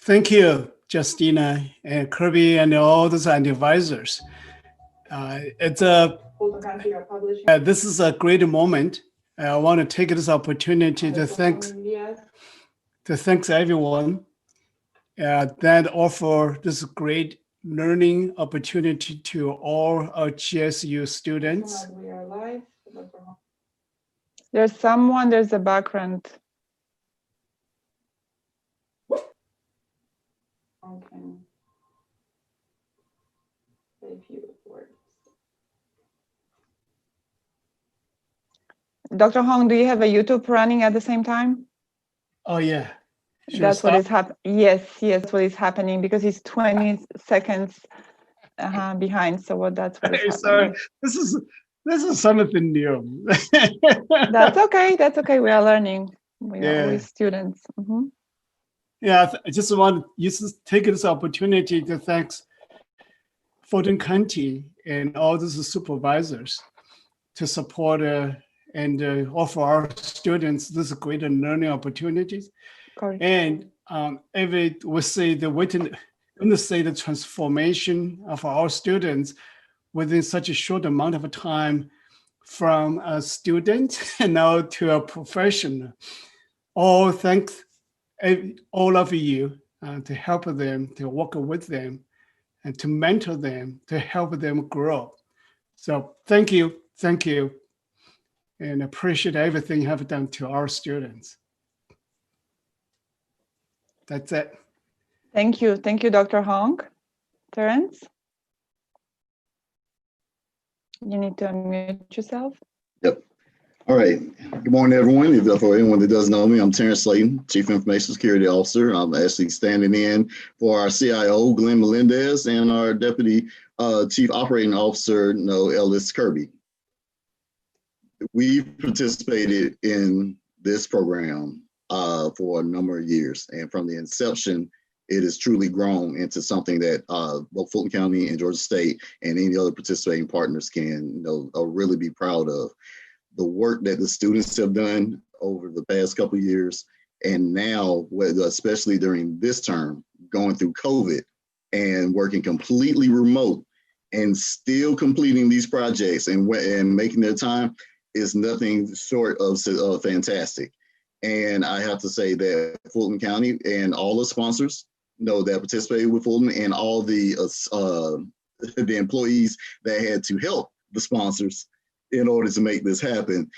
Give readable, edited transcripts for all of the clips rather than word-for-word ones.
Thank you, Justyna and Kirby and all those advisors. This is a great moment. I want to take this opportunity to thank everyone that offer this great learning opportunity to all our GSU students. We are live. There's a background. Okay. A few words. Dr. Hong, do you have a YouTube running at the same time? Oh yeah. That's what is happening. Yes, that's what is happening because he's 20 seconds behind. So that's what is happening. Sorry, this is something new. That's okay. That's okay. We are learning. We are always students. Mm-hmm. Yeah, I just want to take this opportunity to thank Fulton County and all those supervisors to support and offer our students this great learning opportunities. Correct. And we say the transformation of our students within such a short amount of time from a student and now to a professional. All thanks all of you to help them, to work with them, and to mentor them, to help them grow. So thank you, and appreciate everything you have done to our students. That's it. Thank you, Dr. Hong. Terrence? You need to unmute yourself. Yep. All right. Good morning, everyone. For anyone that doesn't know me, I'm Terrence Slaton, Chief Information Security Officer. I'm actually standing in for our CIO, Glenn Melendez, and our Deputy Chief Operating Officer, Ellis Kirby. We've participated in this program for a number of years, and from the inception, it has truly grown into something that both Fulton County and Georgia State and any other participating partners can really be proud of. The work that the students have done over the past couple of years, and now, especially during this term, going through COVID and working completely remote and still completing these projects and making their time is nothing short of fantastic. And I have to say that Fulton County and all the sponsors that participated with Fulton and all the employees that had to help the sponsors in order to make this happen.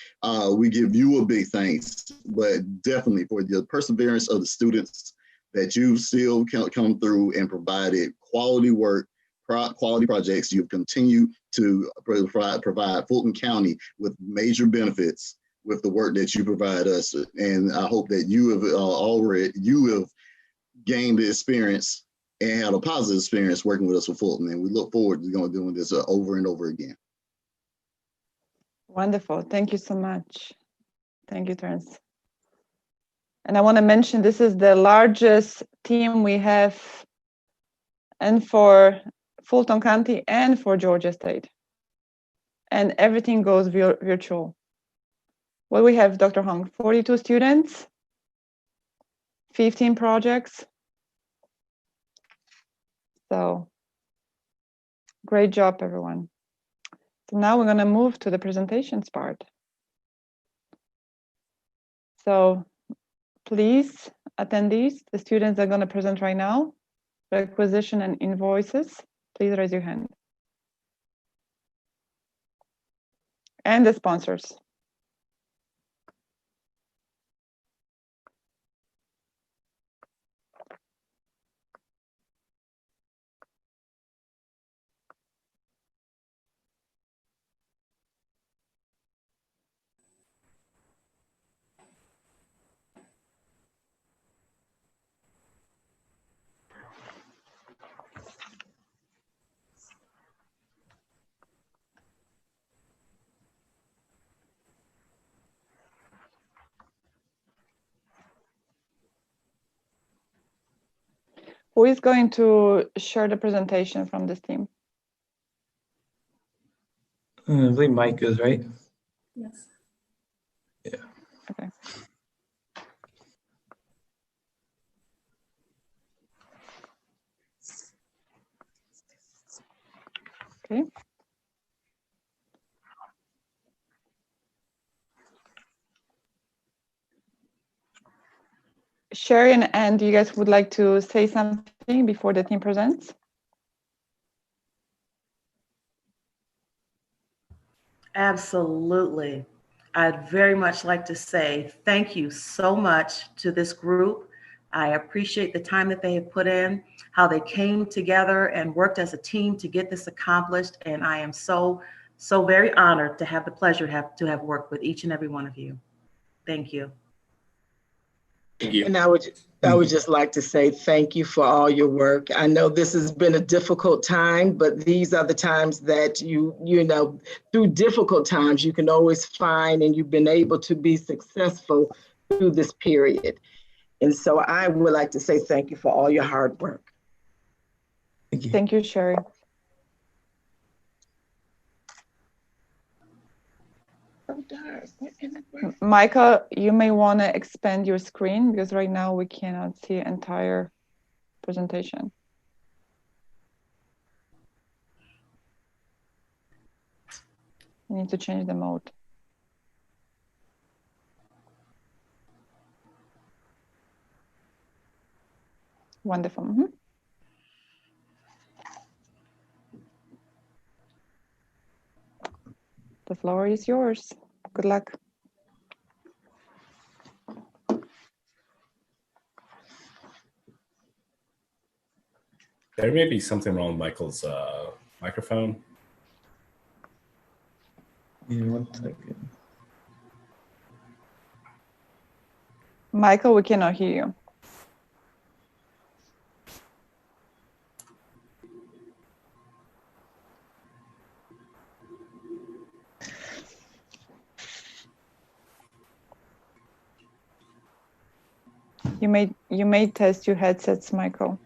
We give you a big thanks, but definitely for the perseverance of the students that you still come through and provided quality work, quality projects. You've continued to provide Fulton County with major benefits with the work that you provide us. And I hope that you have gained the experience and had a positive experience working with us with Fulton. And we look forward to doing this over and over again. Wonderful. Thank you so much. Thank you, Terrence. And I want to mention this is the largest team we have, and for Fulton County and for Georgia State. And everything goes virtual. What we have, Dr. Hong, 42 students, 15 projects. So great job, everyone. So now we're going to move to the presentations part. So please, attendees, the students are going to present right now, Requisition and Invoices. Please raise your hand. And the sponsors. Who is going to share the presentation from this team? I believe Mike is, right? Yes. Yeah. Okay. Okay. Sherry and Anne, do you guys would like to say something before the team presents? Absolutely. I'd very much like to say thank you so much to this group. I appreciate the time that they have put in, how they came together and worked as a team to get this accomplished. And I am so very honored to have the pleasure to have worked with each and every one of you. Thank you. Thank you. And I would just like to say thank you for all your work. I know this has been a difficult time, but these are the times that you know, through difficult times, you can always find, and you've been able to be successful through this period. And so I would like to say thank you for all your hard work. Thank you. Thank you, Sherry. Oh, darn. Michael, you may want to expand your screen because right now we cannot see entire presentation. You need to change the mode. Wonderful. Mhm. The floor is yours. Good luck. There may be something wrong with Michael's microphone. Yeah, 1 second. Michael, we cannot hear you. You may test your headsets, Michael.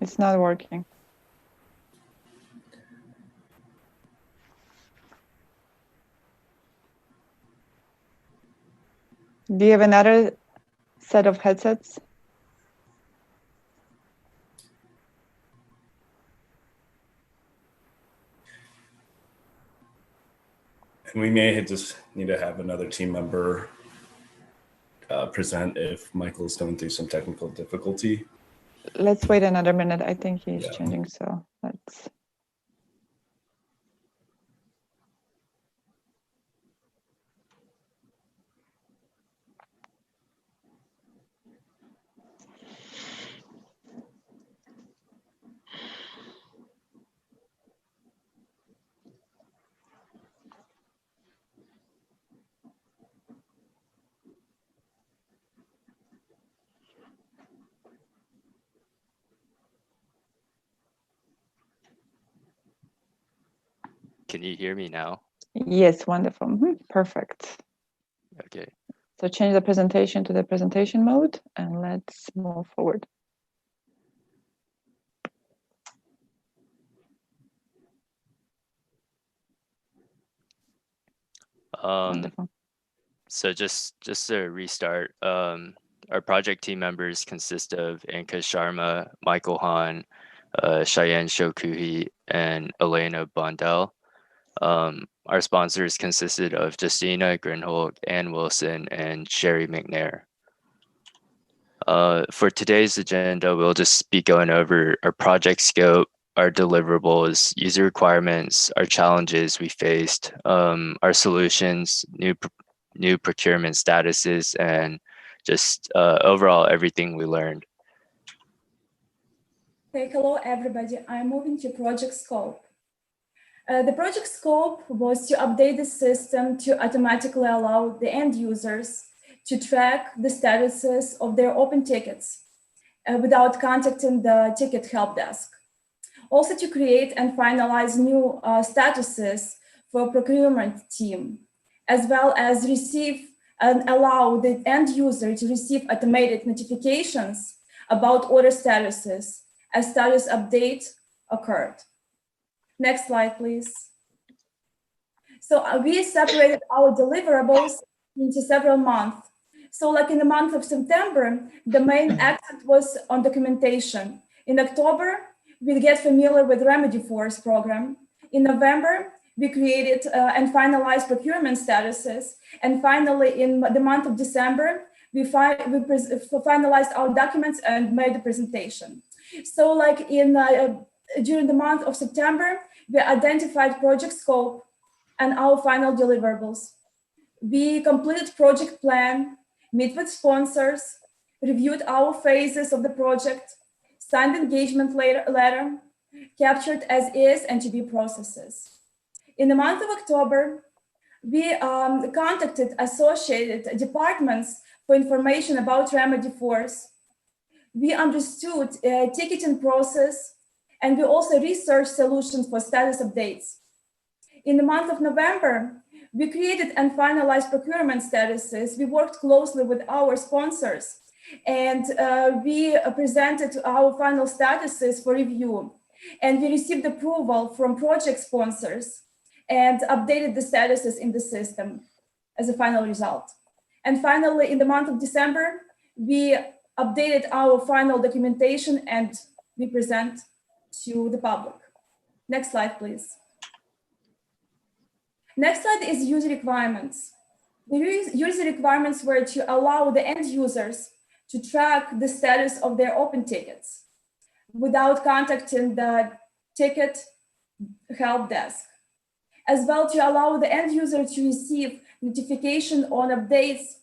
It's not working. Do you have another set of headsets? And we may just need to have another team member present if Michael's going through some technical difficulty. Let's wait another minute. I think he's Yeah. changing, so let's. Can you hear me now? Yes, wonderful. Mhm, perfect. Okay. So change the presentation to the presentation mode and let's move forward. Wonderful. So just to restart, our project team members consist of Anka Sharma, Michael Hahn, Cheyenne Shokuhi, and Elena Bondell. Our sponsors consisted of Justyna, Grinholc, Ann Wilson, and Sherry McNair. For today's agenda, we'll just be going over our project scope, our deliverables, user requirements, our challenges we faced, our solutions, new procurement statuses, and just overall everything we learned. Okay, hello everybody. I'm moving to project scope. The project scope was to update the system to automatically allow the end users to track the statuses of their open tickets without contacting the ticket help desk. Also to create and finalize new statuses for procurement team, as well as receive and allow the end user to receive automated notifications about order statuses as status update occurred. Next slide, please. So we separated our deliverables into several months So like in the month of September, the main accent was on documentation. In October, we get familiar with Remedy Force program. In November, we created and finalized procurement statuses. And finally, in the month of December, we finalized our documents and made the presentation. So like during the month of September, we identified project scope and our final deliverables. We completed project plan, met with sponsors, reviewed our phases of the project, signed engagement letter, captured as is and to be processes. In the month of October, we contacted associated departments for information about Remedy Force. We understood ticketing process, and we also researched solutions for status updates. In the month of November, we created and finalized procurement statuses. We worked closely with our sponsors, and we presented our final statuses for review. And we received approval from project sponsors and updated the statuses in the system as a final result. And finally, in the month of December, we updated our final documentation and we present to the public. Next slide, please. Next slide is user requirements. The user requirements were to allow the end users to track the status of their open tickets without contacting the ticket help desk, as well to allow the end user to receive notification on updates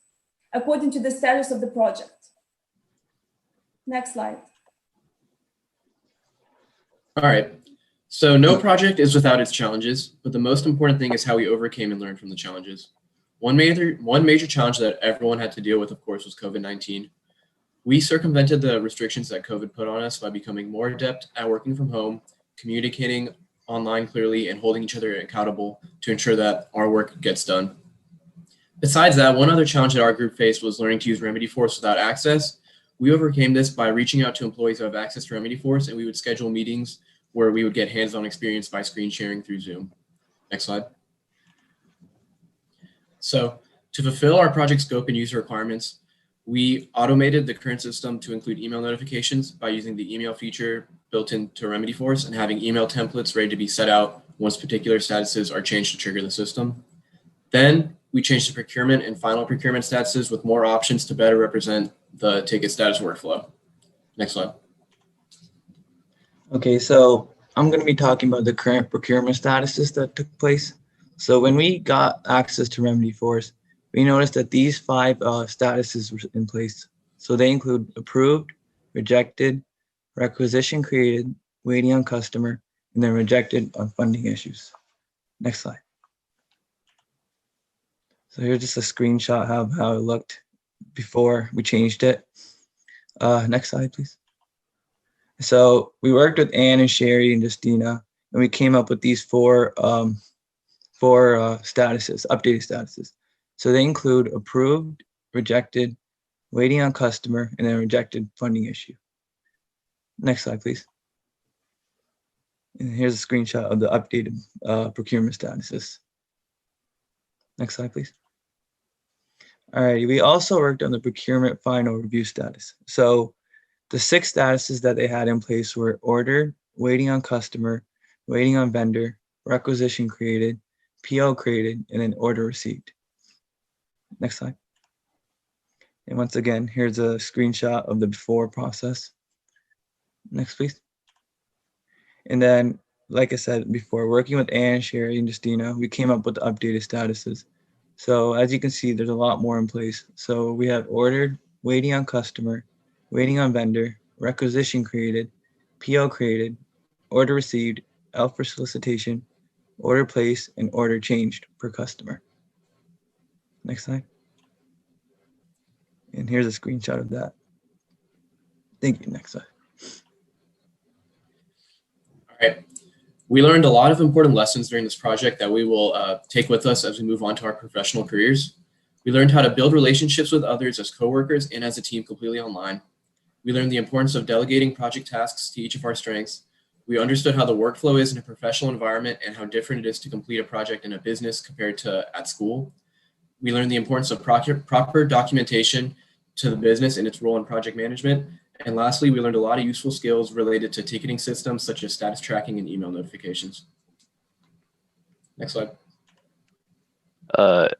according to the status of the project. Next slide. All right. So no project is without its challenges, but the most important thing is how we overcame and learned from the challenges. One major challenge that everyone had to deal with, of course, was COVID-19. We circumvented the restrictions that COVID put on us by becoming more adept at working from home, communicating online clearly, and holding each other accountable to ensure that our work gets done. Besides that, one other challenge that our group faced was learning to use Remedy Force without access. We overcame this by reaching out to employees who have access to Remedy Force, and we would schedule meetings where we would get hands-on experience by screen sharing through Zoom. Next slide. So to fulfill our project scope and user requirements, we automated the current system to include email notifications by using the email feature built into Remedy Force and having email templates ready to be set out once particular statuses are changed to trigger the system. Then we changed the procurement and final procurement statuses with more options to better represent the ticket status workflow. Next slide. Okay, so I'm going to be talking about the current procurement statuses that took place. So when we got access to Remedy Force, we noticed that these 5 statuses were in place. So they include approved, rejected, requisition created, waiting on customer, and then rejected on funding issues. Next slide. So here's just a screenshot of how it looked before we changed it. Next slide, please. So we worked with Anne and Sherry and Justyna, and we came up with these 4 statuses, updated statuses. So they include approved, rejected, waiting on customer, and then rejected funding issue. Next slide, please. And here's a screenshot of the updated procurement statuses. Next slide, please. All right, we also worked on the procurement final review status. So the 6 statuses that they had in place were ordered, waiting on customer, waiting on vendor, requisition created, PO created, and then order received. Next slide. And once again, here's a screenshot of the before process. Next, please. And then, like I said before, working with Anne, Sherry, and Justyna, we came up with the updated statuses. So as you can see, there's a lot more in place. So we have ordered, waiting on customer, waiting on vendor, requisition created, PO created, order received, out for solicitation, order placed, and order changed per customer. Next slide. And here's a screenshot of that. Thank you. Next slide. All right. We learned a lot of important lessons during this project that we will take with us as we move on to our professional careers. We learned how to build relationships with others as coworkers and as a team completely online. We learned the importance of delegating project tasks to each of our strengths. We understood how the workflow is in a professional environment and how different it is to complete a project in a business compared to at school. We learned the importance of proper documentation to the business and its role in project management. And lastly, we learned a lot of useful skills related to ticketing systems such as status tracking and email notifications. Next slide.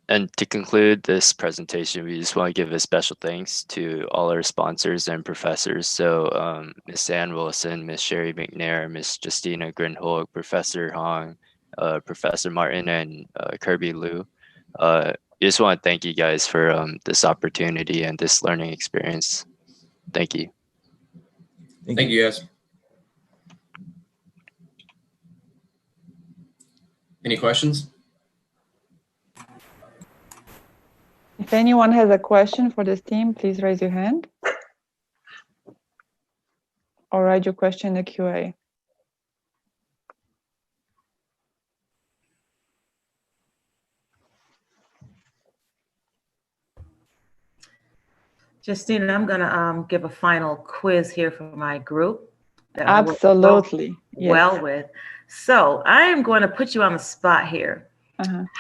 And to conclude this presentation, we just want to give a special thanks to all our sponsors and professors. So Ms. Ann Wilson, Ms. Sherry McNair, Ms. Justyna Grinholc, Professor Hong, Professor Martin, and Kirby Liu. We just want to thank you guys for this opportunity and this learning experience. Thank you. Thank you, guys. Any questions? If anyone has a question for this team, please raise your hand or write your question in the QA. Justyna, I'm going to give a final quiz here for my group. That I will Absolutely. go well with. So I am going to put you on the spot here.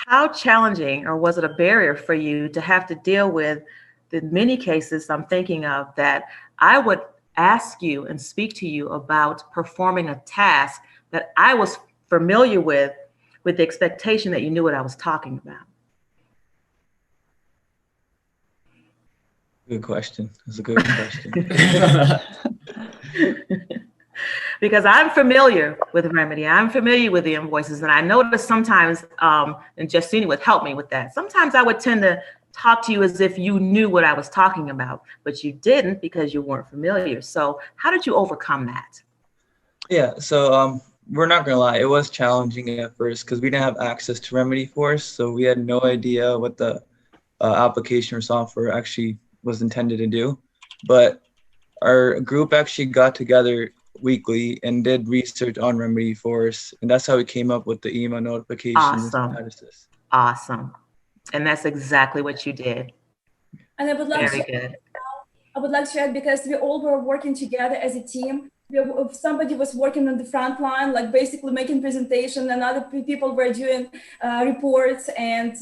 How challenging, or was it a barrier for you to have to deal with the many cases I'm thinking of that I would ask you and speak to you about performing a task that I was familiar with the expectation that you knew what I was talking about? Good question. That's a good question. Because I'm familiar with Remedy, I'm familiar with the invoices, and I noticed sometimes, and Justyna would help me with that. Sometimes I would tend to talk to you as if you knew what I was talking about, but you didn't because you weren't familiar. So how did you overcome that? Yeah, so we're not gonna lie, it was challenging at first because we didn't have access to Remedy Force, so we had no idea what the application or software actually was intended to do. But our group actually got together weekly and did research on Remedy Force, and that's how we came up with the email notifications and statuses. Awesome. And that's exactly what you did. And I would like to add, because we all were working together as a team. If somebody was working on the front line, like basically making presentation, and other people were doing reports and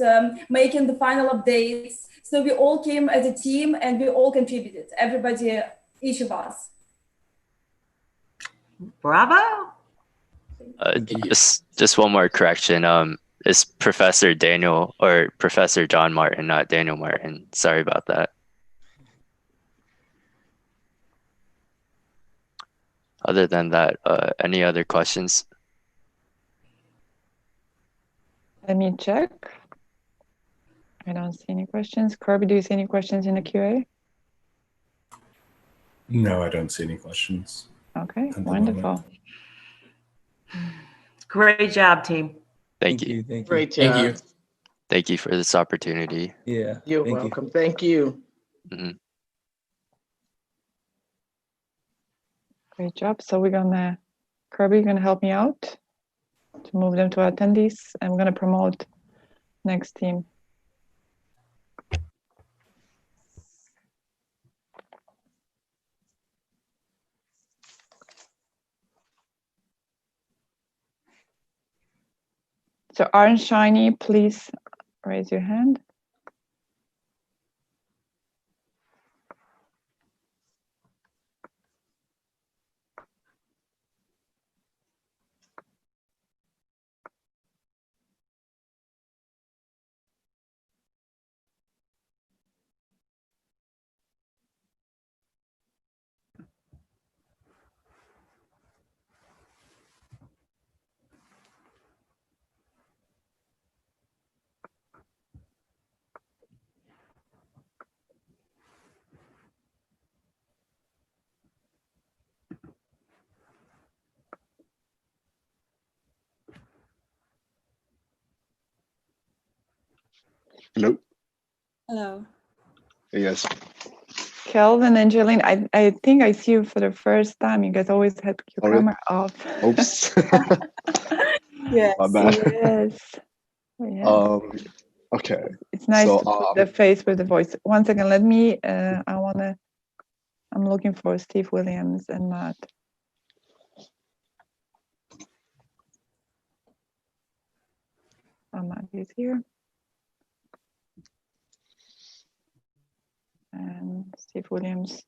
making the final updates. So we all came as a team and we all contributed, everybody, each of us. Bravo. Just one more correction. It's Professor Daniel or Professor John Martin, not Daniel Martin. Sorry about that. Other than that, any other questions? Let me check. I don't see any questions. Kirby, do you see any questions in the QA? No, I don't see any questions. Okay, wonderful. Great job, team. Thank you. Thank you. Great job. Thank you. Thank you for this opportunity. Yeah. You're welcome. Thank you. Great job. So we're gonna, Kirby, you're gonna help me out to move them to attendees, and we're gonna promote next team. So Orange Shiny, please raise your hand. Hello. Hello. Yes. Kelvin and Jolene, I think I see you for the first time. You guys always had your camera off. Oops. Yes. My bad. Yes. Yes. Okay. It's nice So, to put the face with the voice. One second, let me, I'm looking for Steve Williams and Matt. Matt is here. Steve Williams.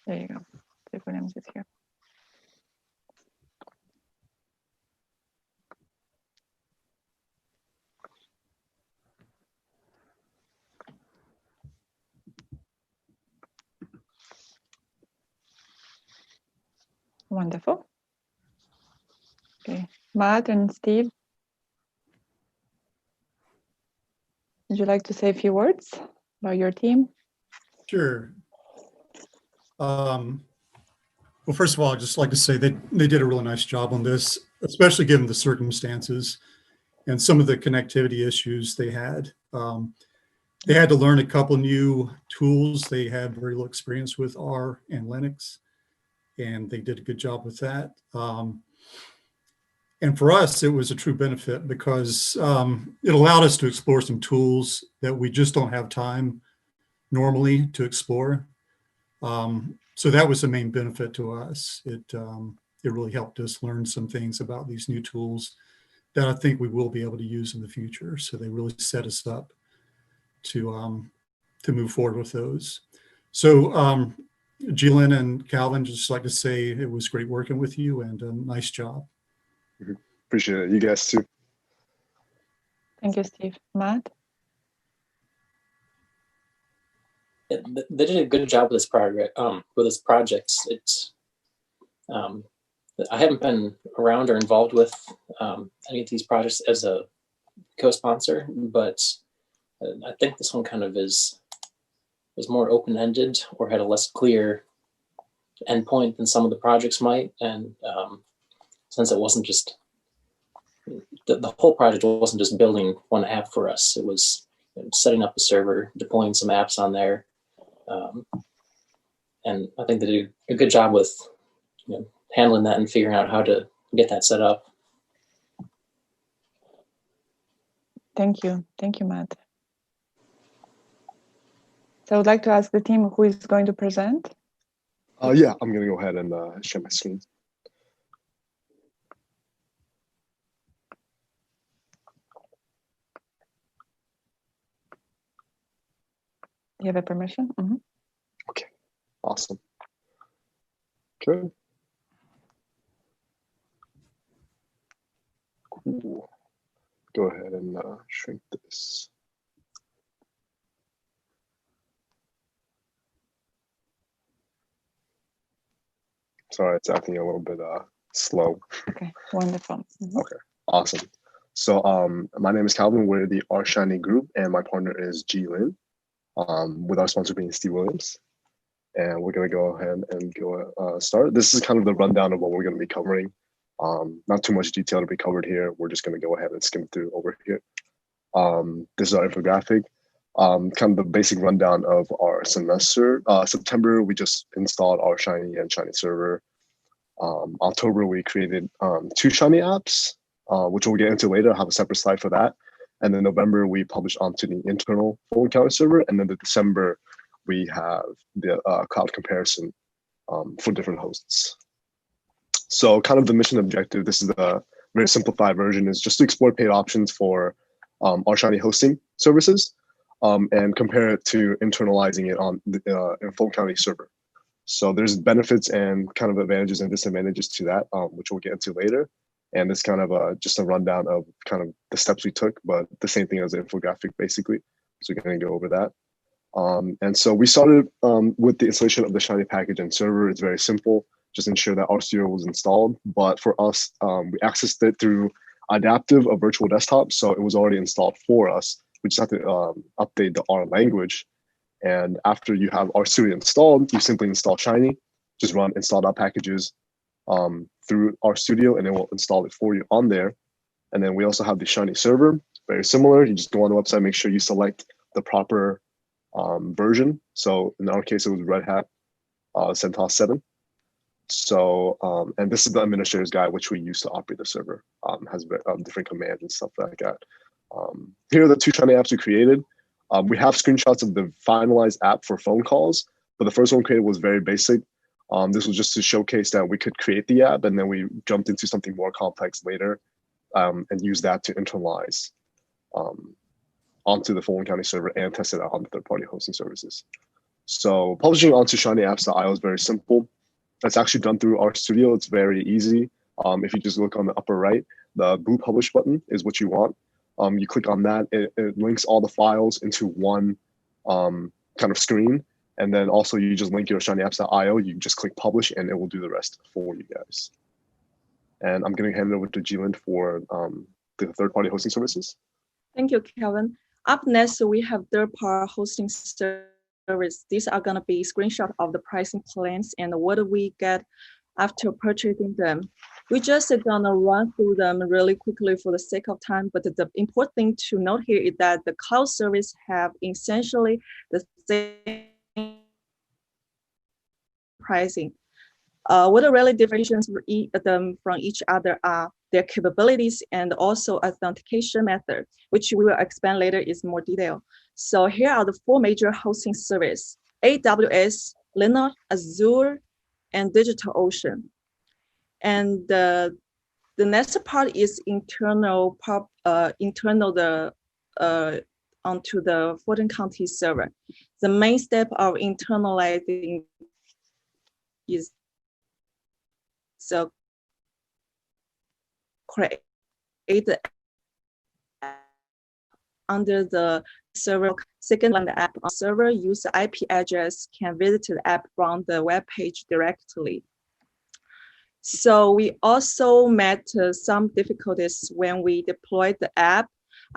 There you go. Steve Williams is here. Wonderful. Okay, Matt and Steve, would you like to say a few words about your team? Sure. Well, first of all, I'd just like to say that they did a really nice job on this, especially given the circumstances and some of the connectivity issues they had. They had to learn a couple new tools. They had very little experience with R and Linux, and they did a good job with that. And for us, it was a true benefit because it allowed us to explore some tools that we just don't have time normally to explore. So that was the main benefit to us. It really helped us learn some things about these new tools that I think we will be able to use in the future. So they really set us up to move forward with those. So Jillian and Calvin, just like to say it was great working with you and nice job. Appreciate it. You guys too. Thank you, Steve. Matt? They did a good job with this project. It's I haven't been around or involved with any of these projects as a co-sponsor, but I think this one kind of was more open-ended or had a less clear endpoint than some of the projects might. And since it wasn't just the whole project wasn't just building one app for us, it was setting up a server, deploying some apps on there. And I think they did a good job with handling that and figuring out how to get that set up. Thank you. Thank you, Matt. So I would like to ask the team who is going to present. Yeah, I'm going to go ahead and share my screen. You have a permission? Mm-hmm. Okay, awesome. Okay. Cool. Go ahead and shrink this. Sorry, it's acting a little bit slow. Okay, wonderful. Mm-hmm. Okay, awesome. So my name is Calvin. We're the R Shiny group, and my partner is Ji Lin, with our sponsor being Steve Williams. And we're going to go ahead and start. This is kind of the rundown of what we're going to be covering. Not too much detail to be covered here. We're just going to go ahead and skim through over here. This is our infographic. Kind of the basic rundown of our semester. September, we just installed our Shiny and Shiny Server. October, we created 2 Shiny apps, which we'll get into later. I'll have a separate slide for that. And then November, we published onto the internal Fulton County server. And then the December, we have the cloud comparison for different hosts. So kind of the mission objective, this is a very simplified version, is just to explore paid options for our Shiny hosting services and compare it to internalizing it on the Fulton County server. So there's benefits and kind of advantages and disadvantages to that, which we'll get into later. And it's kind of just a rundown of kind of the steps we took, but the same thing as the infographic, basically. So we're going to go over that. And so we started with the installation of the Shiny package and server. It's very simple. Just ensure that RStudio was installed. But for us, we accessed it through Adaptive, a virtual desktop. So it was already installed for us. We just have to update the R language. And after you have RStudio installed, you simply install Shiny. Just run install.packages through RStudio, and it will install it for you on there. And then we also have the Shiny server. Very similar. You just go on the website, make sure you select the proper version. So in our case, it was Red Hat CentOS 7. So, and this is the administrator's guide, which we use to operate the server. Has different commands and stuff like that. Here are the two Shiny apps we created. We have screenshots of the finalized app for phone calls, but the first one created was very basic. This was just to showcase that we could create the app, and then we jumped into something more complex later, and use that to internalize onto the Fulton County server and test it out on the third-party hosting services. So publishing onto shinyapps.io is very simple. It's actually done through RStudio. It's very easy. If you just look on the upper right, the blue publish button is what you want. You click on that, it links all the files into one kind of screen. And then also you just link your shinyapps.io, you just click publish and it will do the rest for you guys. And I'm gonna hand it over to Jilin for the third-party hosting services. Thank you, Kevin. Up next, we have third-party hosting service. These are gonna be screenshot of the pricing plans and what we get after purchasing them. We just gonna run through them really quickly for the sake of time, but the important thing to note here is that the cloud service have essentially the same pricing. What are really differentiations from each other are their capabilities and also authentication method, which we will expand later in more detail. So here are the four major hosting services: AWS, Linux, Azure, and DigitalOcean. And the next part is internal onto the Fulton County server. The main step of internalizing is so create the under the server. Second, when the app on server use the IP address can visit the app from the web page directly. So we also met some difficulties when we deployed the app.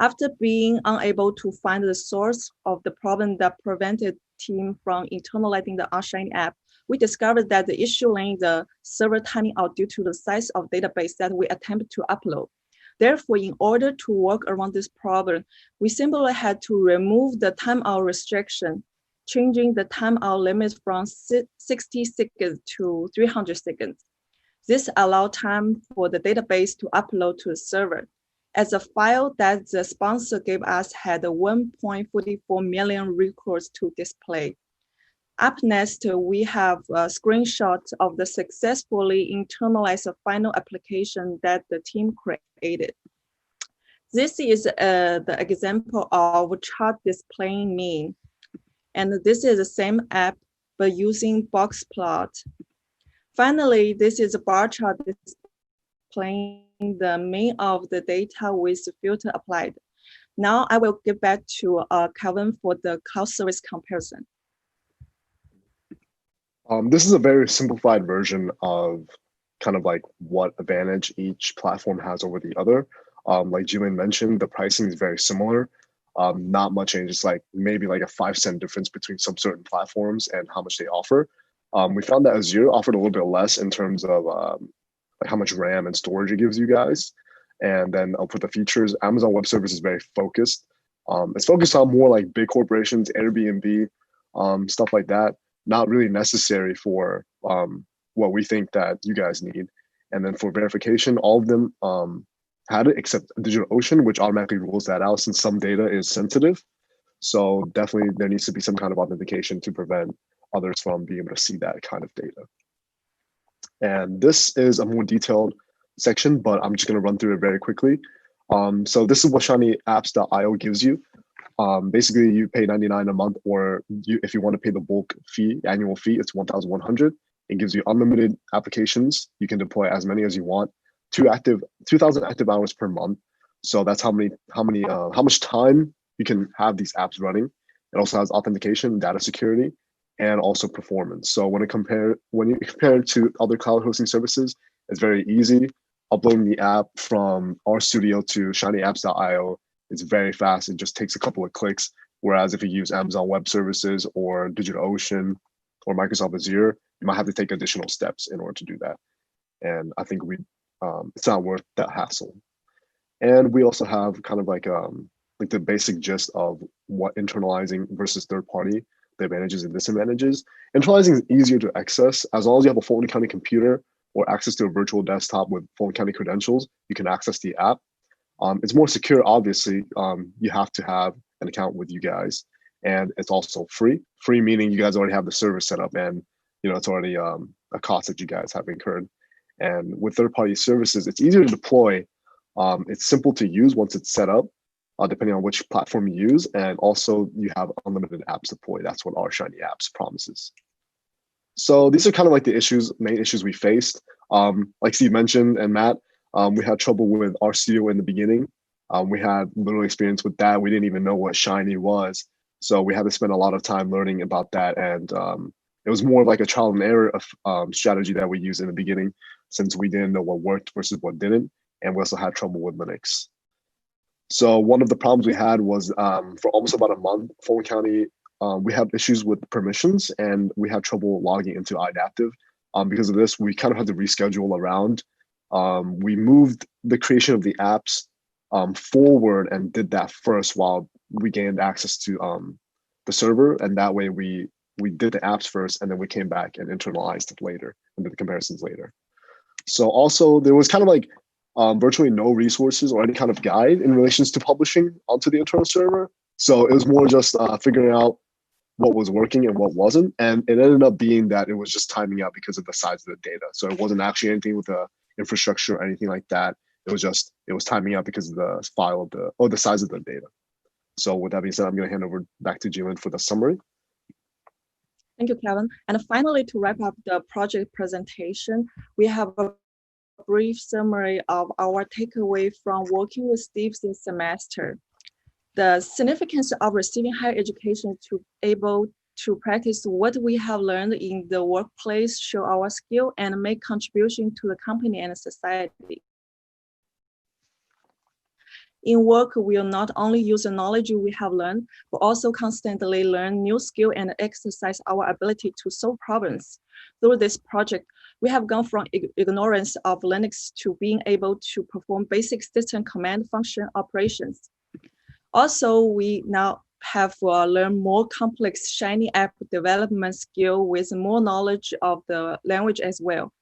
After being unable to find the source of the problem that prevented team from internalizing the Shiny app, we discovered that the issue lay in the server timing out due to the size of database that we attempted to upload. Therefore, in order to work around this problem, we simply had to remove the timeout restriction, changing the timeout limit from 60 seconds to 300 seconds. This allowed time for the database to upload to the server, as the file that the sponsor gave us had 1.44 million records to display. Up next, we have a screenshot of the successfully internalized final application that the team created. This is the example of chart displaying mean. And this is the same app, but using box plot. Finally, this is a bar chart displaying the mean of the data with filter applied. Now I will get back to Calvin for the cloud service comparison. This is a very simplified version of kind of like what advantage each platform has over the other. Like Jillian mentioned, the pricing is very similar. Not much change, it's like maybe like a 5-cent difference between some certain platforms and how much they offer. We found that Azure offered a little bit less in terms of like how much RAM and storage it gives you guys. And then for the features, Amazon Web Services is very focused. It's focused on more like big corporations, Airbnb, stuff like that. Not really necessary for what we think that you guys need. And then for verification, all of them had it except DigitalOcean, which automatically rules that out since some data is sensitive. So definitely there needs to be some kind of authentication to prevent others from being able to see that kind of data. And this is a more detailed section, but I'm just going to run through it very quickly. So this is what shinyapps.io gives you. Basically, you pay $99 a month, or if you want to pay the bulk fee, annual fee, it's $1,100. It gives you unlimited applications. You can deploy as many as you want. 2,000 active hours per month. So that's how much time you can have these apps running. It also has authentication, data security, and also performance. So when you compare it to other cloud hosting services, it's very easy. Uploading the app from RStudio to shinyapps.io is very fast. It just takes a couple of clicks. Whereas if you use Amazon Web Services or DigitalOcean or Microsoft Azure, you might have to take additional steps in order to do that. And I think it's not worth that hassle. And we also have kind of like the basic gist of what internalizing versus third party the advantages and disadvantages. Centralizing is easier to access. As long as you have a Fulton County computer or access to a virtual desktop with Fulton County credentials, you can access the app. It's more secure, obviously. You have to have an account with you guys, and it's also free. Free meaning you guys already have the server set up, and it's already a cost that you guys have incurred. And with third-party services, it's easier to deploy. It's simple to use once it's set up, depending on which platform you use, and also you have unlimited apps deployed. That's what our Shiny Apps promises. So these are kind of like the main issues we faced. Like Steve mentioned and Matt, we had trouble with RStudio in the beginning. We had little experience with that. We didn't even know what Shiny was. So we had to spend a lot of time learning about that. And it was more of like a trial and error of strategy that we used in the beginning, since we didn't know what worked versus what didn't. And we also had trouble with Linux. So one of the problems we had was for almost about a month, Fulton County, we had issues with permissions, and we had trouble logging into iAdaptive. Because of this, we kind of had to reschedule around. We moved the creation of the apps forward and did that first while we gained access to the server. And that way we did the apps first, and then we came back and internalized it later and did the comparisons later. So also there was kind of like virtually no resources or any kind of guide in relations to publishing onto the internal server. So it was more just figuring out what was working and what wasn't. And it ended up being that it was just timing out because of the size of the data. So it wasn't actually anything with the infrastructure or anything like that. It was timing out because of the file of the size of the data. So with that being said, I'm going to hand over back to Jillian for the summary. Thank you, Kevin. And finally, to wrap up the project presentation, we have a brief summary of our takeaway from working with Steve this semester. The significance of receiving higher education to able to practice what we have learned in the workplace, show our skill, and make contribution to the company and society. In work, we will not only use the knowledge we have learned, but also constantly learn new skills and exercise our ability to solve problems. Through this project, we have gone from ignorance of Linux to being able to perform basic system command function operations. Also, we now have learned more complex Shiny app development skill with more knowledge of the language as well.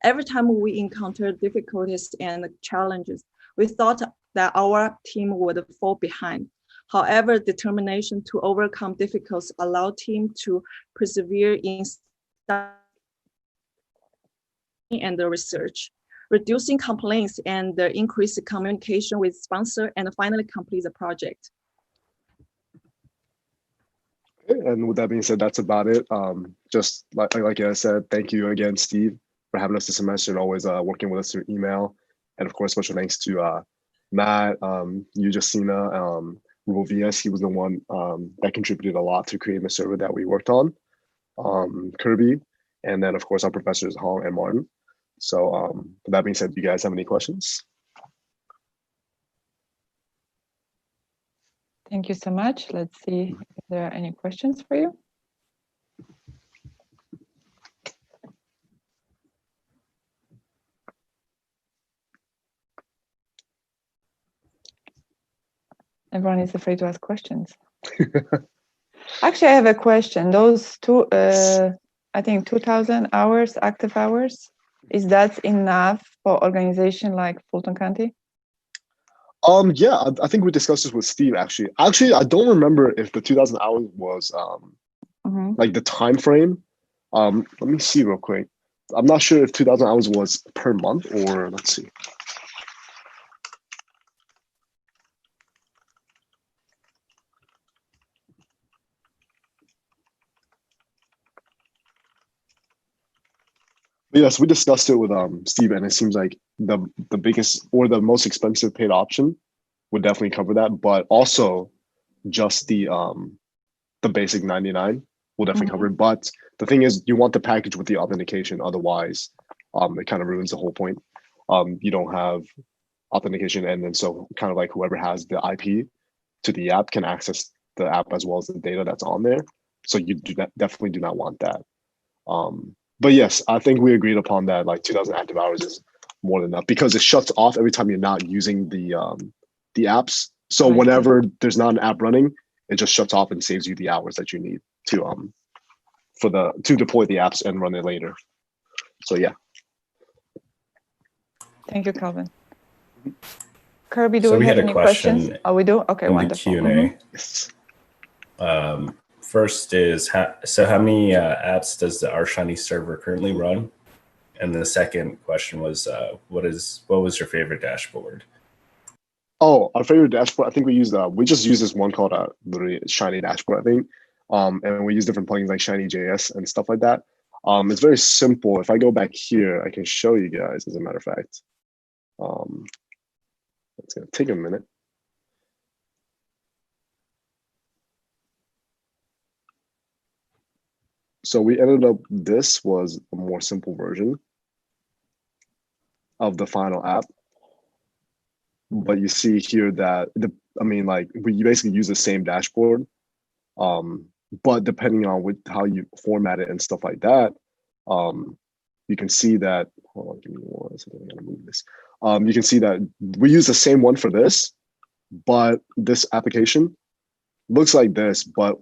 Every time we encounter difficulties and challenges, we thought that our team would fall behind. However, determination to overcome difficulties allowed team to persevere in studying and the research, reducing complaints and increase communication with sponsor, and finally complete the project. Okay, and with that being said, that's about it. Just like I said, thank you again, Steve, for having us this semester and always working with us through email. And of course, special thanks to Matt, you, Justyna, Rovias. He was the one that contributed a lot to creating the server that we worked on. Kirby, and then of course our professors Hong and Martin. So with that being said, do you guys have any questions? Thank you so much. Let's see if there are any questions for you. Everyone is afraid to ask questions. Actually, I have a question. Those two, I think 2,000 hours, active hours, is that enough for organization like Fulton County? Yeah, I think we discussed this with Steve actually. Actually, I don't remember if the 2,000 hours was like the time frame. Let me see real quick. I'm not sure if 2,000 hours was per month or let's see. Yes, we discussed it with Steve, and it seems like the biggest or the most expensive paid option would definitely cover that, but also just the basic 99 will definitely cover it. But the thing is, you want the package with the authentication, otherwise it kind of ruins the whole point. You don't have authentication, and then so kind of like whoever has the IP to the app can access the app as well as the data that's on there. So you definitely do not want that. But yes, I think we agreed upon that like 2,000 active hours is more than enough because it shuts off every time you're not using the apps. So whenever there's not an app running, it just shuts off and saves you the hours that you need. to deploy the apps and run it later. So yeah. Thank you, Calvin. Kirby, do So we we have had a any questions? question Oh, we do? Okay, in the wonderful. Q&A. First is, how many apps does the Arshani server currently run? And the second question was, what was your favorite dashboard? Oh, our favorite dashboard, I think we just use this one called literally Shiny Dashboard, I think. And we use different plugins like Shiny.js and stuff like that. It's very simple. If I go back here, I can show you guys, as a matter of fact. It's gonna take a minute. So we ended up, this was a more simple version of the final app. But you see here that we basically use the same dashboard, but depending on how you format it and stuff like that, you can see that. Hold on, give me 1 second. I'm gonna move this. You can see that we use the same one for this, but this application looks like this, but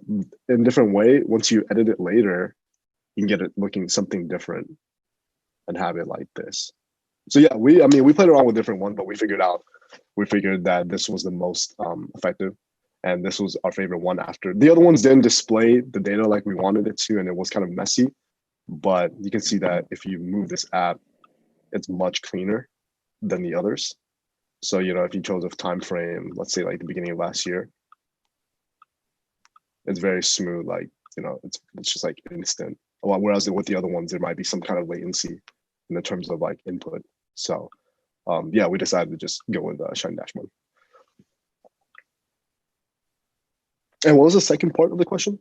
in a different way. Once you edit it later, you can get it looking something different and have it like this. So yeah, we played around with different ones, but we figured that this was the most effective, and this was our favorite one. After the other ones didn't display the data like we wanted it to, and it was kind of messy. But you can see that if you move this app, it's much cleaner than the others. So if you chose a time frame, let's say like the beginning of last year, it's very smooth. Like it's just like instant. Whereas with the other ones, there might be some kind of latency in the terms of like input. So yeah, we decided to just go with Shiny Dashboard. And what was the second part of the question?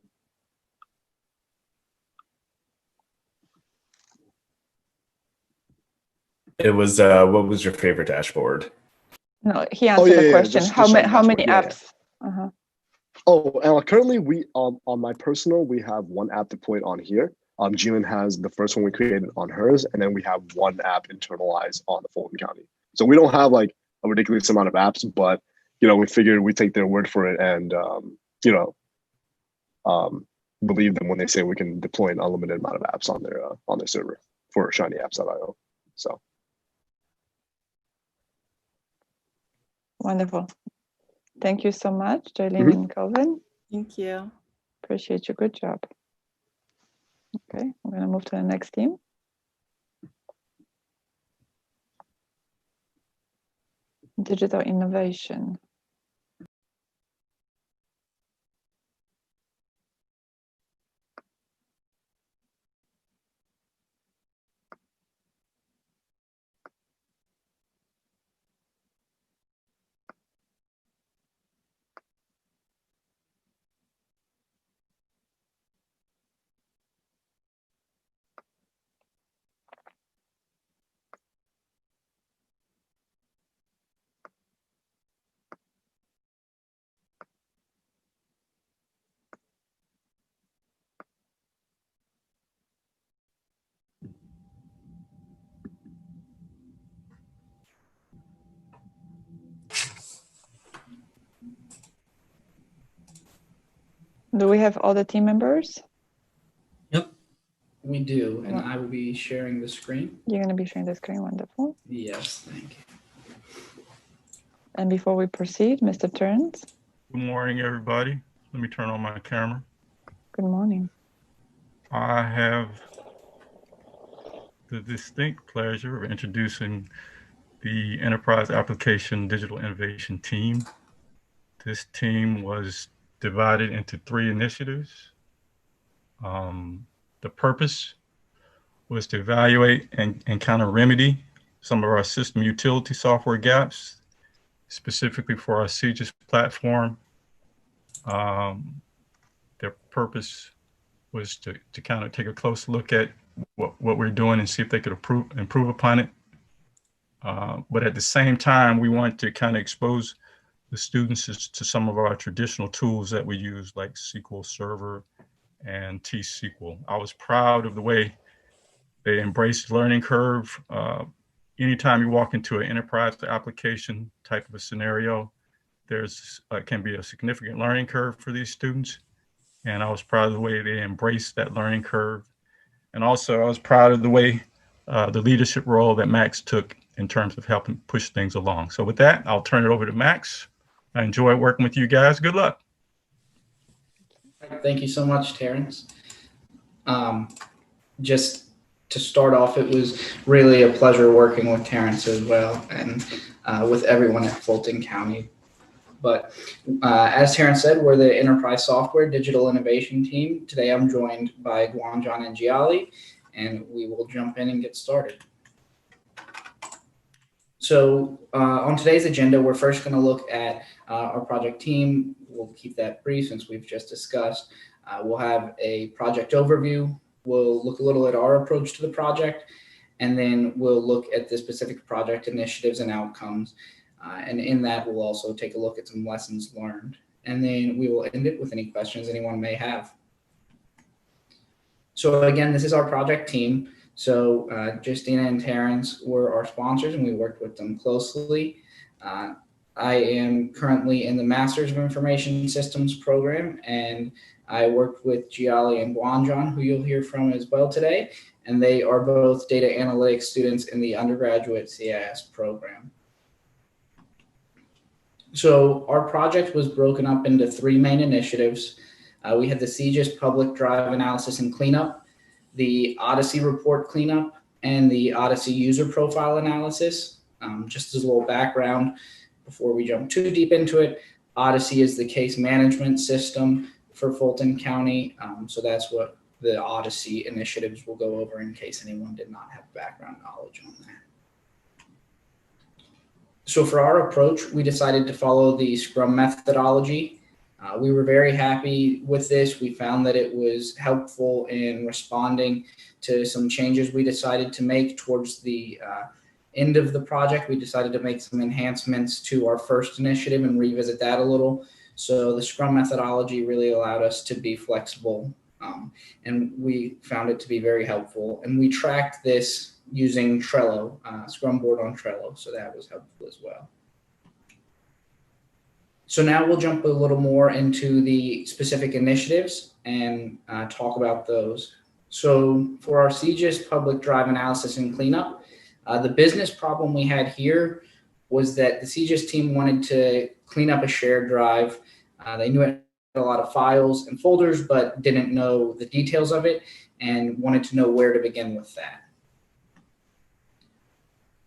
It was, what was your favorite dashboard? No, he answered the question. just How Shiny many dashboard. apps? Uh-huh. Oh, and currently we on my personal, we have one app deployed on here. Jillian has the first one we created on hers, and then we have one app internalized on the Fulton County. So we don't have like a ridiculous amount of apps, but we figured we take their word for it and believe them when they say we can deploy an unlimited amount of apps on their server for shinyapps.io. So Wonderful. Thank you so much, Jaylene and Calvin. Thank you. Appreciate you. Good job. Okay, we're going to move to the next team. Digital innovation. Do we have all the team members? Yep, we do, and I will be sharing the screen. You're going to be sharing the screen. Wonderful. Yes, thank you. And before we proceed, Mr. Terrence. Good morning, everybody. Let me turn on my camera. Good morning. I have the distinct pleasure of introducing the Enterprise Application Digital Innovation Team. This team was divided into 3 initiatives. The purpose was to evaluate and kind of remedy some of our system utility software gaps, specifically for our CGIS platform. Their purpose was to kind of take a close look at what we're doing and see if they could improve upon it. But at the same time, we want to kind of expose the students to some of our traditional tools that we use, like SQL Server and T-SQL. I was proud of the way they embraced learning curve. Anytime you walk into an enterprise application type of a scenario, there's can be a significant learning curve for these students. And I was proud of the way they embraced that learning curve. And also I was proud of the way the leadership role that Max took in terms of helping push things along. So with that, I'll turn it over to Max. I enjoyed working with you guys. Good luck. Thank you so much, Terrence. Just to start off, it was really a pleasure working with Terrence as well, and with everyone at Fulton County. But as Terrence said, we're the Enterprise Software Digital Innovation Team. Today I'm joined by Guanjan and Giali, and we will jump in and get started. So on today's agenda, we're first going to look at our project team. We'll keep that brief since we've just discussed. We'll have a project overview. We'll look a little at our approach to the project, and then we'll look at the specific project initiatives and outcomes. And in that, we'll also take a look at some lessons learned. And then we will end it with any questions anyone may have. So again, this is our project team. So Justyna and Terrence were our sponsors, and we worked with them closely. I am currently in the Masters of Information Systems program, and I worked with Giali and Guanjan, who you'll hear from as well today, and they are both data analytics students in the undergraduate CIS program. So our project was broken up into three main initiatives. We had the CGIS public drive analysis and cleanup, the Odyssey report cleanup, and the Odyssey user profile analysis. Just as a little background before we jump too deep into it, Odyssey is the case management system for Fulton County. So that's what the Odyssey initiatives will go over in case anyone did not have background knowledge on that. So for our approach, we decided to follow the Scrum methodology. We were very happy with this. We found that it was helpful in responding to some changes we decided to make towards the end of the project. We decided to make some enhancements to our first initiative and revisit that a little. So the Scrum methodology really allowed us to be flexible, and we found it to be very helpful. And we tracked this using Trello, Scrum board on Trello, so that was helpful as well. So now we'll jump a little more into the specific initiatives and talk about those. So for our CGIS public drive analysis and cleanup, the business problem we had here was that the CGIS team wanted to clean up a shared drive. They knew it had a lot of files and folders, but didn't know the details of it and wanted to know where to begin with that.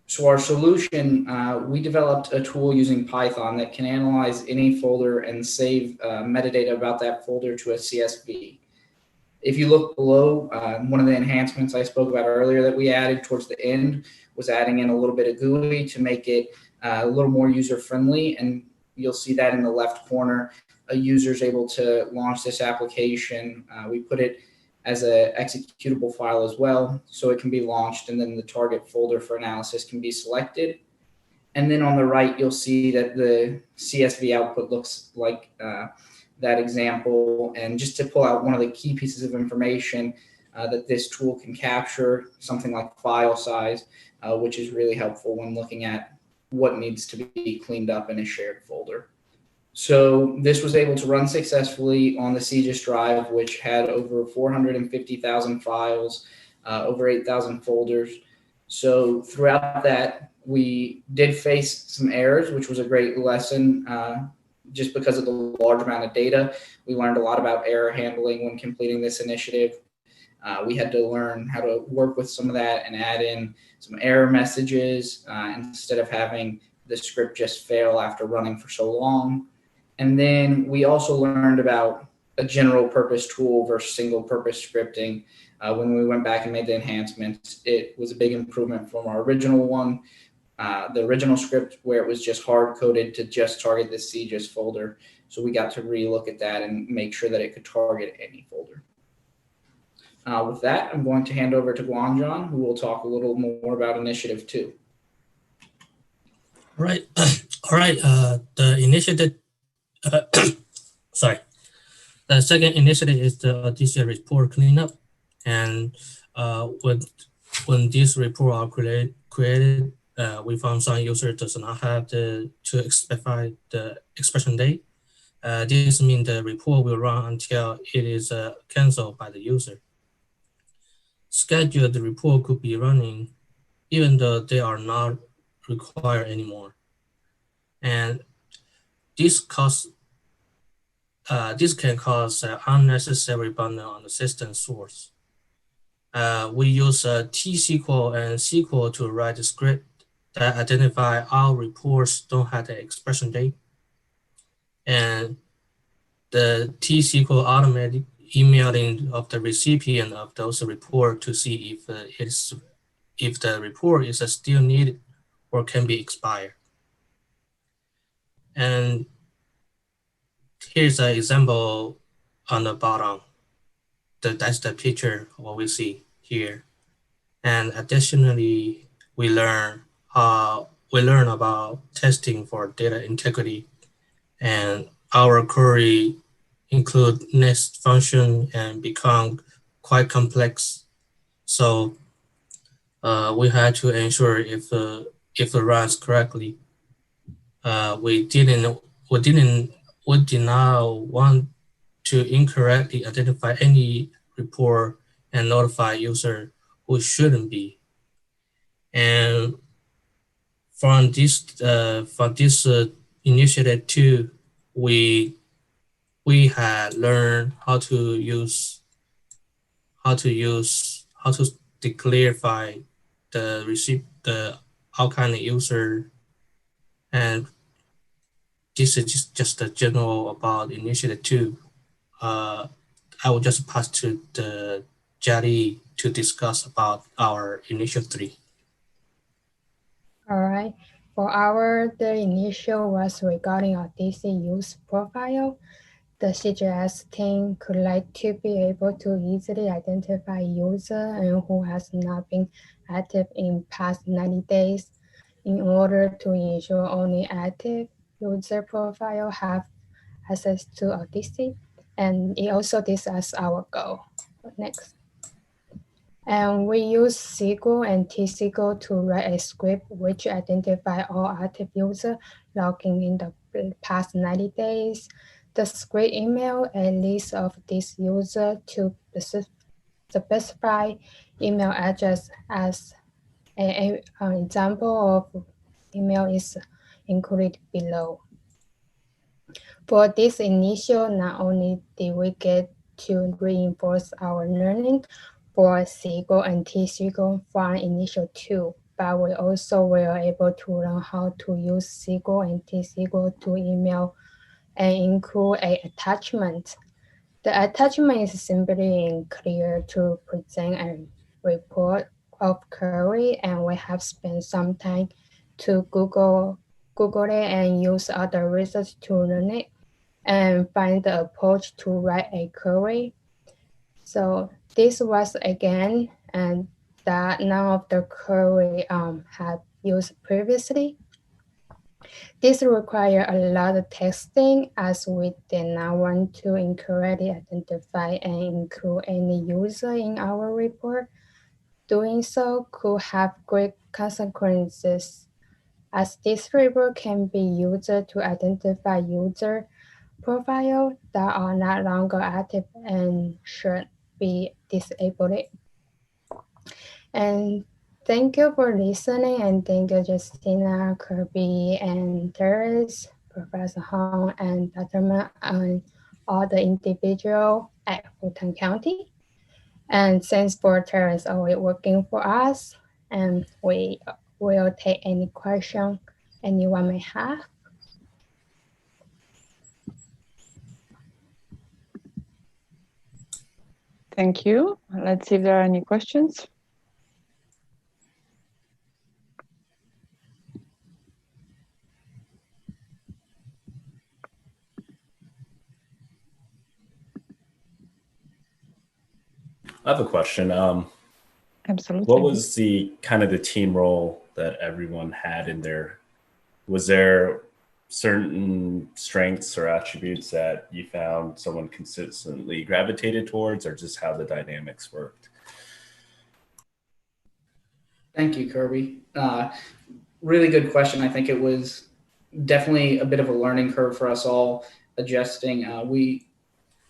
So our solution, we developed a tool using Python that can analyze any folder and save metadata about that folder to a CSV. If you look below, one of the enhancements I spoke about earlier that we added towards the end was adding in a little bit of GUI to make it a little more user-friendly. And you'll see that in the left corner, a user is able to launch this application. We put it as an executable file as well, so it can be launched, and then the target folder for analysis can be selected. And then on the right, you'll see that the CSV output looks like that example. And just to pull out one of the key pieces of information that this tool can capture, something like file size, which is really helpful when looking at what needs to be cleaned up in a shared folder. So this was able to run successfully on the CGIS drive, which had over 450,000 files, over 8,000 folders. So throughout that, we did face some errors, which was a great lesson. Just because of the large amount of data, we learned a lot about error handling when completing this initiative. We had to learn how to work with some of that and add in some error messages instead of having the script just fail after running for so long. And then we also learned about a general purpose tool versus single purpose scripting. When we went back and made the enhancements, it was a big improvement from our original one. The original script where it was just hard coded to just target the CGIS folder. So we got to relook at that and make sure that it could target any folder. With that, I'm going to hand over to Guanjan, who will talk a little more about Initiative 2. All right. The initiative, sorry. The second initiative is the Odyssey report cleanup. And when these reports are created, we found some user does not have to specify the expression date. This means the report will run until it is canceled by the user. Scheduled report could be running even though they are not required anymore. And this can cause unnecessary burden on the system source. We use T-SQL and SQL to write a script that identify our reports don't have the expression date. And the T-SQL automatic emailing of the recipient of those reports to see if the report is still needed or can be expired. And here's an example on the bottom. That's the picture of what we see here. And additionally, we learn about testing for data integrity, and our query include nest function and become quite complex. So we had to ensure if it runs correctly. We did not want to incorrectly identify any report and notify user who shouldn't be. And from this initiative too, we had learned how to clarify the all kind of user, and this is just a general about initiative 2. I will just pass to the Jari to discuss about our initiative 3. All right. For the initial was regarding our DC use profile. The CGS team could like to be able to easily identify user and who has not been active in past 90 days in order to ensure only active user profile have access to our DC. And it also this as our goal. Next. And we use SQL and T-SQL to write a script which identify all active users logging in the past 90 days. The script email a list of this user to specify email address as an example of email is included below. For this initial, not only did we get to reinforce our learning for SQL and T-SQL from initial 2, but we also were able to learn how to use SQL and T-SQL to email and include an attachment. The attachment is simply clear to present a report of query, and we have spent some time to Google it and use other research to learn it and find the approach to write a query. So this was again, and that none of the query had used previously. This requires a lot of testing as we did not want to incorrectly identify and include any user in our report. Doing so could have great consequences, as this report can be used to identify user profiles that are not longer active and should be disabled. And thank you for listening, and thank you Justyna, Kirby, and Terrence, Professor Hong, and Dr. Ma, and all the individuals at Fulton County. And thanks for Terrence always working for us, and we will take any question anyone may have. Thank you. Let's see if there are any questions. I have a question. Absolutely. What was the kind of the team role that everyone had in there? Was there certain strengths or attributes that you found someone consistently gravitated towards, or just how the dynamics worked? Thank you, Kirby. Really good question. I think it was definitely a bit of a learning curve for us all. adjusting. We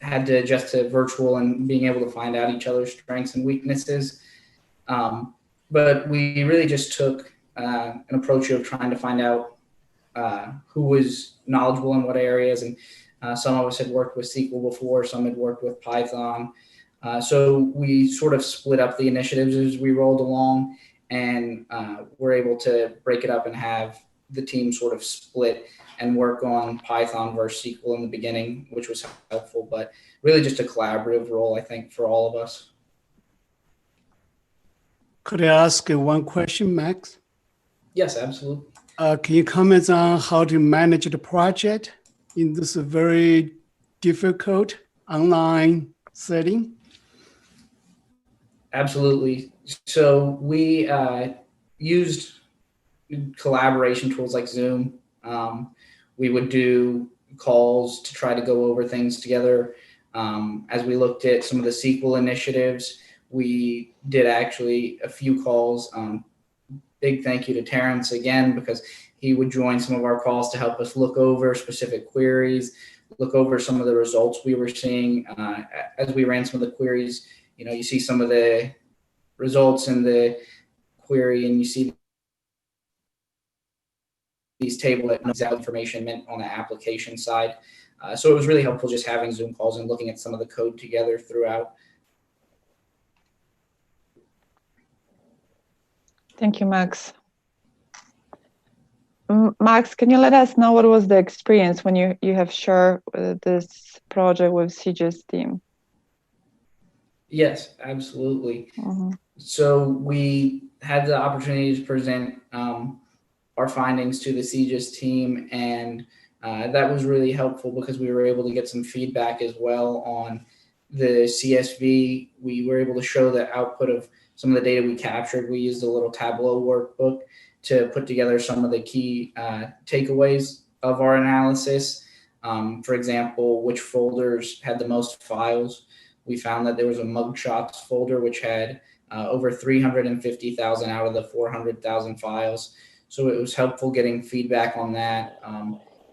had to adjust to virtual and being able to find out each other's strengths and weaknesses. But we really just took an approach of trying to find out who was knowledgeable in what areas. And some of us had worked with SQL before, some had worked with Python. So we sort of split up the initiatives as we rolled along, and were able to break it up and have the team sort of split and work on Python versus SQL in the beginning, which was helpful, but really just a collaborative role, I think, for all of us. Could I ask one question, Max? Yes, absolutely. Can you comment on how to manage the project in this very difficult online setting? Absolutely. So we used collaboration tools like Zoom. We would do calls to try to go over things together. As we looked at some of the SQL initiatives, we did actually a few calls. Big thank you to Terrence again, because he would join some of our calls to help us look over specific queries, look over some of the results we were seeing as we ran some of the queries. You know, you see some of the results in the query, and you see these table that knows out information meant on the application side. So it was really helpful just having Zoom calls and looking at some of the code together throughout. Thank you, Max. Max, can you let us know what was the experience when you have shared this project with CGIS team? Yes, absolutely. Mm-hmm. So we had the opportunity to present our findings to the CGIS team, and that was really helpful because we were able to get some feedback as well on the CSV. We were able to show the output of some of the data we captured. We used a little Tableau workbook to put together some of the key takeaways of our analysis. For example, which folders had the most files. We found that there was a mugshots folder which had over 350,000 out of the 400,000 files. So it was helpful getting feedback on that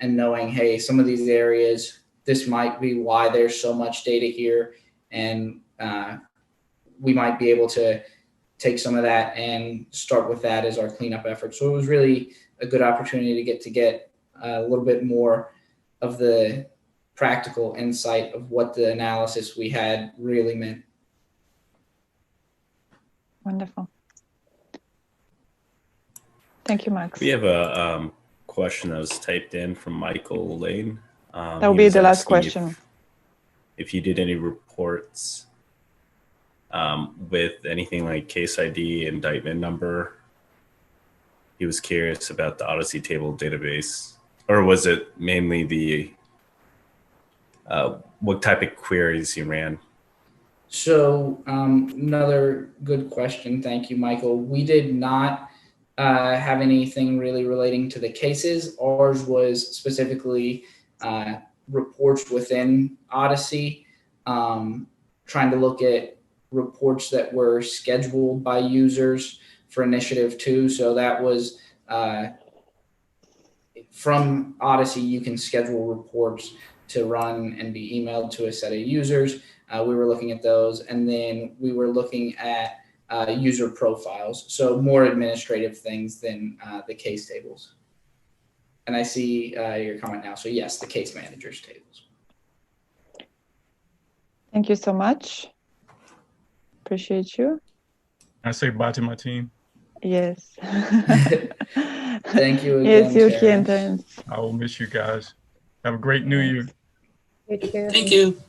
and knowing, hey, some of these areas, this might be why there's so much data here, and we might be able to take some of that and start with that as our cleanup effort. So it was really a good opportunity to get a little bit more of the practical insight of what the analysis we had really meant. Wonderful. Thank you, Max. We have a question that was typed in from Michael Lane. That will be the last question. If you did any reports with anything like case ID, indictment number. He was curious about the Odyssey table database, or was it mainly the what type of queries you ran? So another good question. Thank you, Michael. We did not have anything really relating to the cases. Ours was specifically reports within Odyssey, trying to look at reports that were scheduled by users for Initiative 2. So that was from Odyssey, you can schedule reports to run and be emailed to a set of users. We were looking at those, and then we were looking at user profiles. So more administrative things than the case tables. And I see your comment now. So yes, the case managers tables. Thank you so much. Appreciate you. I say bye to my team. Yes. Thank you again, yes, you can, Terrence. Terrence. I will miss you guys. Have a great New Year. You too. Thank you.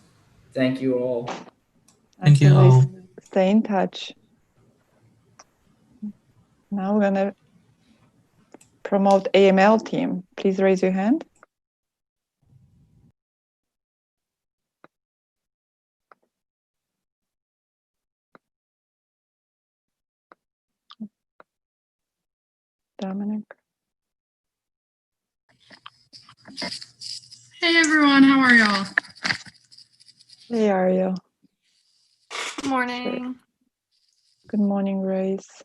Thank you all. Thank you all. Stay in touch. Now we're gonna promote AML team. Please raise your hand. Dominic. Hey everyone, how are y'all? Hey, Ariel. Good morning. Good morning, Grace.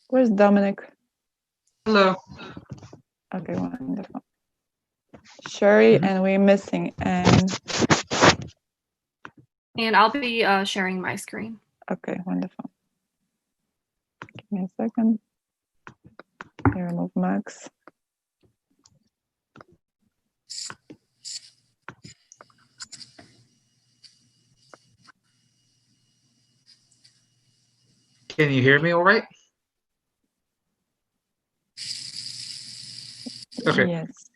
Where's Dominic? Hello. Okay, wonderful. Sherry, and we're missing Anne. And I'll be sharing my screen. Okay, wonderful. Give me a second. Here, remove Max. Can you hear me all right? Okay. Yes.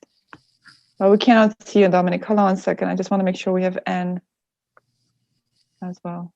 Well, we cannot see you, Dominic. Hold on 1 second. I just want to make sure we have Anne as well.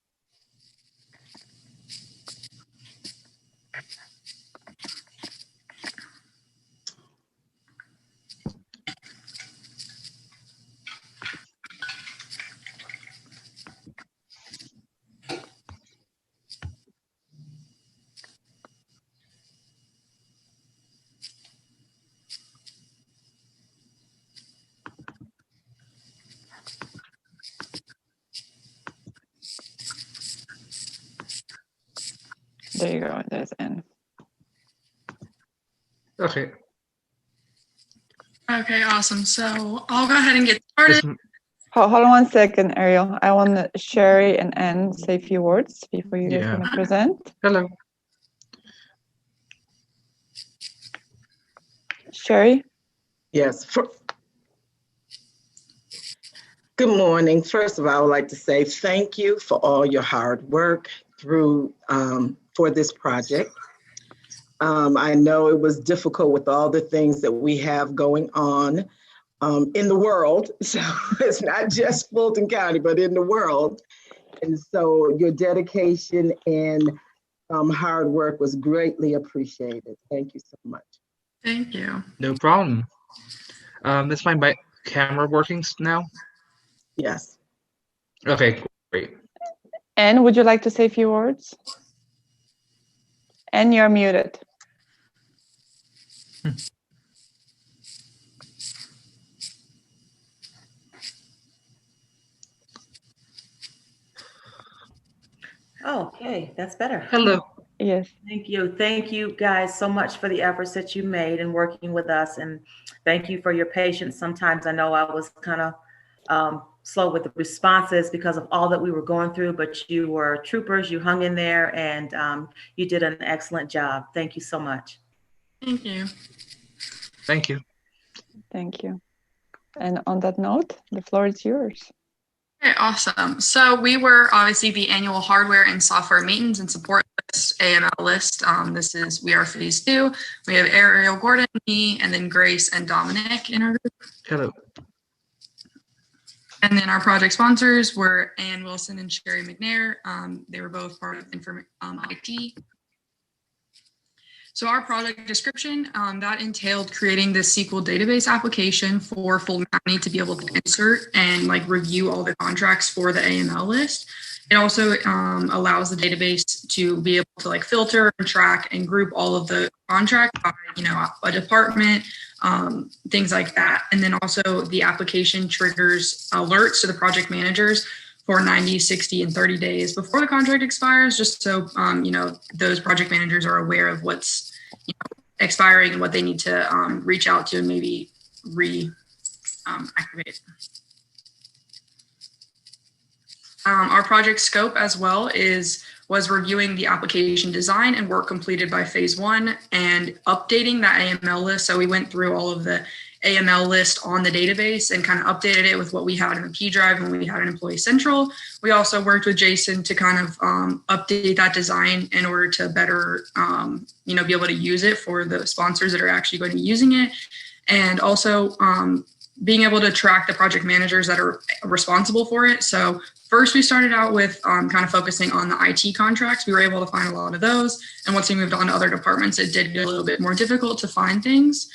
There you go. There's Anne. Okay. Okay, awesome. So I'll go ahead and get started. Hold on 1 second, Ariel. I want Sherry and Anne say a few words before you guys going to present. Hello. Sherry? Yes. Good morning. First of all, I would like to say thank you for all your hard work through for this project. I know it was difficult with all the things that we have going on in the world. So it's not just Fulton County, but in the world. And so your dedication and hard work was greatly appreciated. Thank you so much. Thank you. No problem. Is my camera working now? Yes. Okay, great. Anne, would you like to say a few words? Anne, you're muted. Okay, that's better. Hello. Yes. Thank you. Thank you guys so much for the efforts that you made in working with us. And thank you for your patience. Sometimes I know I was kind of slow with the responses because of all that we were going through, but you were troopers, you hung in there, and you did an excellent job. Thank you so much. Thank you. Thank you. Thank you. And on that note, the floor is yours. Okay, awesome. So we were obviously the annual hardware and software maintenance and support list, AML list. We are phase 2. We have Ariel, Gordon, me, and then Grace and Dominic in our group. Hello. And then our project sponsors were Ann Wilson and Sherry McNair. They were both part of IT. So our project description, that entailed creating this SQL database application for Fulton County to be able to insert and review all the contracts for the AML list. It also allows the database to be able to filter and track and group all of the contracts by, a department, things like that. And then also the application triggers alerts to the project managers for 90, 60, and 30 days before the contract expires, just so, those project managers are aware of what's expiring and what they need to reach out to and maybe reactivate. Our project scope as well was reviewing the application design and work completed by phase 1 and updating that AML list. So we went through all of the AML list on the database and kind of updated it with what we had in the P drive and we had in Employee Central. We also worked with Jason to kind of update that design in order to better, be able to use it for the sponsors that are actually going to be using it. And also being able to track the project managers that are responsible for it. So first we started out with kind of focusing on the IT contracts. We were able to find a lot of those. And once we moved on to other departments, it did get a little bit more difficult to find things.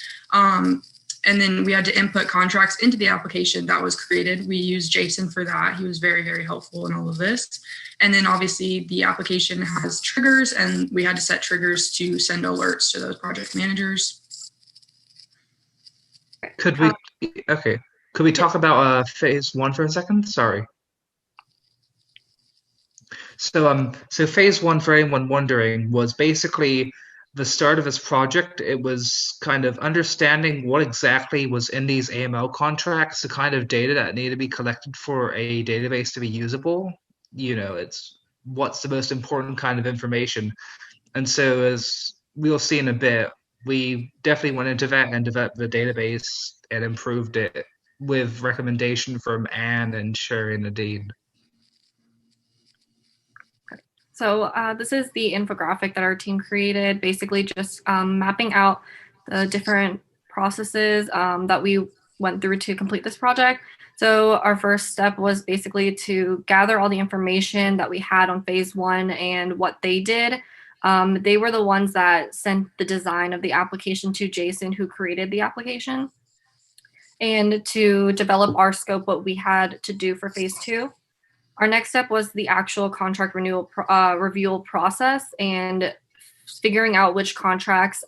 And then we had to input contracts into the application that was created. We used Jason for that. He was very, very helpful in all of this. And then obviously the application has triggers and we had to set triggers to send alerts to those project managers. Could we talk about phase 1 for a second? Sorry. So phase 1, for anyone wondering, was basically the start of this project, it was kind of understanding what exactly was in these AML contracts, the kind of data that needed to be collected for a database to be usable. It's what's the most important kind of information. And so, as we'll see in a bit, we definitely went into that and developed the database and improved it with recommendation from Anne and Sherry and Nadine. So this is the infographic that our team created, basically just mapping out the different processes that we went through to complete this project. So our first step was basically to gather all the information that we had on phase 1 and what they did. They were the ones that sent the design of the application to Jason, who created the application, and to develop our scope, what we had to do for phase 2. Our next step was the actual contract renewal review process and figuring out which contracts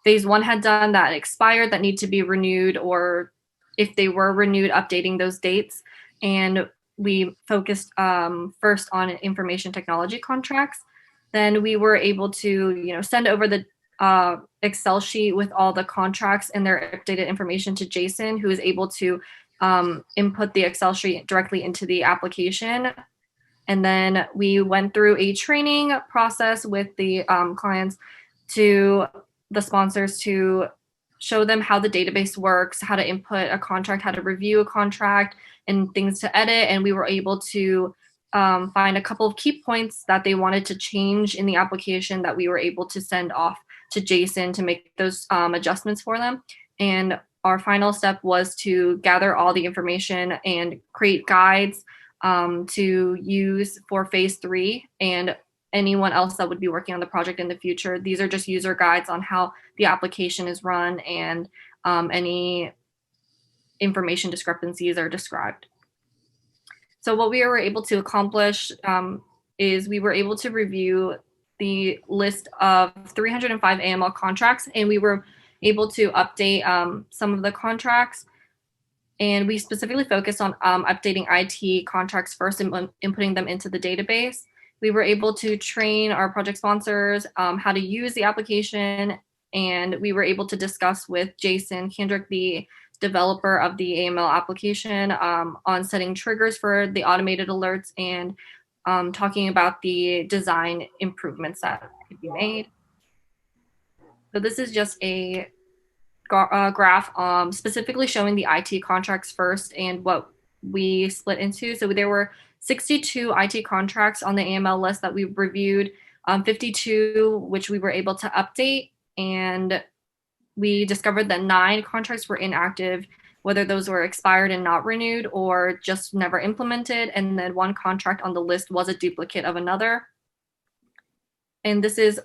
phase 1 had done that expired that need to be renewed, or if they were renewed, updating those dates. And we focused first on information technology contracts. Then we were able to send over the Excel sheet with all the contracts and their updated information to Jason, who is able to input the Excel sheet directly into the application. And then we went through a training process with the clients, to the sponsors, to show them how the database works, how to input a contract, how to review a contract, and things to edit. And we were able to find a couple of key points that they wanted to change in the application that we were able to send off to Jason to make those adjustments for them. And our final step was to gather all the information and create guides to use for phase 3 and anyone else that would be working on the project in the future. These are just user guides on how the application is run, and any information discrepancies are described. So what we were able to accomplish is we were able to review the list of 305 AML contracts, and we were able to update some of the contracts. And we specifically focused on updating IT contracts first and inputting them into the database. We were able to train our project sponsors how to use the application, and we were able to discuss with Jason Kendrick, the developer of the AML application, on setting triggers for the automated alerts and talking about the design improvements that could be made. So this is just a graph specifically showing the IT contracts first and what we split into. So there were 62 IT contracts on the AML list that we reviewed, 52 which we were able to update, and we discovered that 9 contracts were inactive, whether those were expired and not renewed or just never implemented, and then 1 contract on the list was a duplicate of another. And this is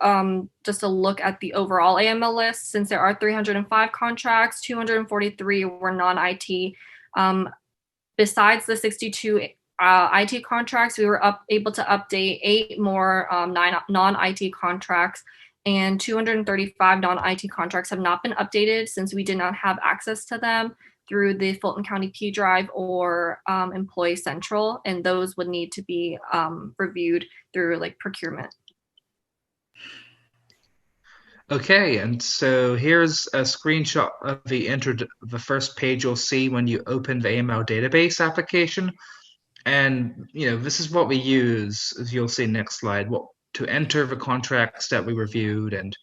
just a look at the overall AML list. Since there are 305 contracts, 243 were non-IT. Besides the 62 IT contracts, we were able to update 8 more non-IT contracts, and 235 non-IT contracts have not been updated since we did not have access to them through the Fulton County P Drive or Employee Central, and those would need to be reviewed through like procurement. Okay, and so here's a screenshot of the first page you'll see when you open the AML database application. And this is what we use, as you'll see next slide, to enter the contracts that we reviewed. And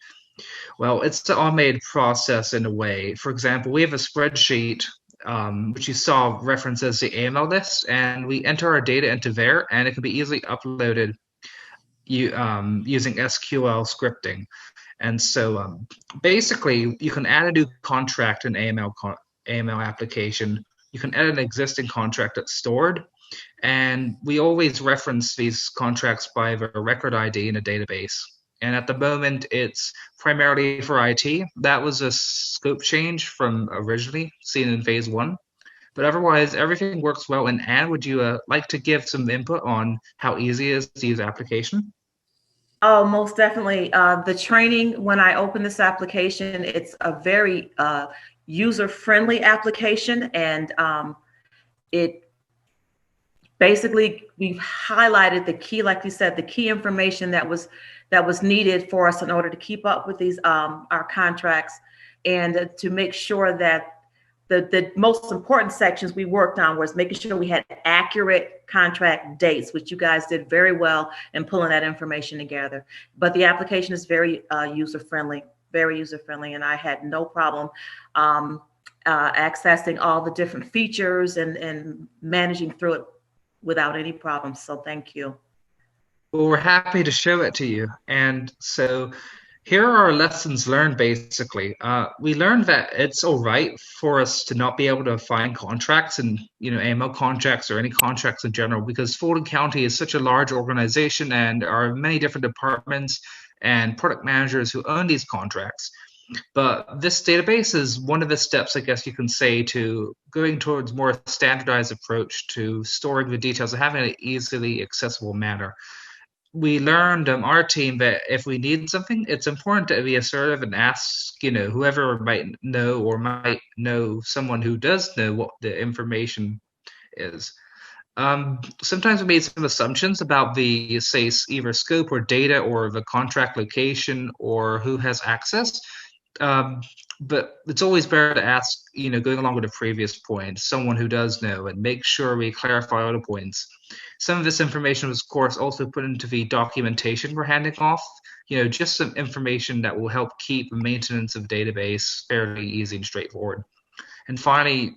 well, it's the automated process in a way. For example, we have a spreadsheet which you saw references the AML list, and we enter our data into there, and it can be easily uploaded using SQL scripting. And so basically, you can add a new contract in AML application. You can edit an existing contract that's stored. And we always reference these contracts by the record ID in a database. And at the moment, it's primarily for IT. That was a scope change from originally seen in phase 1. But otherwise, everything works well. And Anne, would you like to give some input on how easy it is to use the application? Oh, most definitely. The training, when I open this application, it's a very user-friendly application, and it basically, we've highlighted the key, like you said, the key information that was that was needed for us in order to keep up with these our contracts, and to make sure that the most important sections we worked on was making sure we had accurate contract dates, which you guys did very well in pulling that information together. But the application is very user-friendly, and I had no problem accessing all the different features and managing through it without any problems. So thank you. Well, we're happy to show it to you. And so here are our lessons learned, basically. We learned that it's all right for us to not be able to find contracts and, AML contracts or any contracts in general, because Fulton County is such a large organization and there are many different departments and product managers who own these contracts. But this database is one of the steps, I guess you can say, to going towards more standardized approach to storing the details and having an easily accessible manner. We learned our team that if we need something, it's important to be assertive and ask, whoever might know or might know someone who does know what the information is. Sometimes we made some assumptions about the, say, either scope or data or the contract location or who has access. But it's always better to ask, going along with the previous point, someone who does know, and make sure we clarify all the points. Some of this information was, of course, also put into the documentation we're handing off, just some information that will help keep the maintenance of database fairly easy and straightforward. And finally,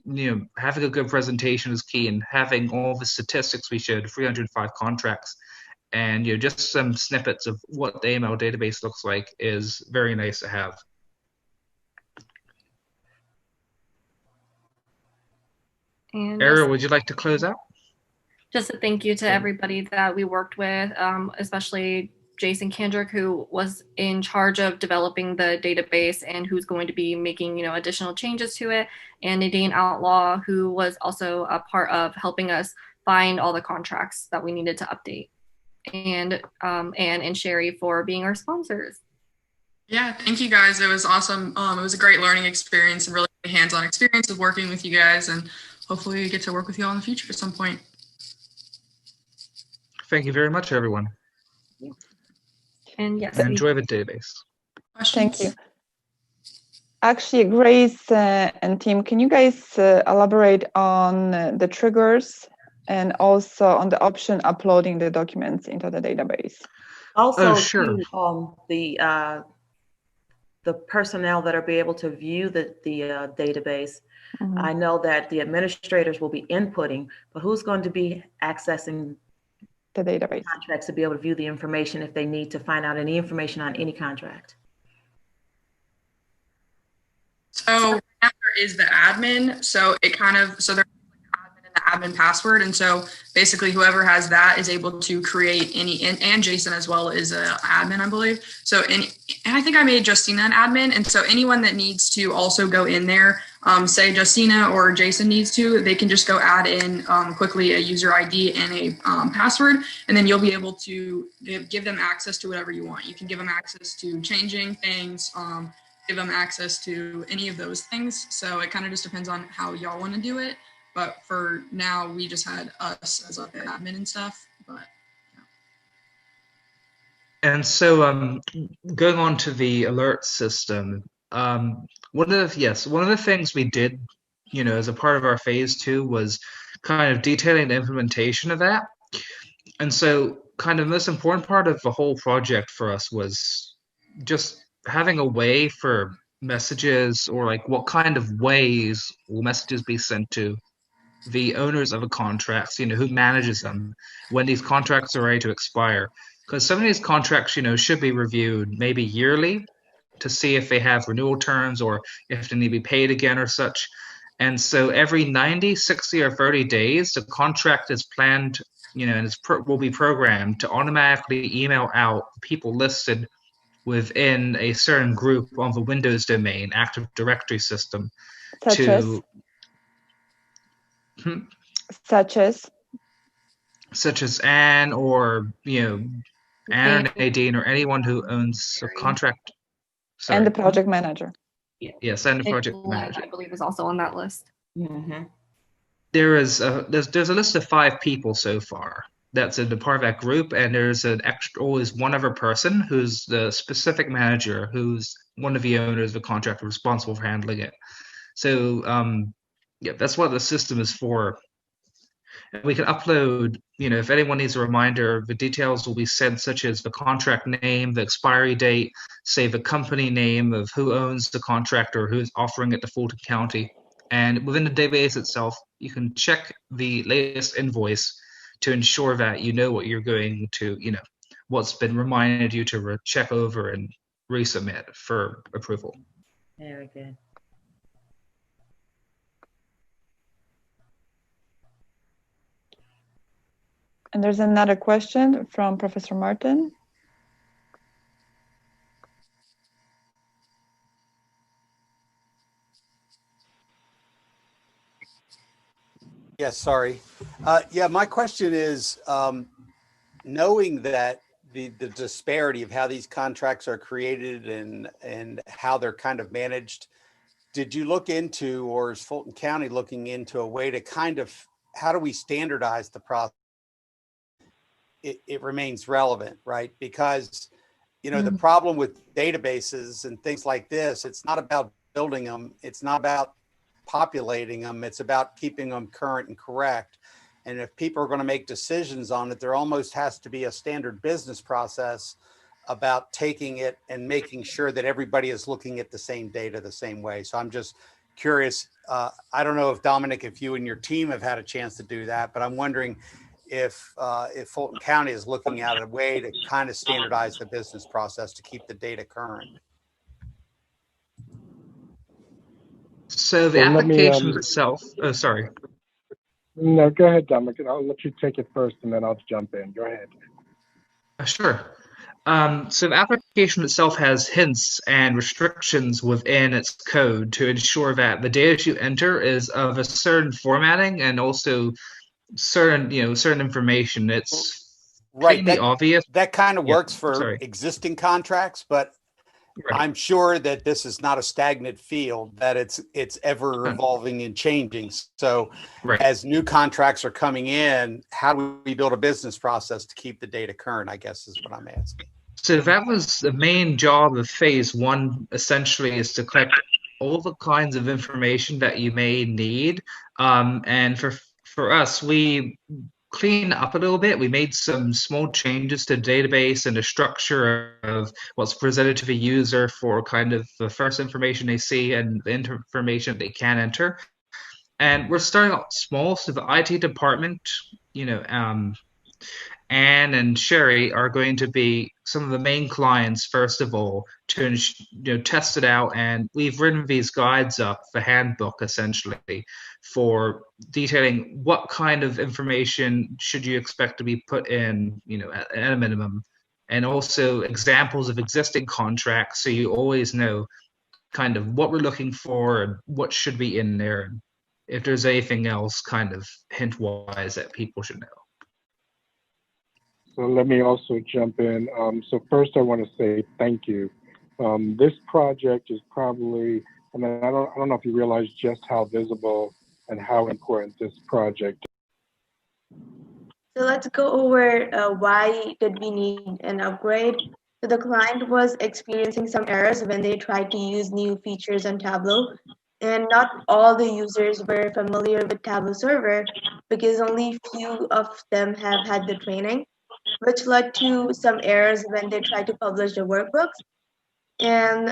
having a good presentation is key, and having all the statistics we showed, 305 contracts, and just some snippets of what the AML database looks like is very nice to have. And Ariel, would you like to close out? Just a thank you to everybody that we worked with, especially Jason Kendrick, who was in charge of developing the database and who's going to be making, additional changes to it, and Nadine Outlaw, who was also a part of helping us find all the contracts that we needed to update, and Anne and Sherry for being our sponsors. Yeah, thank you guys. It was awesome. It was a great learning experience and really hands-on experience of working with you guys, and hopefully we get to work with you all in the future at some point. Thank you very much, everyone. And yes, and enjoy the database. Thank you. Actually, Grace and team, can you guys elaborate on the triggers and also on the option uploading the documents into the database? Also, sure. The personnel that are be able to view the database. Mm-hmm. I know that the administrators will be inputting, but who's going to be accessing the database contracts to be able to view the information if they need to find out any information on any contract? So now there is the admin. So it kind of, so there's admin and the admin password. And so basically whoever has that is able to create any, and Jason as well is an admin, I believe. So and I think I made Justyna an admin. And so anyone that needs to also go in there, say Justyna or Jason needs to, they can just go add in quickly a user ID and a password, and then you'll be able to give them access to whatever you want. You can give them access to changing things, give them access to any of those things. So it kind of just depends on how y'all want to do it. But for now, we just had us as an admin and stuff. But yeah. And so going on to the alert system, one of the things we did, as a part of our phase 2 was kind of detailing the implementation of that. And so kind of the most important part of the whole project for us was just having a way for messages, or like what kind of ways will messages be sent to the owners of the contracts, who manages them when these contracts are ready to expire. Because some of these contracts, should be reviewed maybe yearly to see if they have renewal terms or if they need to be paid again or such. And so every 90, 60, or 30 days, the contract is planned, and will be programmed to automatically email out people listed within a certain group on the Windows domain Active Directory system. Such as Anne, or Anne or Nadine, or anyone who owns a contract. Sorry. And the project manager. Yes, and the project manager. I believe is also on that list. Mm-hmm. There's a list of 5 people so far. that's a part of that group, and there's always one other person who's the specific manager, who's one of the owners of the contract responsible for handling it. So yeah, that's what the system is for. And we can upload, if anyone needs a reminder, the details will be sent, such as the contract name, the expiry date, say the company name of who owns the contract or who's offering it to Fulton County. And within the database itself, you can check the latest invoice to ensure that you know what you're going to, what's been reminded you to check over and resubmit for approval. Very good. And there's another question from Professor Martin. Yes, sorry. Yeah, my question is, knowing that the disparity of how these contracts are created and how they're kind of managed, did you look into, or is Fulton County looking into a way to kind of, how do we standardize the process? It remains relevant, right? Because, the problem with databases and things like this, it's not about building them. It's not about populating them. It's about keeping them current and correct. And if people are going to make decisions on it, there almost has to be a standard business process about taking it and making sure that everybody is looking at the same data the same way. So I'm just curious. I don't know if Dominic, if you and your team have had a chance to do that, but I'm wondering if Fulton County is looking at a way to kind of standardize the business process to keep the data current. So the Well, let me, application itself, oh, sorry. No, go ahead, Dominic. I'll let you take it first and then I'll jump in. Go ahead. Sure. So the application itself has hints and restrictions within its code to ensure that the data you enter is of a certain formatting and also certain information. It's right. That, obvious. That kind of works for sorry. existing contracts, but right. I'm sure that this is not a stagnant field, that it's ever evolving and changing. So right. As new contracts are coming in, how do we build a business process to keep the data current, I guess is what I'm asking. So that was the main job of phase one, essentially, is to collect all the kinds of information that you may need. And for us, we cleaned up a little bit. We made some small changes to the database and the structure of what's presented to the user for kind of the first information they see and the information they can enter. And we're starting out small. So the IT department, Anne and Sherry are going to be some of the main clients, first of all, to test it out. And we've written these guides up, the handbook essentially, for detailing what kind of information should you expect to be put in, at a minimum, and also examples of existing contracts, so you always know kind of what we're looking for and what should be in there, and if there's anything else kind of hint-wise that people should know. So let me also jump in. So first, I want to say thank you. This project is probably, I don't know if you realize just how visible and how important this project is. So let's go over why did we need an upgrade. So the client was experiencing some errors when they tried to use new features on Tableau, and not all the users were familiar with Tableau server because only few of them have had the training, which led to some errors when they tried to publish the workbooks. And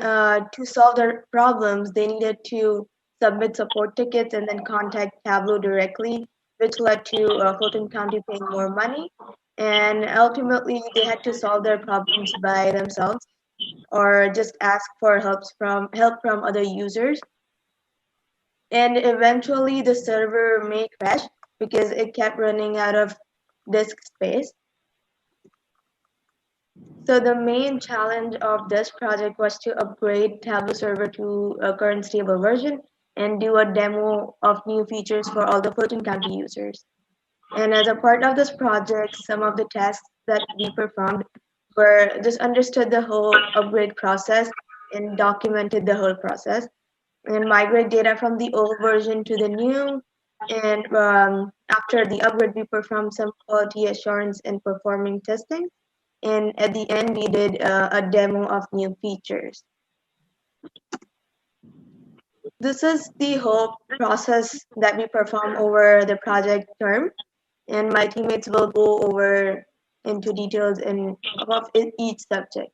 to solve their problems, they needed to submit support tickets and then contact Tableau directly, which led to Fulton County paying more money. And ultimately, they had to solve their problems by themselves or just ask for help from other users. And eventually, the server may crash because it kept running out of disk space. So the main challenge of this project was to upgrade Tableau server to a current stable version and do a demo of new features for all the Fulton County users. And as a part of this project, some of the tasks that we performed were just understood the whole upgrade process and documented the whole process and migrate data from the old version to the new, And after the upgrade, we performed some quality assurance and performing testing. And at the end, we did a demo of new features. This is the whole process that we perform over the project term. And my teammates will go over into details of each subject.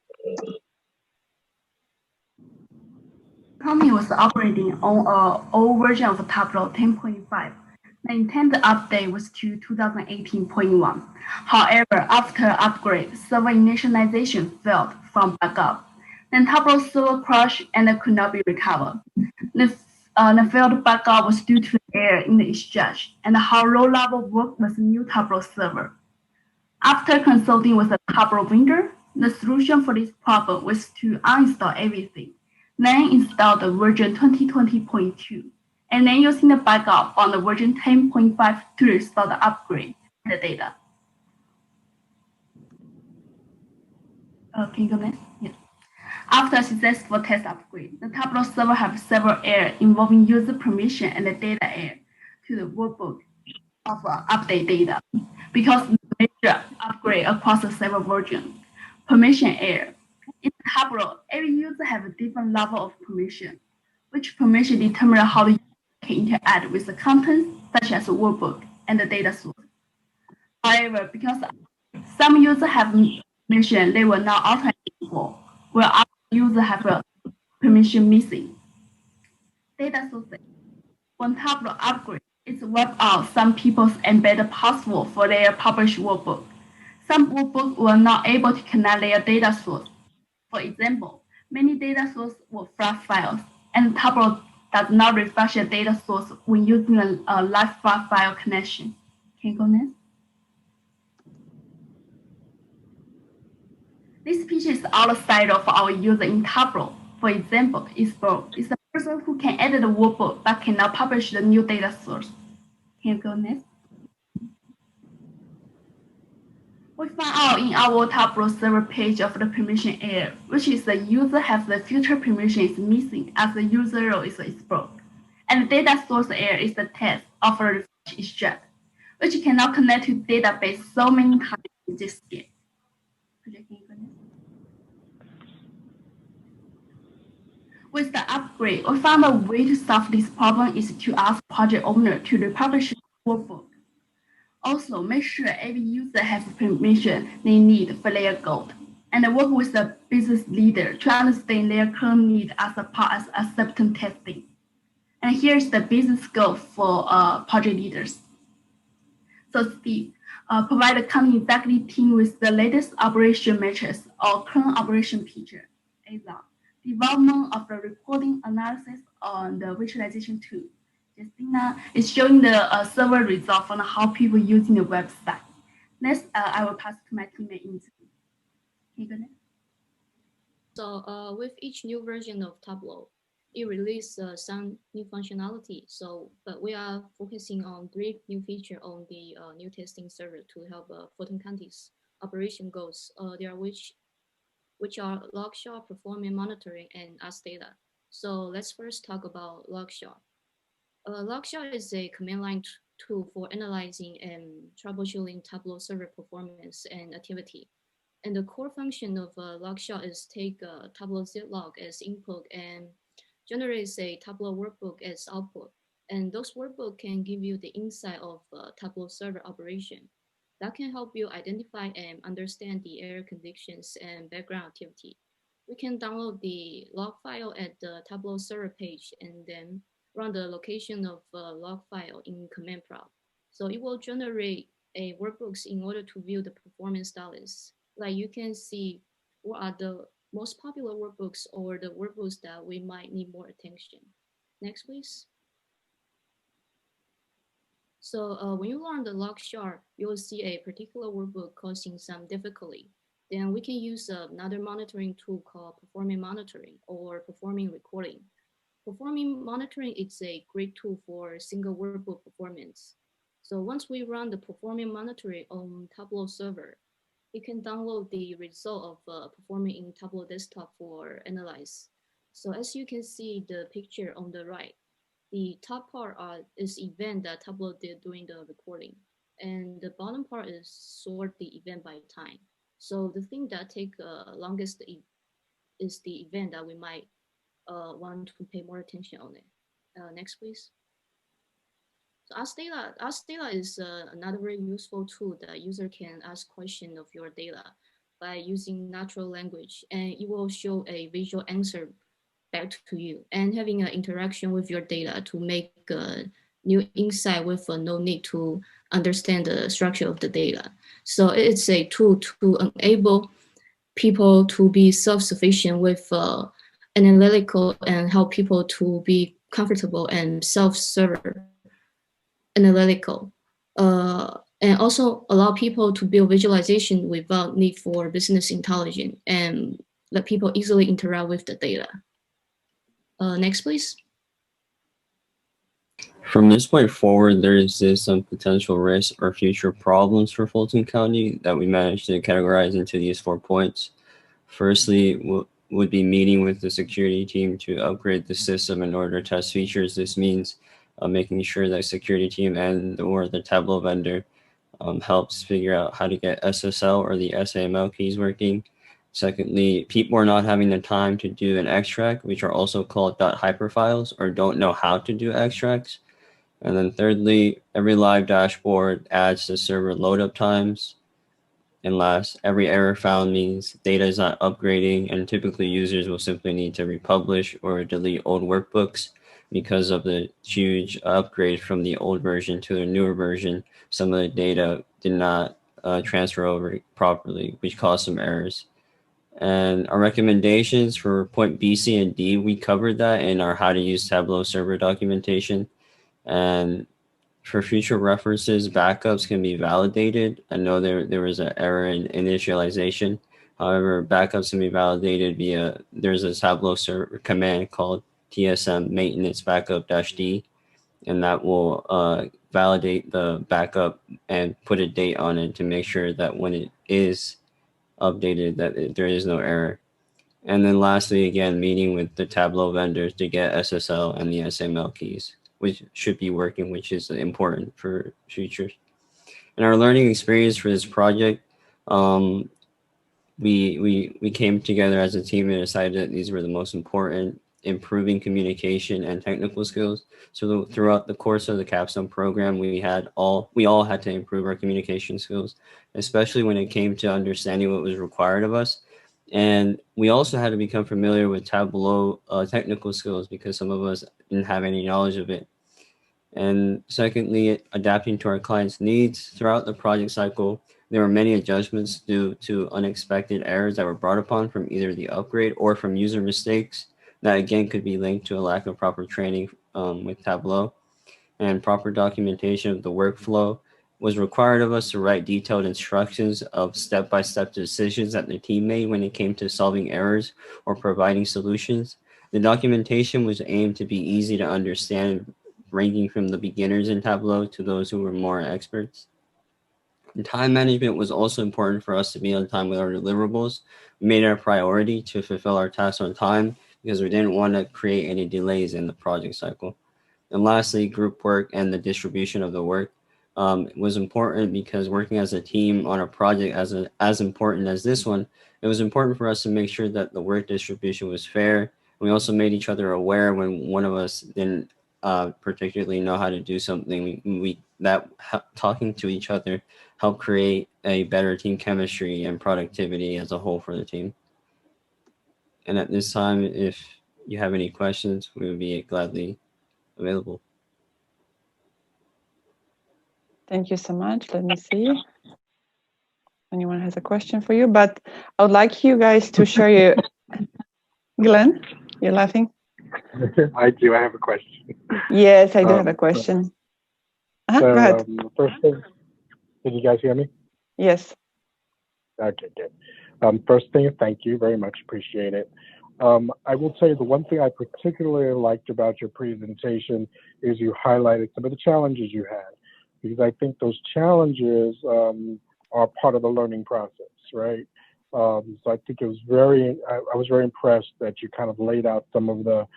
Company was operating on an old version of Tableau 10.5. The intended update was to 2018.1. However, after upgrade, server initialization failed from backup. Then Tableau server crashed and could not be recovered. The failed backup was due to error in the exchange and how low-level work with new Tableau server. After consulting with a Tableau vendor, the solution for this problem was to uninstall everything, then install the version 2020.2, and then using the backup on the version 10.5 to restore the upgrade and the data. Can you go next? Yes. After a successful test upgrade, the Tableau server have several errors involving user permission and the data error to the workbook of update data because major upgrade across the several versions. Permission error. In Tableau, every user have a different level of permission, which permission determine how the user can interact with the content, such as the workbook and the data source. However, because some users have permission, they will not automatically, while other users have a permission missing. Data sources. When Tableau upgrade, it's wiped out some people's embedded password for their published workbook. Some workbooks were not able to connect their data source. For example, many data sources were flat files, and Tableau does not refresh the data source when using a live flat file connection. Can you go next? This picture is outside of our user in Tableau. For example, Explore is the person who can edit the workbook but cannot publish the new data source. Can you go next? We found out in our Tableau server page of the permission error, which is the user has the future permission is missing as the user role is Explore. And the data source error is the test of a refresh extract, which cannot connect to database so many times in this scale. With the upgrade, we found a way to solve this problem is to ask project owner to republish the workbook. Also, make sure every user has permission they need for their goal, and work with the business leader to understand their current need as a part of acceptance testing. And here's the business goal for project leaders. So Steve, provide the company executive team with the latest operation metrics or current operation feature. Development of the reporting analysis on the virtualization tool. Justyna is showing the server result on how people using the website. Next, I will pass to my teammate Inzi. So with each new version of Tableau, it releases some new functionality. But we are focusing on 3 new features on the new testing server to help Fulton County's operation goals. There are which are Logshot, performance monitoring, and AS data. So let's first talk about Logshot. Logshot is a command line tool for analyzing and troubleshooting Tableau server performance and activity. And the core function of Logshot is take Tableau zlog as input and generates a Tableau workbook as output. And those workbooks can give you the insight of Tableau server operation. That can help you identify and understand the error conditions and background activity. We can download the log file at the Tableau server page and then run the location of log file in command prompt. So it will generate a workbooks in order to view the performance status. Like you can see what are the most popular workbooks or the workbooks that we might need more attention. Next, please. So when you learn the Logshot, you will see a particular workbook causing some difficulty. Then we can use another monitoring tool called performance monitoring or performing recording. Performing monitoring is a great tool for single workbook performance. So once we run the performance monitoring on Tableau server, you can download the result of performing in Tableau desktop for analyze. So as you can see the picture on the right, the top part is event that Tableau did during the recording, and the bottom part is sort the event by time. So the thing that take longest is the event that we might want to pay more attention on it. Next, please. So Ask Data is another very useful tool that user can ask questions of your data by using natural language, and it will show a visual answer back to you, and having an interaction with your data to make new insight with no need to understand the structure of the data. So it's a tool to enable people to be self-sufficient with analytical and help people to be comfortable and self-serve analytical. And also allow people to build visualization without need for business intelligence and let people easily interact with the data. Next, please. From this point forward, there exists some potential risks or future problems for Fulton County that we managed to categorize into these 4 points. Firstly, would be meeting with the security team to upgrade the system in order to test features. This means making sure that security team and or the Tableau vendor helps figure out how to get SSL or the SAML keys working. Secondly, people are not having the time to do an extract, which are also called .hyperfiles, or don't know how to do extracts. And then thirdly, every live dashboard adds the server load up times. And last, every error found means data is not upgrading, and typically users will simply need to republish or delete old workbooks because of the huge upgrade from the old version to the newer version. Some of the data did not transfer over properly, which caused some errors. And our recommendations for point B, C, and D, we covered that in our how to use Tableau server documentation. And for future references, backups can be validated. I know there was an error in initialization. However, backups can be validated via, there's a Tableau server command called TSM maintenance backup -D, and that will validate the backup and put a date on it to make sure that when it is updated that there is no error. And then lastly, again, meeting with the Tableau vendors to get SSL and the SML keys, which should be working, which is important for futures. In our learning experience for this project, we came together as a team and decided that these were the most important, improving communication and technical skills. So throughout the course of the Capstone program, we all had to improve our communication skills, especially when it came to understanding what was required of us. And we also had to become familiar with Tableau technical skills because some of us didn't have any knowledge of it. And secondly, adapting to our clients' needs. Throughout the project cycle, there were many adjustments due to unexpected errors that were brought upon from either the upgrade or from user mistakes that again could be linked to a lack of proper training with Tableau. And proper documentation of the workflow was required of us to write detailed instructions of step-by-step decisions that the team made when it came to solving errors or providing solutions. The documentation was aimed to be easy to understand, ranging from the beginners in Tableau to those who were more experts. And time management was also important for us to be on time with our deliverables. We made it a priority to fulfill our tasks on time because we didn't want to create any delays in the project cycle. And lastly, group work and the distribution of the work was important because working as a team on a project as important as this one, it was important for us to make sure that the work distribution was fair. We also made each other aware when one of us didn't particularly know how to do something. Talking to each other helped create a better team chemistry and productivity as a whole for the team. And at this time, if you have any questions, we would be gladly available. Thank you so much. Let me see. Anyone has a question for you, but I would like you guys to share your. Glenn, you're laughing? I do. I have a question. Yes, I do have a question. So, go ahead. First thing, can you guys hear me? Yes. Okay, good. First thing, thank you very much. Appreciate it. I will tell you the one thing I particularly liked about your presentation is you highlighted some of the challenges you had, because I think those challenges are part of the learning process, right? So I think it was I was very impressed that you kind of laid out some of the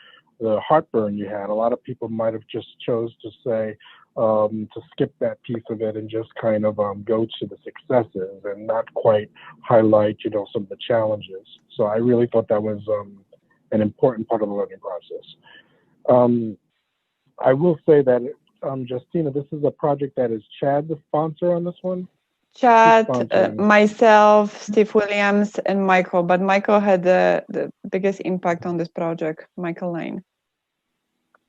the heartburn you had. A lot of people might have just chose to say, to skip that piece of it and just kind of go to the successes and not quite highlight, you know, some of the challenges. So I really thought that was an important part of the learning process. I will say that, Justyna, this is a project that is Chad the sponsor on this one? Chad, myself, Steve Williams, and Michael. But Michael had the biggest impact on this project, Michael Lane.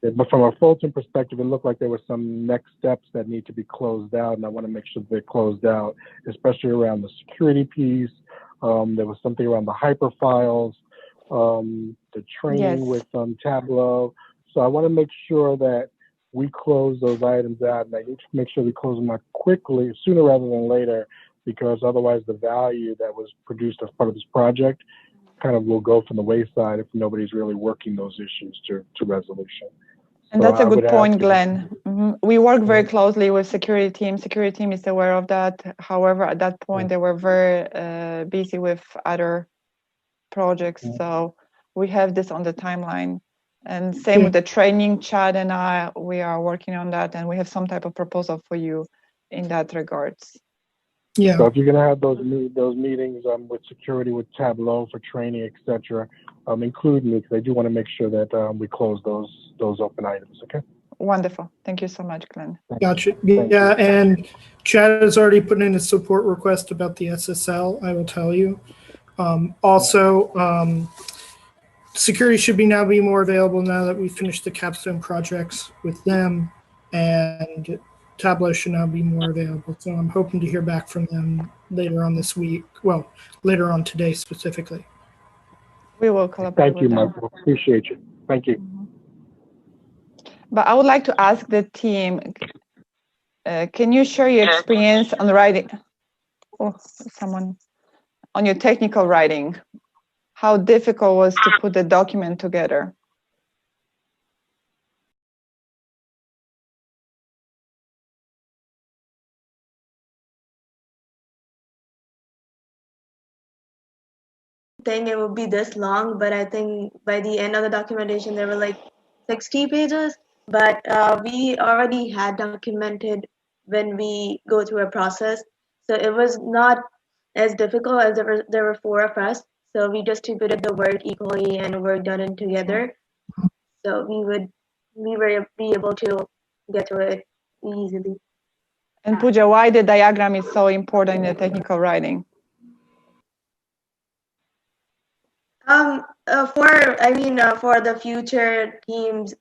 Yeah, but from a Fulton perspective, it looked like there were some next steps that need to be closed out, and I want to make sure they're closed out, especially around the security piece. There was something around the hyperfiles, the training with Tableau. So I want to make sure that we close those items out, and I need to make sure we close them out quickly, sooner rather than later, because otherwise the value that was produced as part of this project kind of will go from the wayside if nobody's really working those issues to resolution. And that's a good point, Glenn. We work very closely with security team. Security team is aware of that. However, at that point, they were very busy with other projects. So we have this on the timeline. And same with the training, Chad and I, we are working on that, and we have some type of proposal for you in that regards. Yeah. So if you're going to have those meetings with security, with Tableau for training, etc., include me, because I do want to make sure that we close those open items. Okay. Wonderful. Thank you so much, Glenn. Gotcha. Yeah, and Chad has already put in a support request about the SSL. I will tell you. Security should now be more available now that we finished the Capstone projects with them, and Tableau should now be more available. So I'm hoping to hear back from them later on this week. Well, later on today specifically. We will collaborate. Thank you, Michael. Appreciate you. Thank you. But I would like to ask the team, can you share your experience on writing? Oh, someone on your technical writing. How difficult was to put the document together? Think it would be this long, but I think by the end of the documentation there were like 60 pages, but we already had documented when we go through a process, so it was not as difficult as there were 4 of us, so we distributed the work equally and worked on it together, so we were be able to get through it easily. And Pooja, why the diagram is so important in the technical writing? For the future teams,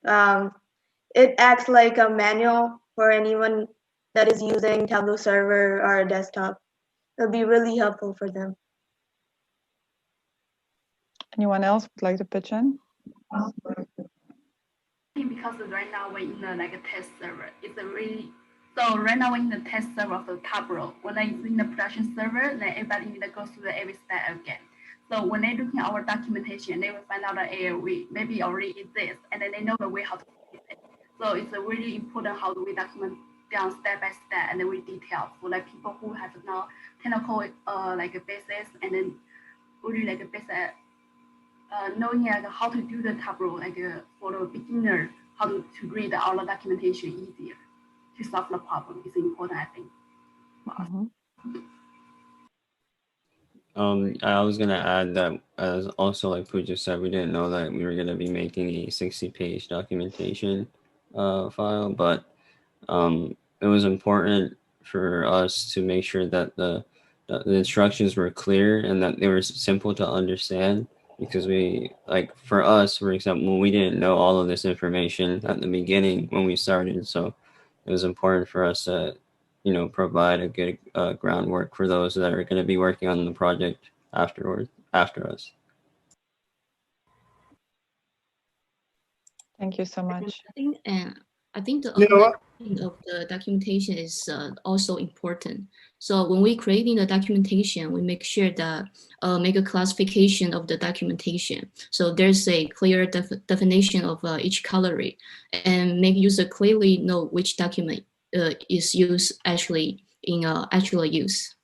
it acts like a manual for anyone that is using Tableau server or a desktop. It'll be really helpful for them. Anyone else would like to pitch in? Because right now we're in a test server. So right now we're in the test server of the Tableau. When I use in the production server, then everybody need to go through every step again. So when they look at our documentation, they will find out that maybe already exists, and then they know the way how to fix it. So it's really important how do we document down step by step, and then we detail for people who have now technical a basis, and then really a basic knowing how to do the Tableau for the beginner, how to read our documentation easier to solve the problem is important, I think. I was gonna add that, as also like Pooja said, we didn't know that we were gonna be making a 60-page documentation file, but it was important for us to make sure that the instructions were clear and that they were simple to understand, because for us, for example, we didn't know all of this information at the beginning when we started, so it was important for us to provide a good groundwork for those that are going to be working on the project after us. Thank you so much. I think the outlining of the documentation is also important. So when we creating the documentation, we make sure that make a classification of the documentation. So there's a clear definition of each category, and make user clearly know which document is used actually in actual use.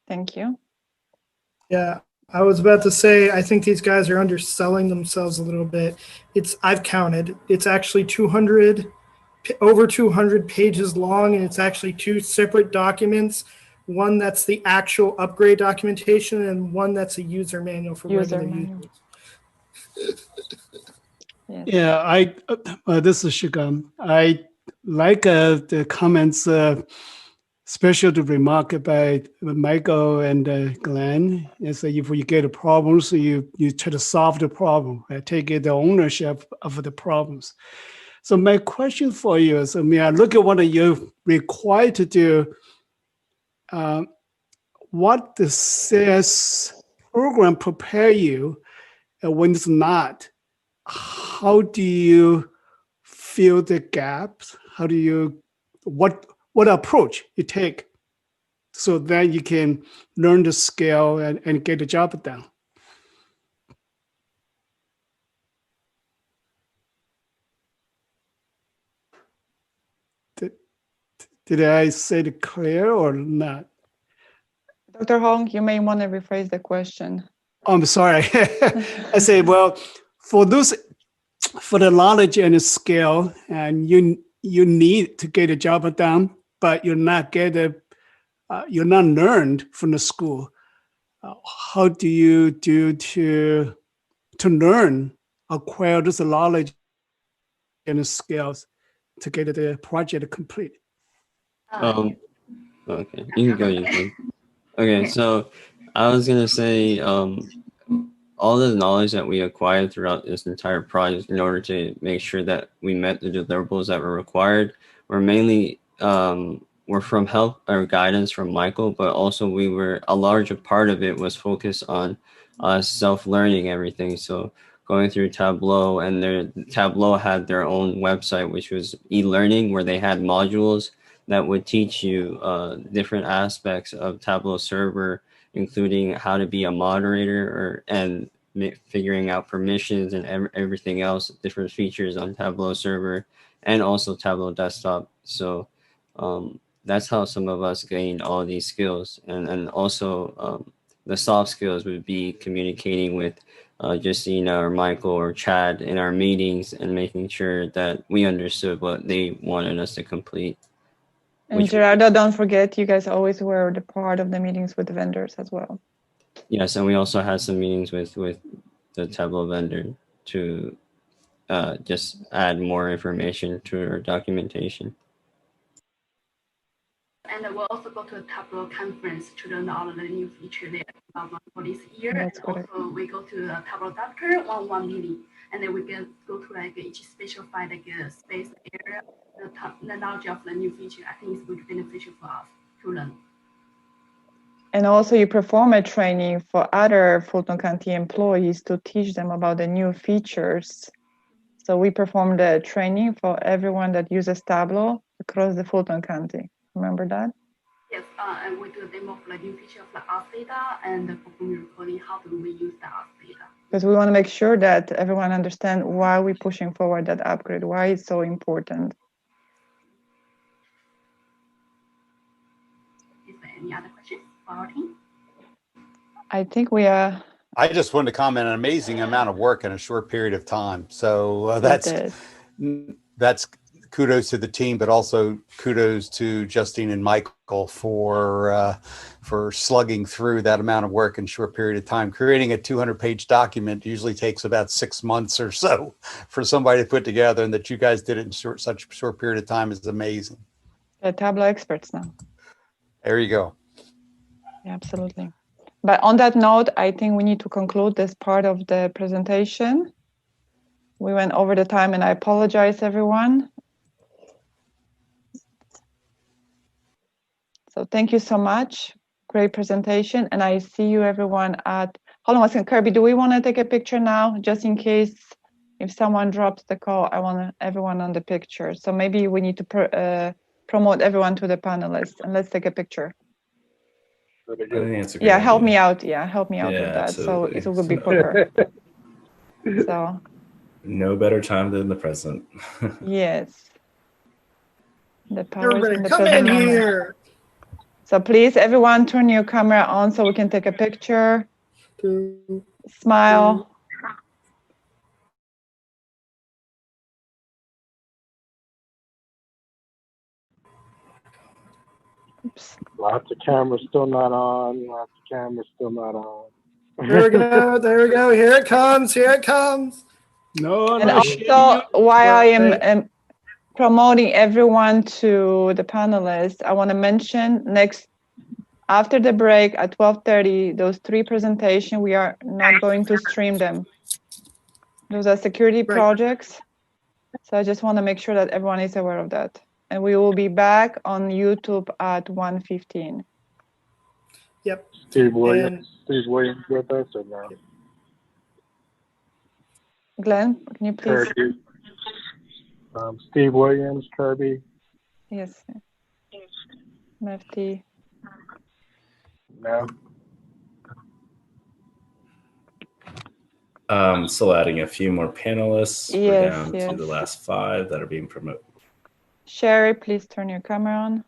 Thank you. Yeah, I was about to say, I think these guys are underselling themselves a little bit. I've counted, it's actually over 200 pages long, and it's actually two separate documents. One that's the actual upgrade documentation and one that's a user manual for regular users. Yeah, this is Shigam. I like the comments, special the remark by Michael and Glenn. Is that if you get a problem, so you try to solve the problem, right? Take the ownership of the problems. So my question for you is, I mean, I look at what you're required to do. What the CS program prepare you, and when it's not, how do you fill the gaps? How do you, what approach you take so that you can learn the skill and get the job done? Did I say it clear or not? Dr. Hong, you may want to rephrase the question. I'm sorry. I say, well, for the knowledge and the skill, and you need to get a job done, but you're not learned from the school. How do you do to learn, acquire this knowledge and the skills to get the project complete? Okay, you can go. You can. Okay, so I was gonna say, all the knowledge that we acquired throughout this entire project, in order to make sure that we met the deliverables that were required, were mainly were from help or guidance from Michael, but also a larger part of it was focused on self-learning everything. So going through Tableau, and Tableau had their own website, which was e-learning, where they had modules that would teach you different aspects of Tableau server, including how to be a moderator and figuring out permissions and everything else, different features on Tableau server and also Tableau desktop. So that's how some of us gained all these skills. And also the soft skills would be communicating with Justyna or Michael or Chad in our meetings and making sure that we understood what they wanted us to complete. And Gerardo, don't forget, you guys always were the part of the meetings with the vendors as well. Yes, and we also had some meetings with the Tableau vendor to just add more information to our documentation. And we'll also go to a Tableau conference to learn all of the new features there for this year. That's and correct. Also, we go to a Tableau Doctor one meeting, and then we can go to like each specified like a space area, the knowledge of the new feature. I think it's really beneficial for us to learn. And also you perform a training for other Fulton County employees to teach them about the new features. So we performed a training for everyone that uses Tableau across the Fulton County. Remember that? Yes, and we do a demo for the new feature of the ARC data and the performing recording. How do we use the ARC data? Because we want to make sure that everyone understands why we're pushing forward that upgrade, why it's so important. Is there any other questions for our team? I think we are. I just wanted to comment an amazing amount of work in a short period of time. So that's kudos to the team, but also kudos to Justyna and Michael for slugging through that amount of work in a short period of time. Creating a 200-page document usually takes about 6 months or so for somebody to put together, and that you guys did it in such a short period of time is amazing. They're Tableau experts now. There you go. Yeah, absolutely. But on that note, I think we need to conclude this part of the presentation. We went over the time, and I apologize, everyone. So thank you so much. Great presentation. And I see you everyone at, hold on a second, Kirby, do we want to take a picture now? Just in case if someone drops the call, I want everyone on the picture. So maybe we need to promote everyone to the panelists, and let's take a picture. I think that's a great Yeah, help idea. me out. Yeah, help me out with that. Absolutely. So it will be quicker. So no better time than the present. yes. The power is in the come present in moment. here. So please, everyone, turn your camera on so we can take a picture. 2. Smile. Oops. Lots of cameras still not on. Lots of cameras still not on. There we go. There we go. Here it comes. Here it comes. No, And no shame. also, while I am Right. promoting everyone to the panelists, I want to mention after the break at 12:30, those 3 presentations, we are not going to stream them. Those are security projects. So I just want to make sure that everyone is aware of that. And we will be back on YouTube at 1:15. Yep. Steve Williams with us or no? Glenn, can you please? Kirby. Steve Williams, Kirby. Yes. MFT. No. Still adding a few more panelists. We're Yes, down yes. to the last 5 that are being promoted. Sherry, please turn your camera on.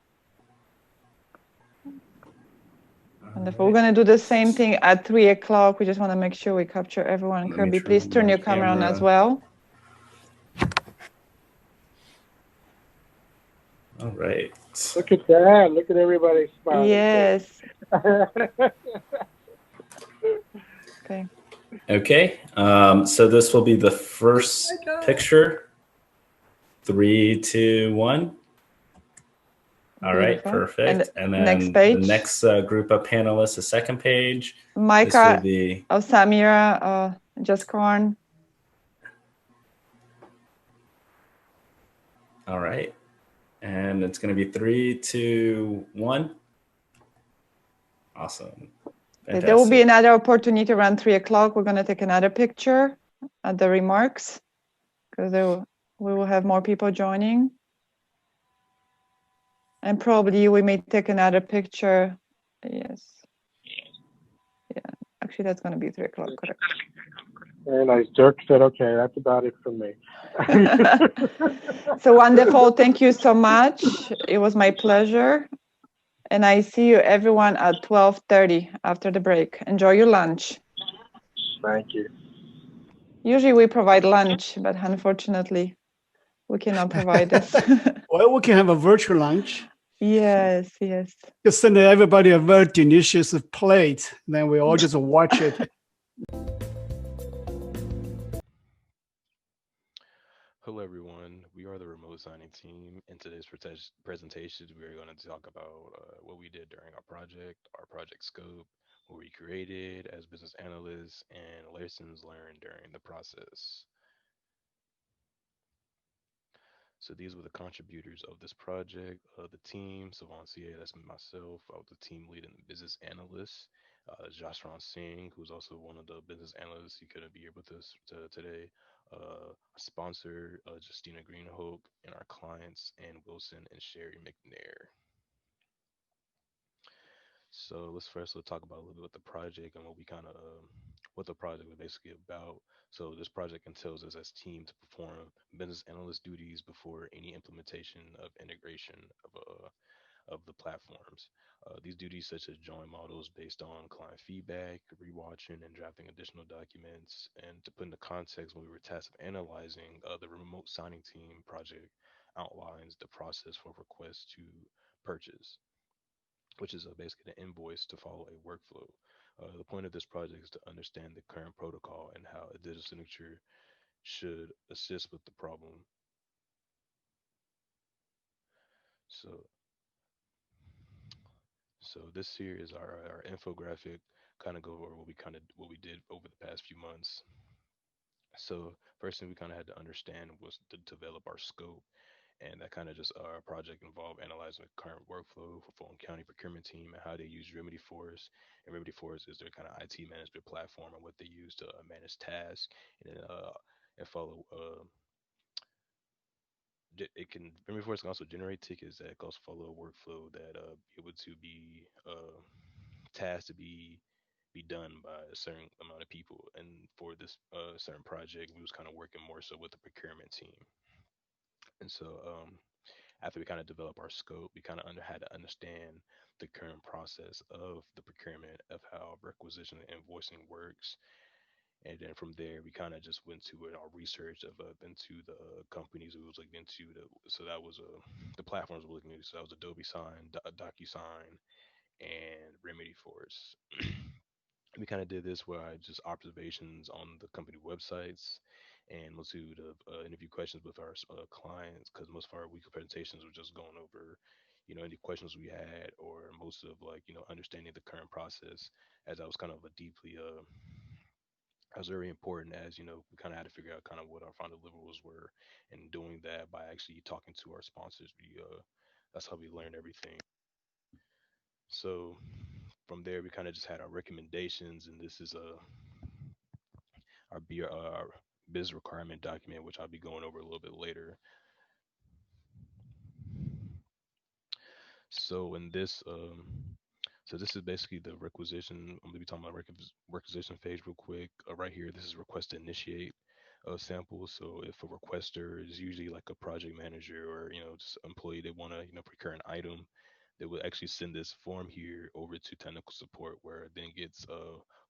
Wonderful. We're going to do the same thing at 3 o'clock. We just want to make sure we capture everyone. Kirby, please turn your camera on as well. All right. Look at that. Look at everybody smiling. Yes. Okay. Okay. So this will be the first picture. 3, 2, 1. All right, Beautiful. perfect. And then next page. the next group of panelists, the second page. Micah, be... Samira, Jaskorn. All right. And it's going to be 3, 2, 1. Awesome. Okay, there will be another opportunity around 3 o'clock. We're going to take another picture at the remarks because we will have more people joining. And probably we may take another picture. Yes. Yeah, actually that's going to be 3 o'clock, correct. Very nice. Dirk said, okay, that's about it for me. So wonderful. Thank you so much. It was my pleasure. And I see you everyone at 12:30 after the break. Enjoy your lunch. Thank you. Usually we provide lunch, but unfortunately we cannot provide this. Well, we can have a virtual lunch. Yes, yes. Just send everybody a very delicious plate, then we all just watch it. Hello, everyone. We are the remote signing team. In today's presentation, we are going to talk about what we did during our project scope, what we created as business analysts, and lessons learned during the process. So these were the contributors of this project. The team, Savancier, that's myself. I was the team lead and business analyst. Joshua Singh, who's also one of the business analysts. He couldn't be here with us today. Our sponsor, Justyna Grinholc, and our clients, Ann Wilson and Sherry McNair. So let's talk about a little bit about the project and what the project was basically about. So this project entails us as team to perform business analyst duties before any implementation of integration of the platforms. These duties such as drawing models based on client feedback, rewatching and drafting additional documents, and to put into context, when we were tasked with analyzing the remote signing team project outlines the process for requests to purchase, which is basically an invoice to follow a workflow. The point of this project is to understand the current protocol and how a digital signature should assist with the problem. So this here is our infographic, kind of go over what we did over the past few months. So first thing we kind of had to understand was to develop our scope. And that kind of just our project involved analyzing the current workflow for Fulton County procurement team and how they use Remedy Force. And Remedy Force is their kind of IT management platform and what they use to manage tasks and follow. Remedy Force can also generate tickets that can also follow a workflow that be able to be tasks to be done by a certain amount of people. And for this certain project, we was kind of working more so with the procurement team. And so after we kind of develop our scope, we kind of had to understand the current process of the procurement of how requisition and invoicing works. And then from there, we kind of just went to it, our research of into the companies we was looking into. So that was the platforms we were looking into. So that was Adobe Sign, Docusign, and Remedy Force. We kind of did this where just observations on the company websites and multitude of interview questions with our clients, because most of our weekly presentations were just going over, any questions we had, or most of like, understanding the current process, as I was kind of a deeply that was very important, as we kind of had to figure out kind of what our final deliverables were, and doing that by actually talking to our sponsors. That's how we learned everything. So from there, we kind of just had our recommendations, and this is our business requirement document, which I'll be going over a little bit later. So in this, so this is basically the requisition. I'm gonna be talking about requisition phase real quick. Right here, this is request to initiate a sample. So if a requester is usually like a project manager or just employee, they want to procure an item, they will actually send this form here over to technical support, where it then gets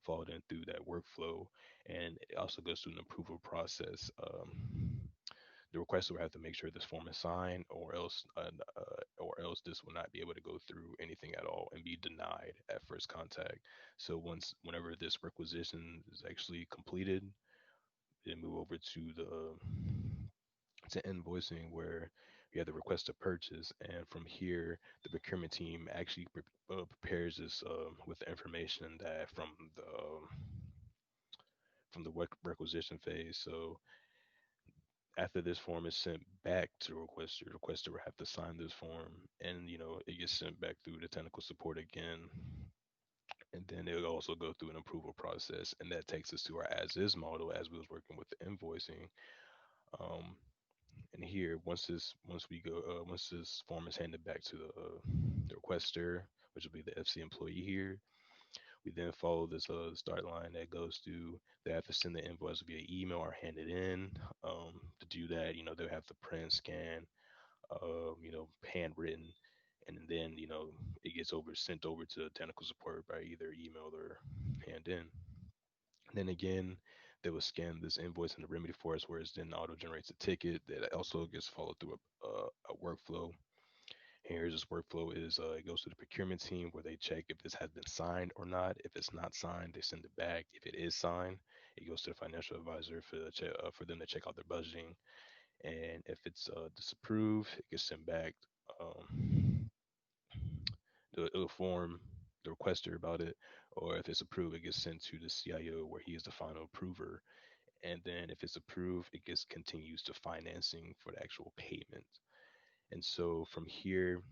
followed in through that workflow, and it also goes through an approval process. The requester will have to make sure this form is signed, or else this will not be able to go through anything at all and be denied at first contact. So whenever this requisition is actually completed, then move over to to invoicing, where you have the request to purchase, and from here the procurement team actually prepares this with the information that from the requisition phase. So after this form is sent back to the requester will have to sign this form, and it gets sent back through the technical support again, and then it'll also go through an approval process, and that takes us to our as-is model as we was working with the invoicing. And here, once this form is handed back to the requester, which will be the FC employee here, we then follow this start line that goes through. They have to send the invoice via email or hand it in. To do that, they'll have to print, scan, handwritten, and then it gets sent over to technical support by either email or hand in. And then again, they will scan this invoice in the remedy for us, where it then auto generates a ticket that also gets followed through a workflow. Here's this workflow is it goes to the procurement team, where they check if this has been signed or not. If it's not signed, they send it back. If it is signed, it goes to the financial advisor for them to check out their budgeting. And if it's disapproved, it gets sent back. It'll inform the requester about it, or if it's approved, it gets sent to the CIO, where he is the final approver. And then if it's approved, it gets continues to financing for the actual payment. And so from here,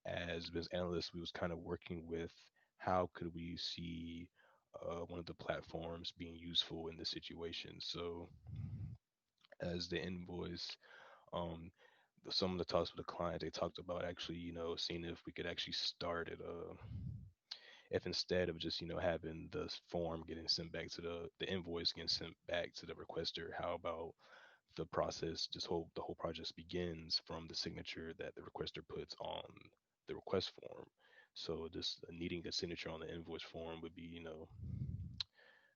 as business analysts, we was kind of working with how could we see one of the platforms being useful in this situation. So as the invoice, some of the talks with the client, they talked about actually, seeing if we could actually start it. If instead of just having the form getting sent back to the invoice getting sent back to the requester, how about the process, the whole process begins from the signature that the requester puts on the request form. So just needing a signature on the invoice form would be,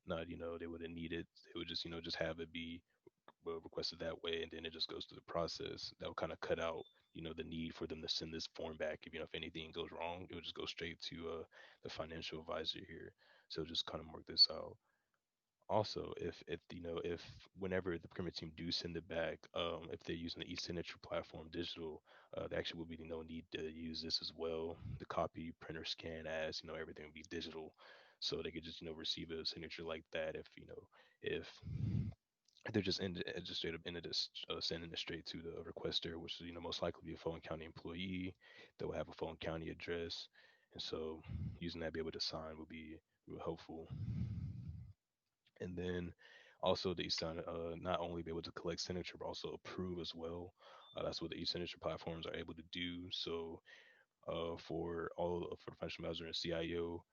not, they wouldn't need it. They would just have it be requested that way, and then it just goes through the process. That would kind of cut out, the need for them to send this form back. If anything goes wrong, it would just go straight to the financial advisor here. So just kind of work this out. Also, if whenever the procurement team do send it back, if they're using the e-signature platform digital, there actually will be no need to use this as well. The copy, printer, scan, as everything will be digital, so they could just receive a signature like that. If they're just straight up sending it straight to the requester, which is most likely be a Fulton County employee that will have a Fulton County address, and so using that to be able to sign would be real helpful. And then also the e-sign not only be able to collect signature but also approve as well. That's what the e-signature platforms are able to do. So for the financial advisor and CIO,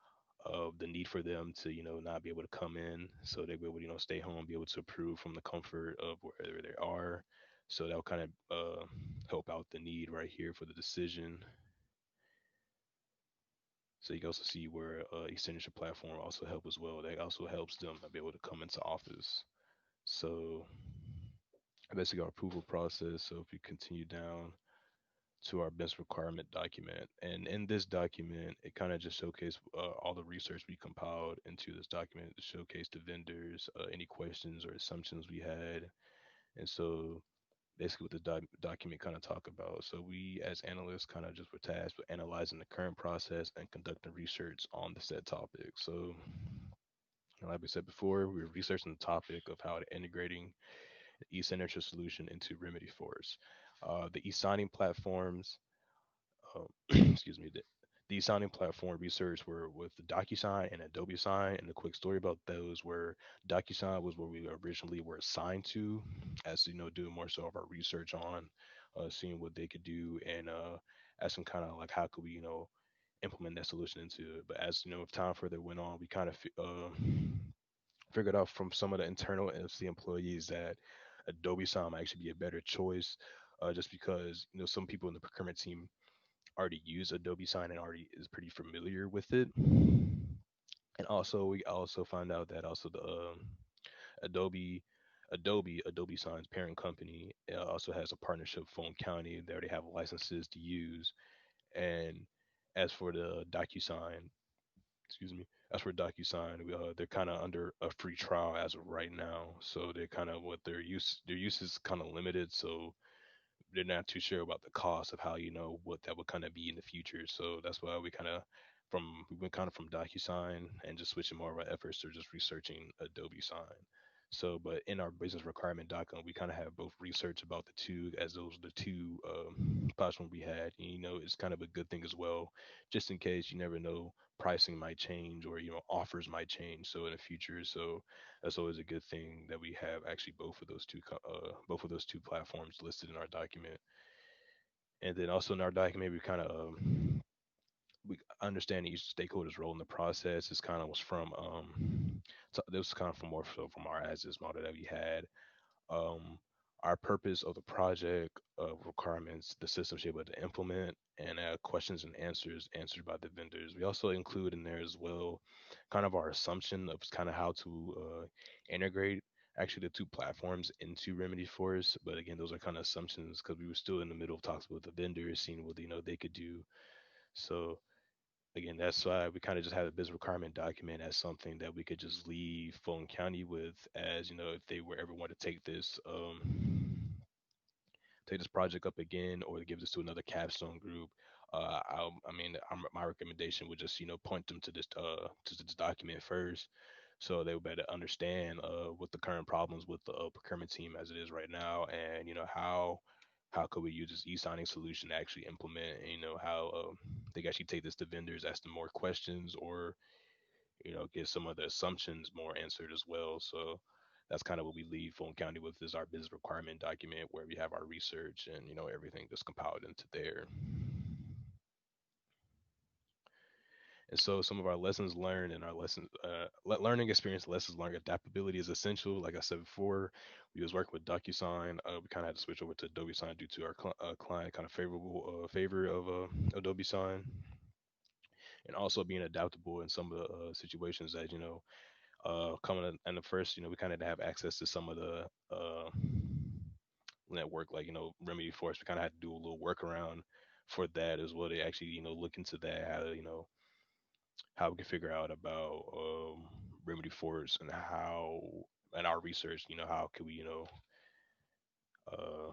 the need for them to not be able to come in, so they be able to stay home, be able to approve from the comfort of wherever they are. So that'll kind of help out the need right here for the decision. So you can also see where e-signature platform also help as well. That also helps them to be able to come into office. So basically our approval process. So if you continue down to our business requirement document, and in this document, it kind of just showcased all the research we compiled into this document to showcase the vendors, any questions or assumptions we had. And so basically what the document kind of talk about. So we as analysts kind of just were tasked with analyzing the current process and conducting research on the said topic. So like we said before, we were researching the topic of how to integrating the e-signature solution into Remedy Force. The e-signing platforms, excuse me, the e-signing platform research were with the Docusign and Adobe Sign. And the quick story about those were Docusign was where we originally were assigned to, as doing more so of our research on, seeing what they could do and asking kind of like how could we implement that solution into it. But as if time further went on, we kind of figured out from some of the internal NFC employees that Adobe Sign might actually be a better choice, just because some people in the procurement team already use Adobe Sign and already is pretty familiar with it. And also, we also found out that also the Adobe Adobe Sign's parent company also has a partnership with Fulton County. They already have licenses to use. And as for the DocuSign, excuse me, as for DocuSign, they're kind of under a free trial as of right now. So they're kind of what their use is kind of limited. So they're not too sure about the cost of how what that would kind of be in the future. So that's why we went kind of from DocuSign and just switching more of our efforts to just researching Adobe Sign. So, but in our business requirement document, we kind of have both research about the two, as those are the two platforms we had. And, it's kind of a good thing as well, just in case you never know pricing might change or offers might change. So in the future, so that's always a good thing that we have actually both of those two platforms listed in our document. And then also in our document, we kind of we understand each stakeholder's role in the process. This kind of was from so this was kind of from more so from our as is model that we had. Um, our purpose of the project, requirements, the system should be able to implement, and questions and answers answered by the vendors. We also include in there as well kind of our assumption of kind of how to integrate actually the two platforms into Remedy Force. But again, those are kind of assumptions because we were still in the middle of talks with the vendors, seeing what they could do. So again, that's why we kind of just have a business requirement document as something that we could just leave Fulton County with, as if they were ever want to take this project up again or give this to another capstone group. My recommendation would just point them to this document first, so they would better understand what the current problems with the procurement team as it is right now, and how could we use this e-signing solution to actually implement, and how they can actually take this to vendors, ask them more questions, or get some of the assumptions more answered as well. So that's kind of what we leave Fulton County with, is our business requirement document where we have our research and everything that's compiled into there. And so some of our lessons learned and our learning experience, lessons learned, adaptability is essential. Like I said before, we was working with DocuSign. We kind of had to switch over to Adobe Sign due to our client kind of favor of Adobe Sign, and also being adaptable in some of the situations that coming in the first, we kind of have access to some of the network, like Remedy Force. We kind of had to do a little workaround for that as well. They actually look into that, how we can figure out about Remedy Force and how, and our research, how can we uh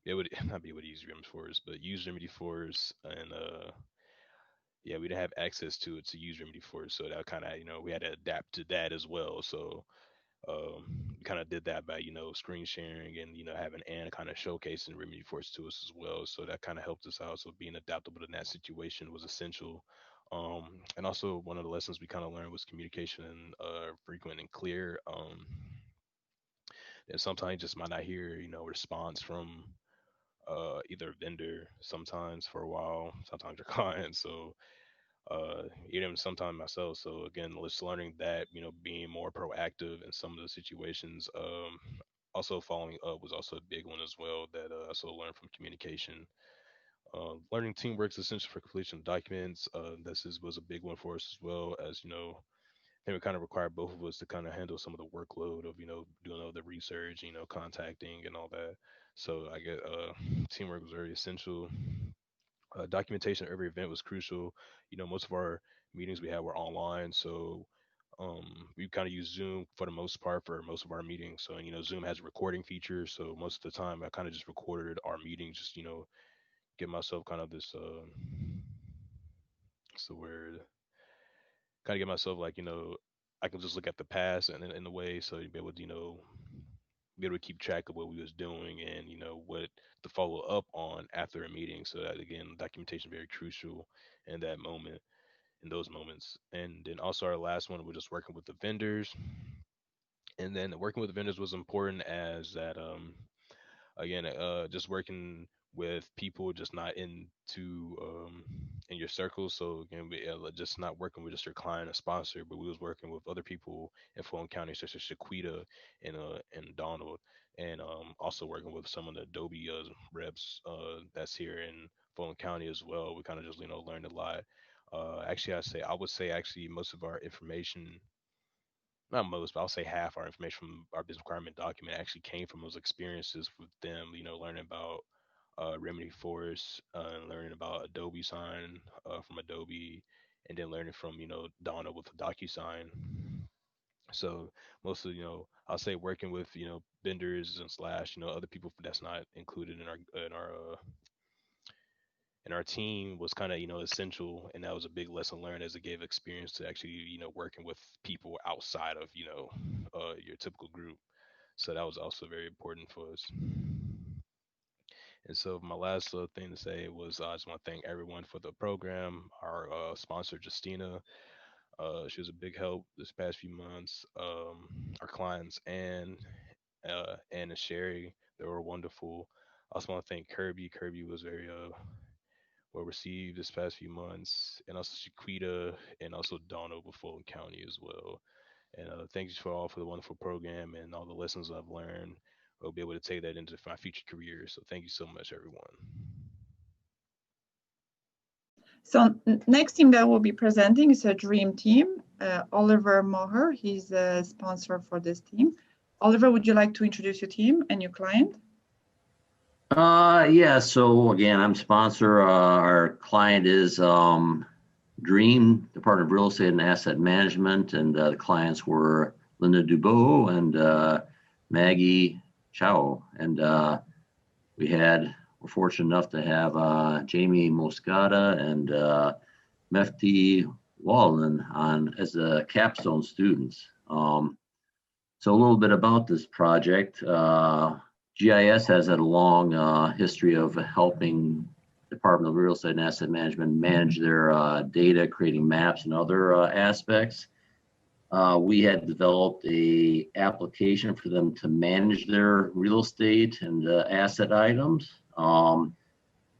be able to not be able to use Remedy Force, but use Remedy Force, and yeah, we didn't have access to it to use Remedy Force, so that kind of we had to adapt to that as well. So we kind of did that by screen sharing and having Anne kind of showcasing Remedy Force to us as well. So that kind of helped us out. So being adaptable in that situation was essential. And also one of the lessons we kind of learned was communication, frequent and clear. And sometimes you just might not hear response from either vendor sometimes for a while, sometimes your client. So even sometimes myself. So again, just learning that being more proactive in some of the situations also following up was also a big one as well that I also learned from communication. Learning teamwork is essential for completion of documents. Was a big one for us as well, as I think it kind of required both of us to kind of handle some of the workload of doing all the research, contacting and all that. So I get teamwork was very essential. Documentation of every event was crucial. Most of our meetings we had were online, so we kind of use Zoom for the most part for most of our meetings. So Zoom has a recording feature, so most of the time I kind of just recorded our meetings, just give myself kind of this what's the word? Kind of get myself like I can just look at the past and in a way, so you'd be able to be able to keep track of what we was doing and what to follow up on after a meeting. So that again, documentation very crucial in that moment, in those moments. And then also our last one was just working with the vendors. And then working with the vendors was important as that again just working with people just not into in your circles. So again, just not working with just your client or sponsor, but we was working with other people in Fulton County such as Shaquita and Donald, and also working with some of the Adobe reps that's here in Fulton County as well. We kind of just learned a lot. Actually, I would say actually most of our information, not most, but I'll say half our information from our business requirement document actually came from those experiences with them, learning about Remedy Force, learning about Adobe Sign from Adobe, and then learning from, Donna with Docusign. So mostly, I'll say working with, vendors and slash, other people that's not included in our team was kind of essential, and that was a big lesson learned as it gave experience to actually working with people outside of your typical group. So that was also very important for us. And so my last thing to say was I just want to thank everyone for the program. Our sponsor Justyna, she was a big help this past few months. Our clients and Sherry, they were wonderful. I also want to thank Kirby. Kirby was very well received this past few months, and also Shaquita and also Donna with Fulton County as well. And thank you for the wonderful program and all the lessons I've learned. I'll be able to take that into my future career. So thank you so much, everyone. So next team that will be presenting is a dream team. Oliver Moher, he's the sponsor for this team. Oliver, would you like to introduce your team and your client? Yeah, so again, I'm sponsor. Our client is Dream, Department of Real Estate and Asset Management, and the clients were Linda Dubois and Maggie Chow. And we're fortunate enough to have Jamie Moscata and Mefti Wallen on as the capstone students. So a little bit about this project. GIS has had a long history of helping Department of Real Estate and Asset Management manage their data, creating maps and other aspects. We had developed a application for them to manage their real estate and asset items.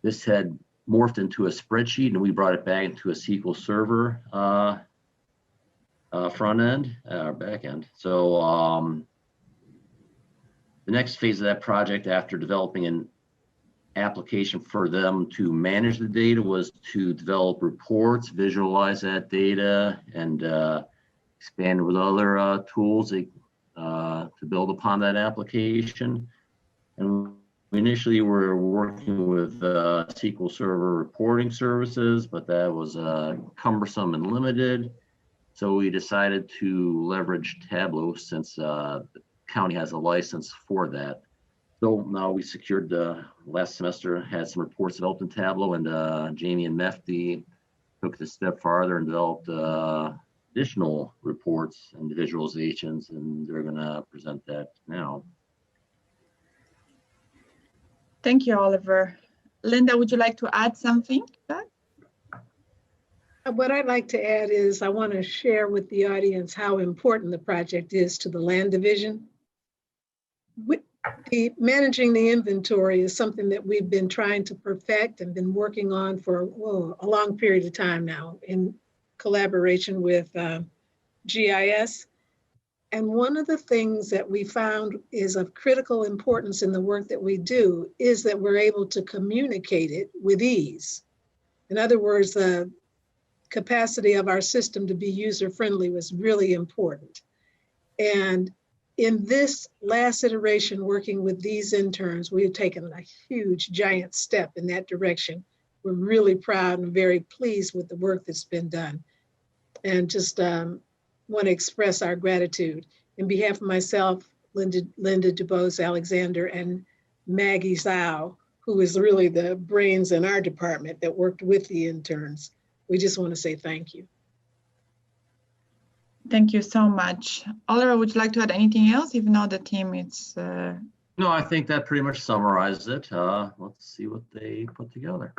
This had morphed into a spreadsheet, and we brought it back into a SQL Server front end or back end. So the next phase of that project, after developing an application for them to manage the data, was to develop reports, visualize that data, and expand with other tools to build upon that application. And we initially were working with SQL Server reporting services, but that was cumbersome and limited. So we decided to leverage Tableau since the county has a license for that. So now we secured last semester, had some reports developed in Tableau, and Jamie and Mefti took it a step farther and developed additional reports and visualizations, and they're going to present that now. Thank you, Oliver. Linda, would you like to add something to that? What I'd like to add is I want to share with the audience how important the project is to the land division. Managing the inventory is something that we've been trying to perfect and been working on for a long period of time now in collaboration with GIS. And one of the things that we found is of critical importance in the work that we do is that we're able to communicate it with ease. In other words, the capacity of our system to be user-friendly was really important. And in this last iteration, working with these interns, we have taken a huge, giant step in that direction. We're really proud and very pleased with the work that's been done. And just want to express our gratitude. In behalf of myself, Linda DuBose Alexander, and Maggie Zhao, who is really the brains in our department that worked with the interns, we just want to say thank you. Thank you so much. Oliver, would you like to add anything else? If not, the team, it's... No, I think that pretty much summarized it. Let's see what they put together.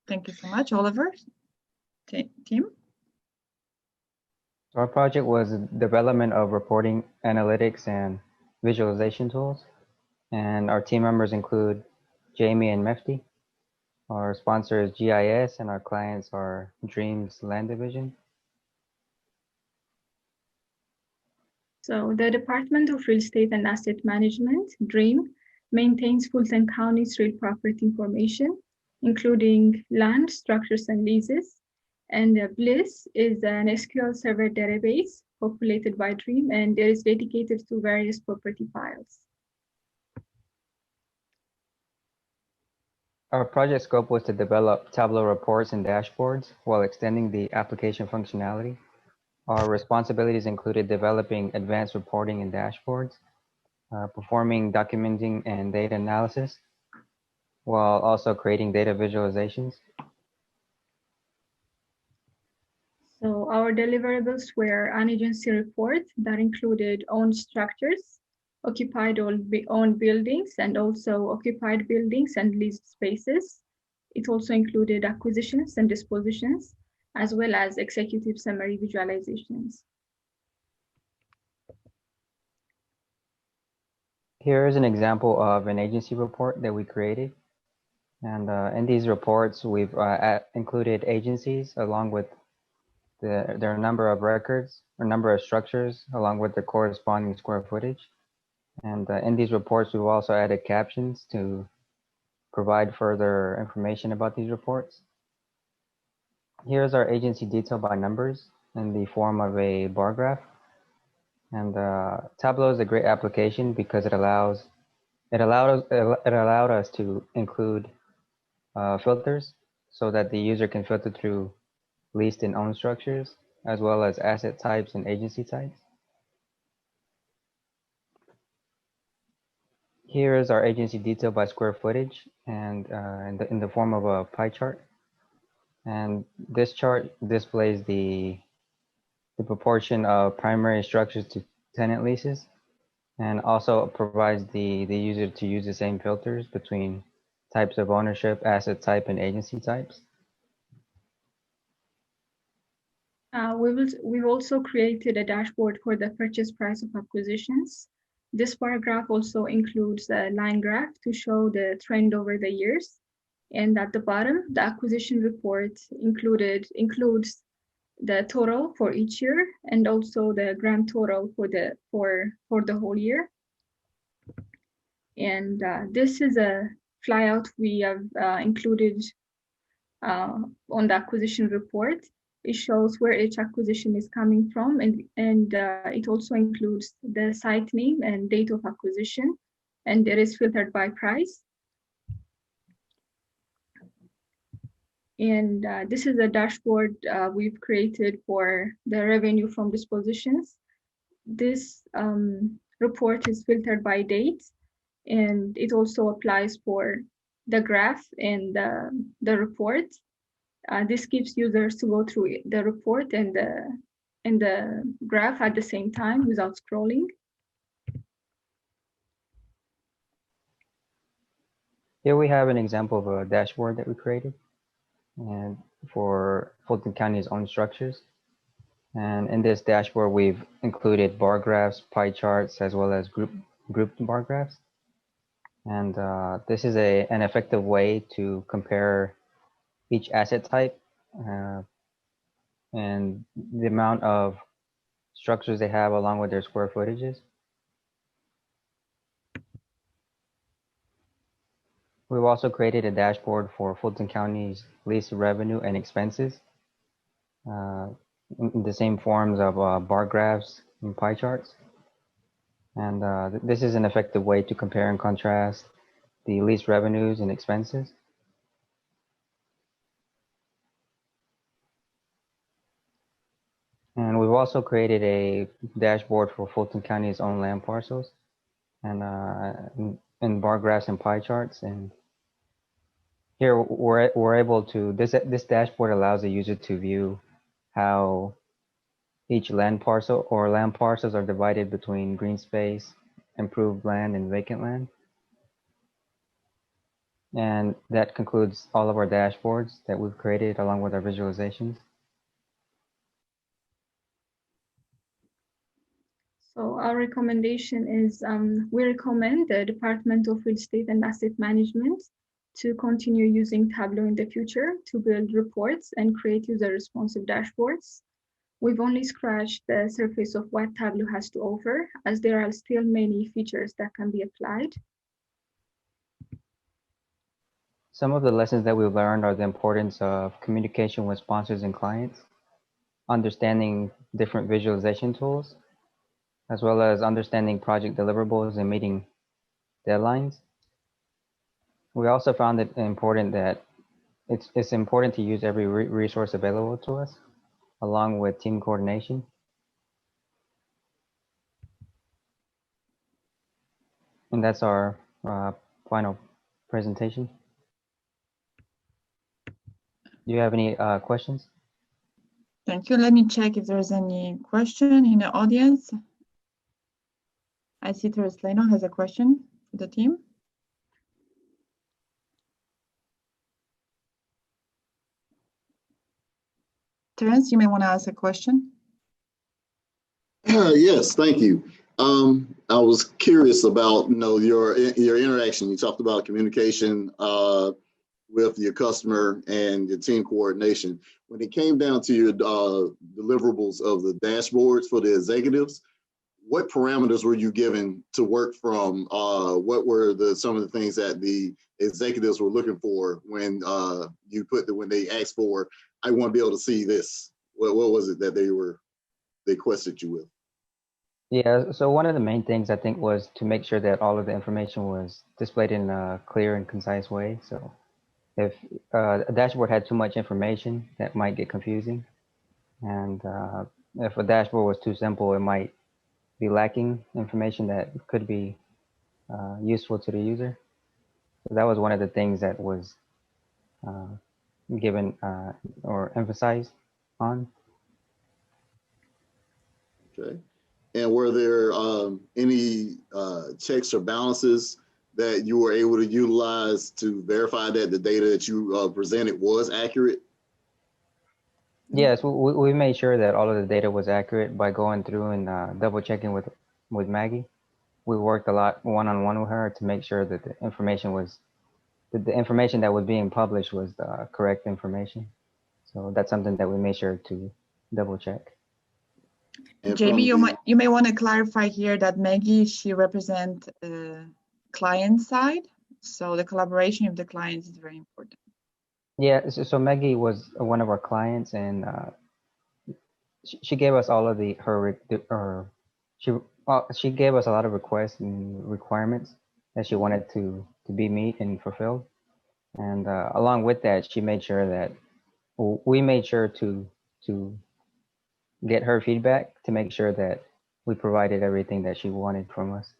Thank you so much, Oliver. Team? Our project was development of reporting, analytics, and visualization tools. And our team members include Jamie and Mefti. Our sponsor is GIS, and our clients are Dreams Land Division. So the Department of Real Estate and Asset Management, DREAM, maintains Fulton County's real property information, including land, structures, and leases. And Bliss is an SQL Server database populated by DREAM, and it is dedicated to various property files. Our project scope was to develop Tableau reports and dashboards while extending the application functionality. Our responsibilities included developing advanced reporting and dashboards, performing documenting and data analysis, while also creating data visualizations. So our deliverables were an agency report that included owned structures, occupied owned buildings, and also occupied buildings and leased spaces. It also included acquisitions and dispositions, as well as executive summary visualizations. Here is an example of an agency report that we created. And in these reports, we've included agencies along with their number of records or number of structures along with the corresponding square footage. And in these reports, we've also added captions to provide further information about these reports. Here's our agency detail by numbers in the form of a bar graph. And Tableau is a great application because it allowed us to include filters so that the user can filter through leased and owned structures, as well as asset types and agency types. Here is our agency detail by square footage and in the form of a pie chart. And this chart displays the proportion of primary structures to tenant leases, and also provides the user to use the same filters between types of ownership, asset type, and agency types. We've also created a dashboard for the purchase price of acquisitions. This bar graph also includes a line graph to show the trend over the years. And at the bottom, the acquisition report includes the total for each year and also the grand total for the whole year. And this is a flyout we have included on the acquisition report. It shows where each acquisition is coming from, and it also includes the site name and date of acquisition, and it is filtered by price. And this is a dashboard we've created for the revenue from dispositions. This report is filtered by date, and it also applies for the graph and the report. This gives users to go through the report and the graph at the same time without scrolling. Here we have an example of a dashboard that we created and for Fulton County's own structures. And in this dashboard, we've included bar graphs, pie charts, as well as grouped bar graphs. And this is an effective way to compare each asset type and the amount of structures they have along with their square footages. We've also created a dashboard for Fulton County's lease revenue and expenses in the same forms of bar graphs and pie charts. And this is an effective way to compare and contrast the lease revenues and expenses. And we've also created a dashboard for Fulton County's own land parcels and bar graphs and pie charts. And here we're able to, this dashboard allows the user to view how each land parcel or land parcels are divided between green space, improved land, and vacant land. And that concludes all of our dashboards that we've created along with our visualizations. So our recommendation is we recommend the Department of Real Estate and Asset Management to continue using Tableau in the future to build reports and create user-responsive dashboards. We've only scratched the surface of what Tableau has to offer, as there are still many features that can be applied. Some of the lessons that we've learned are the importance of communication with sponsors and clients, understanding different visualization tools, as well as understanding project deliverables and meeting deadlines. We also found it important that it's important to use every resource available to us, along with team coordination. And that's our final presentation. Do you have any questions? Thank you. Let me check if there's any question in the audience. I see Slaton has a question for the team. Terrence, you may want to ask a question. Yes, thank you. I was curious about your interaction. You talked about communication with your customer and your team coordination. When it came down to your deliverables of the dashboards for the executives, what parameters were you given to work from? What were some of the things that the executives were looking for when when they asked for, I want to be able to see this? What was it that they questioned you with? Yeah, so one of the main things I think was to make sure that all of the information was displayed in a clear and concise way. So if a dashboard had too much information, that might get confusing. And if a dashboard was too simple, it might be lacking information that could be useful to the user. So that was one of the things that was given or emphasized on. Okay. And were there any checks or balances that you were able to utilize to verify that the data that you presented was accurate? Yes, we made sure that all of the data was accurate by going through and double checking with Maggie. We worked a lot one-on-one with her to make sure that the information that was being published was the correct information. So that's something that we made sure to double check. Jamie, you may want to clarify here that Maggie, she represents client side. So the collaboration with the clients is very important. Yeah, so Maggie was one of our clients, and she gave us all of she gave us a lot of requests and requirements that she wanted to be met and fulfilled. And along with that, she made sure that we made sure to get her feedback to make sure that we provided everything that she wanted from us.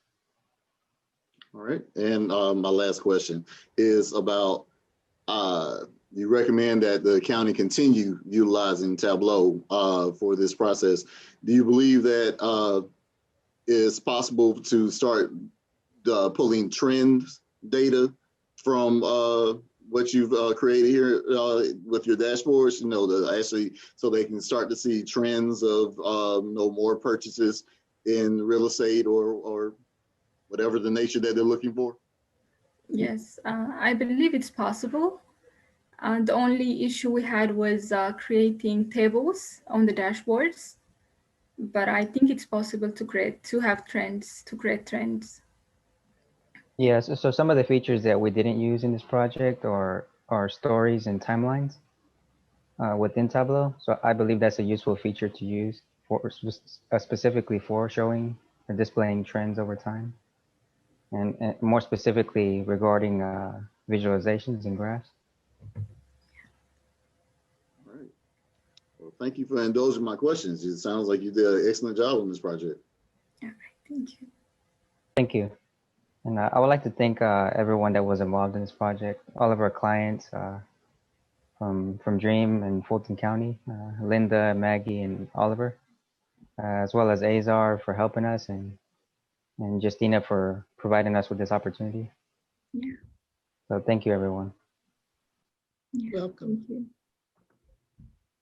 All right. And my last question is about you recommend that the county continue utilizing Tableau for this process. Do you believe that it's possible to start pulling trends data from what you've created here with your dashboards, actually, so they can start to see trends of more purchases in real estate or whatever the nature that they're looking for? Yes, I believe it's possible. The only issue we had was creating tables on the dashboards. but I think it's possible to create trends. Yes, so some of the features that we didn't use in this project are stories and timelines within Tableau. So I believe that's a useful feature to use for specifically for showing or displaying trends over time, and more specifically regarding visualizations and graphs. All right. Well, thank you for indulging my questions. It sounds like you did an excellent job on this project. All right, thank you. Thank you. And I would like to thank everyone that was involved in this project, all of our clients from Dream and Fulton County, Linda, Maggie, and Oliver, as well as Azar for helping us, and Justyna for providing us with this opportunity. Yeah. So thank you, everyone. Yeah, welcome. thank you.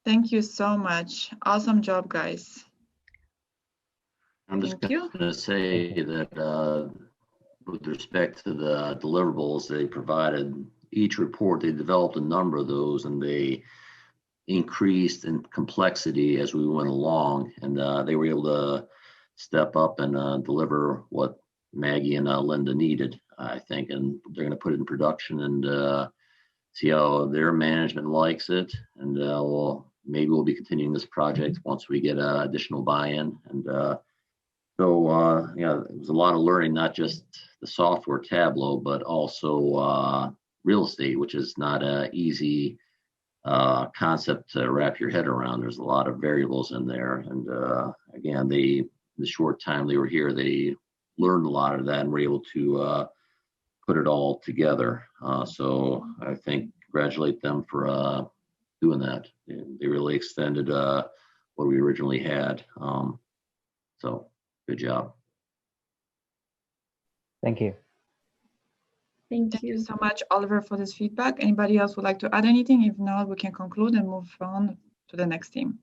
Thank you so much. Awesome job, guys. I'm just Thank you. going to say that with respect to the deliverables they provided, each report, they developed a number of those, and they increased in complexity as we went along, and they were able to step up and deliver what Maggie and Linda needed, I think, and they're going to put it in production and see how their management likes it, and maybe we'll be continuing this project once we get additional buy-in. And so yeah, it was a lot of learning, not just the software Tableau, but also real estate, which is not an easy concept to wrap your head around. There's a lot of variables in there, and again, the short time they were here, they learned a lot of that and were able to put it all together. So I think congratulate them for doing that. They really extended what we originally had. So good job. Thank you. Thank you you. so much, Oliver, for this feedback. Anybody else would like to add anything? If not, we can conclude and move on to the next team.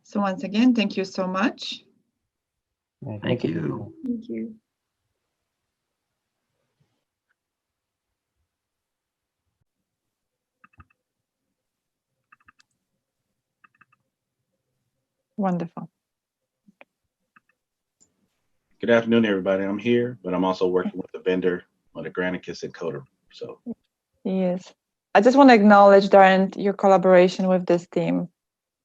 So once again, thank you so much. Thank you. Thank you. Wonderful. Good afternoon, everybody. I'm here, but I'm also working with the vendor on the Granicus encoder. So Yes. I just want to acknowledge, Darren, your collaboration with this team.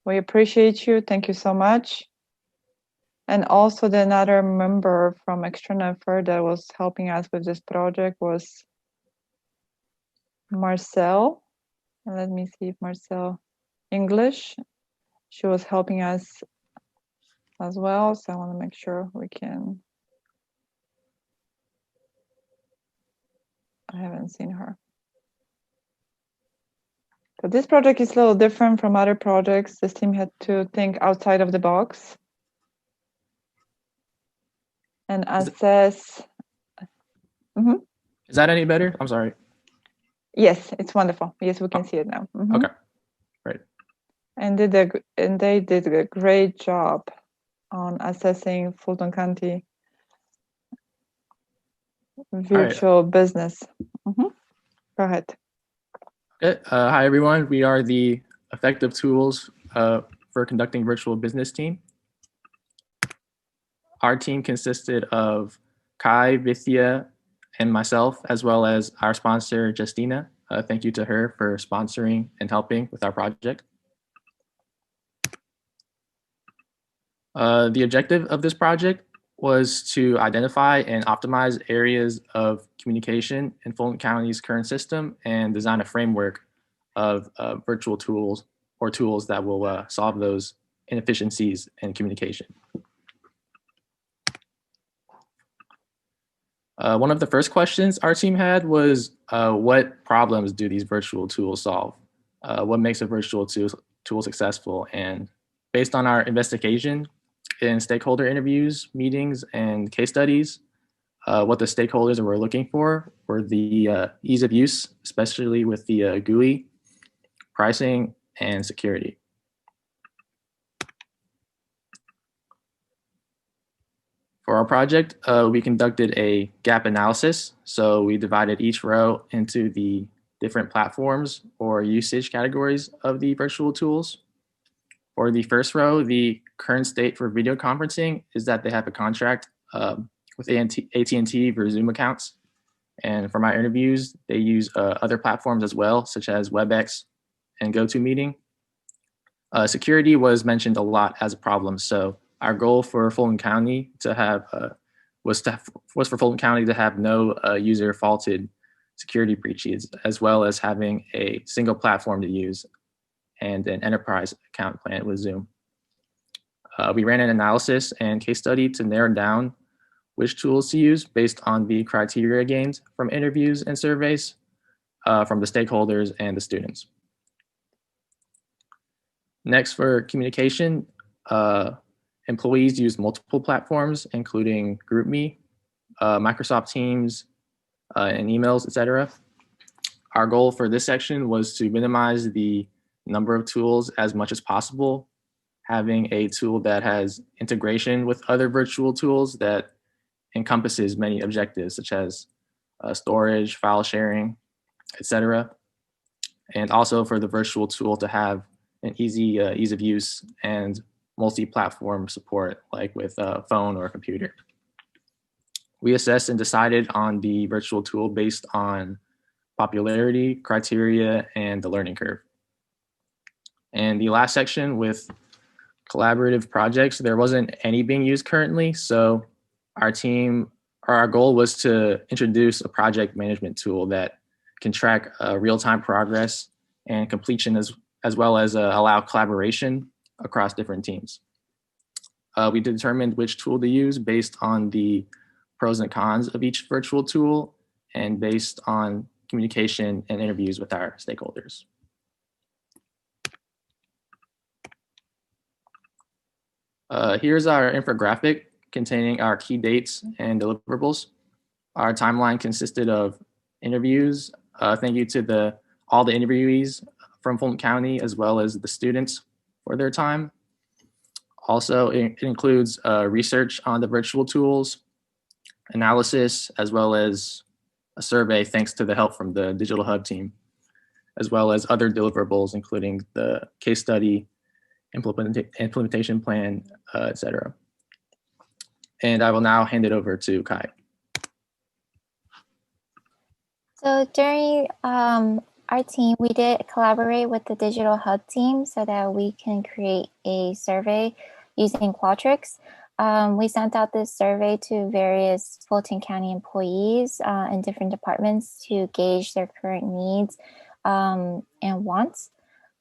We appreciate you. Thank you so much. And also the another member from External Affairs that was helping us with this project was Marcel. And let me see if Marcel English. She was helping us as well. So I want to make sure we can. I haven't seen her. So this project is a little different from other projects. This team had to think outside of the box and assess. Is that any better? I'm sorry. Yes, it's wonderful. Yes, we can see it now. Okay, great. And they did a great job on assessing Fulton County virtual business. Go ahead. Okay. Hi, everyone. We are the effective tools for conducting virtual business team. Our team consisted of Kai, Vithya, and myself, as well as our sponsor, Justyna. Thank you to her for sponsoring and helping with our project. The objective of this project was to identify and optimize areas of communication in Fulton County's current system and design a framework of virtual tools or tools that will solve those inefficiencies in communication. One of the first questions our team had was, what problems do these virtual tools solve? What makes a virtual tool successful? And based on our investigation in stakeholder interviews, meetings, and case studies, what the stakeholders were looking for were the ease of use, especially with the GUI, pricing, and security. For our project, we conducted a gap analysis. So we divided each row into the different platforms or usage categories of the virtual tools. For the first row, the current state for video conferencing is that they have a contract with AT&T for Zoom accounts. And for my interviews, they use other platforms as well, such as WebEx and GoToMeeting. Security was mentioned a lot as a problem. So our goal for Fulton County to have was for Fulton County to have no user faulted security breaches, as well as having a single platform to use and an enterprise account plan with Zoom. We ran an analysis and case study to narrow down which tools to use based on the criteria gained from interviews and surveys from the stakeholders and the students. Next, for communication, employees use multiple platforms, including GroupMe, Microsoft Teams, and emails, etc. Our goal for this section was to minimize the number of tools as much as possible, having a tool that has integration with other virtual tools that encompasses many objectives, such as storage, file sharing, etc. And also for the virtual tool to have an easy ease of use and multi-platform support, like with a phone or a computer. We assessed and decided on the virtual tool based on popularity, criteria, and the learning curve. And the last section with collaborative projects, there wasn't any being used currently. So our goal was to introduce a project management tool that can track real-time progress and completion as well as allow collaboration across different teams. We determined which tool to use based on the pros and cons of each virtual tool and based on communication and interviews with our stakeholders. Here's our infographic containing our key dates and deliverables. Our timeline consisted of interviews. Thank you to all the interviewees from Fulton County, as well as the students for their time. Also, it includes research on the virtual tools, analysis, as well as a survey thanks to the help from the Digital Hub team, as well as other deliverables, including the case study, implementation plan, etc. And I will now hand it over to Kai. So during our team, we did collaborate with the Digital Hub team so that we can create a survey using Qualtrics. We sent out this survey to various Fulton County employees in different departments to gauge their current needs and wants.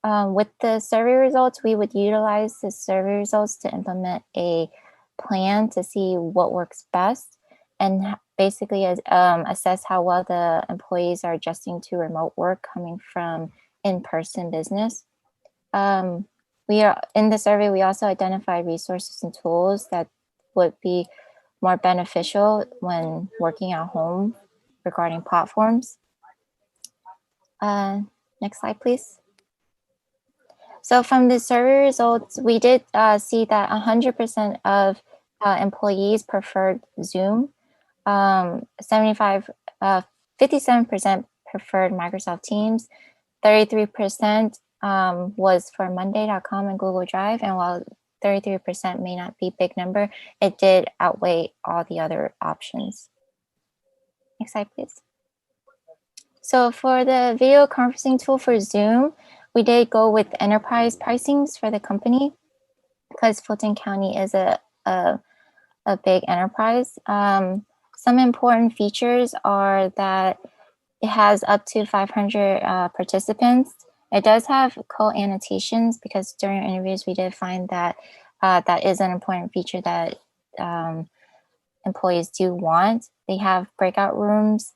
With the survey results, we would utilize the survey results to implement a plan to see what works best and basically assess how well the employees are adjusting to remote work coming from in-person business. In the survey, we also identified resources and tools that would be more beneficial when working at home regarding platforms. Next slide, please. So from the survey results, we did see that 100% of employees preferred Zoom. 57% preferred Microsoft Teams. 33% was for Monday.com and Google Drive. And while 33% may not be a big number, it did outweigh all the other options. Next slide, please. So for the video conferencing tool for Zoom, we did go with enterprise pricings for the company because Fulton County is a big enterprise. Some important features are that it has up to 500 participants. It does have code annotations because during interviews we did find that that is an important feature that employees do want. They have breakout rooms.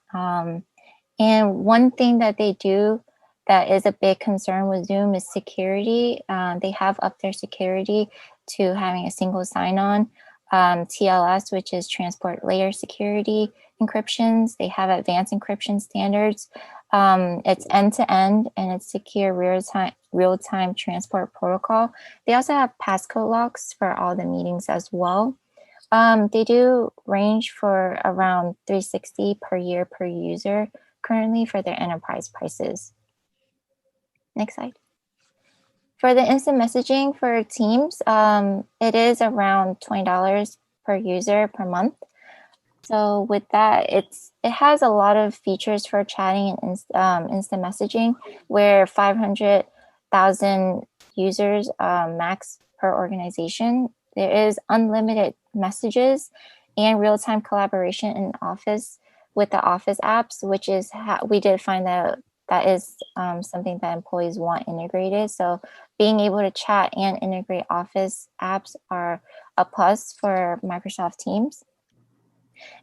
And one thing that they do that is a big concern with Zoom is security. They have upped their security to having a single sign-on. TLS, which is transport layer security encryptions. They have advanced encryption standards. It's end-to-end and it's secure real-time transport protocol. They also have passcode locks for all the meetings as well. They do range for around $360 per year per user currently for their enterprise prices. Next slide. For the instant messaging for Teams, it is around $20 per user per month. So with that, it has a lot of features for chatting and instant messaging, where 500,000 users max per organization. There is unlimited messages and real-time collaboration in Office with the Office apps, which is we did find that is something that employees want integrated. So being able to chat and integrate Office apps are a plus for Microsoft Teams.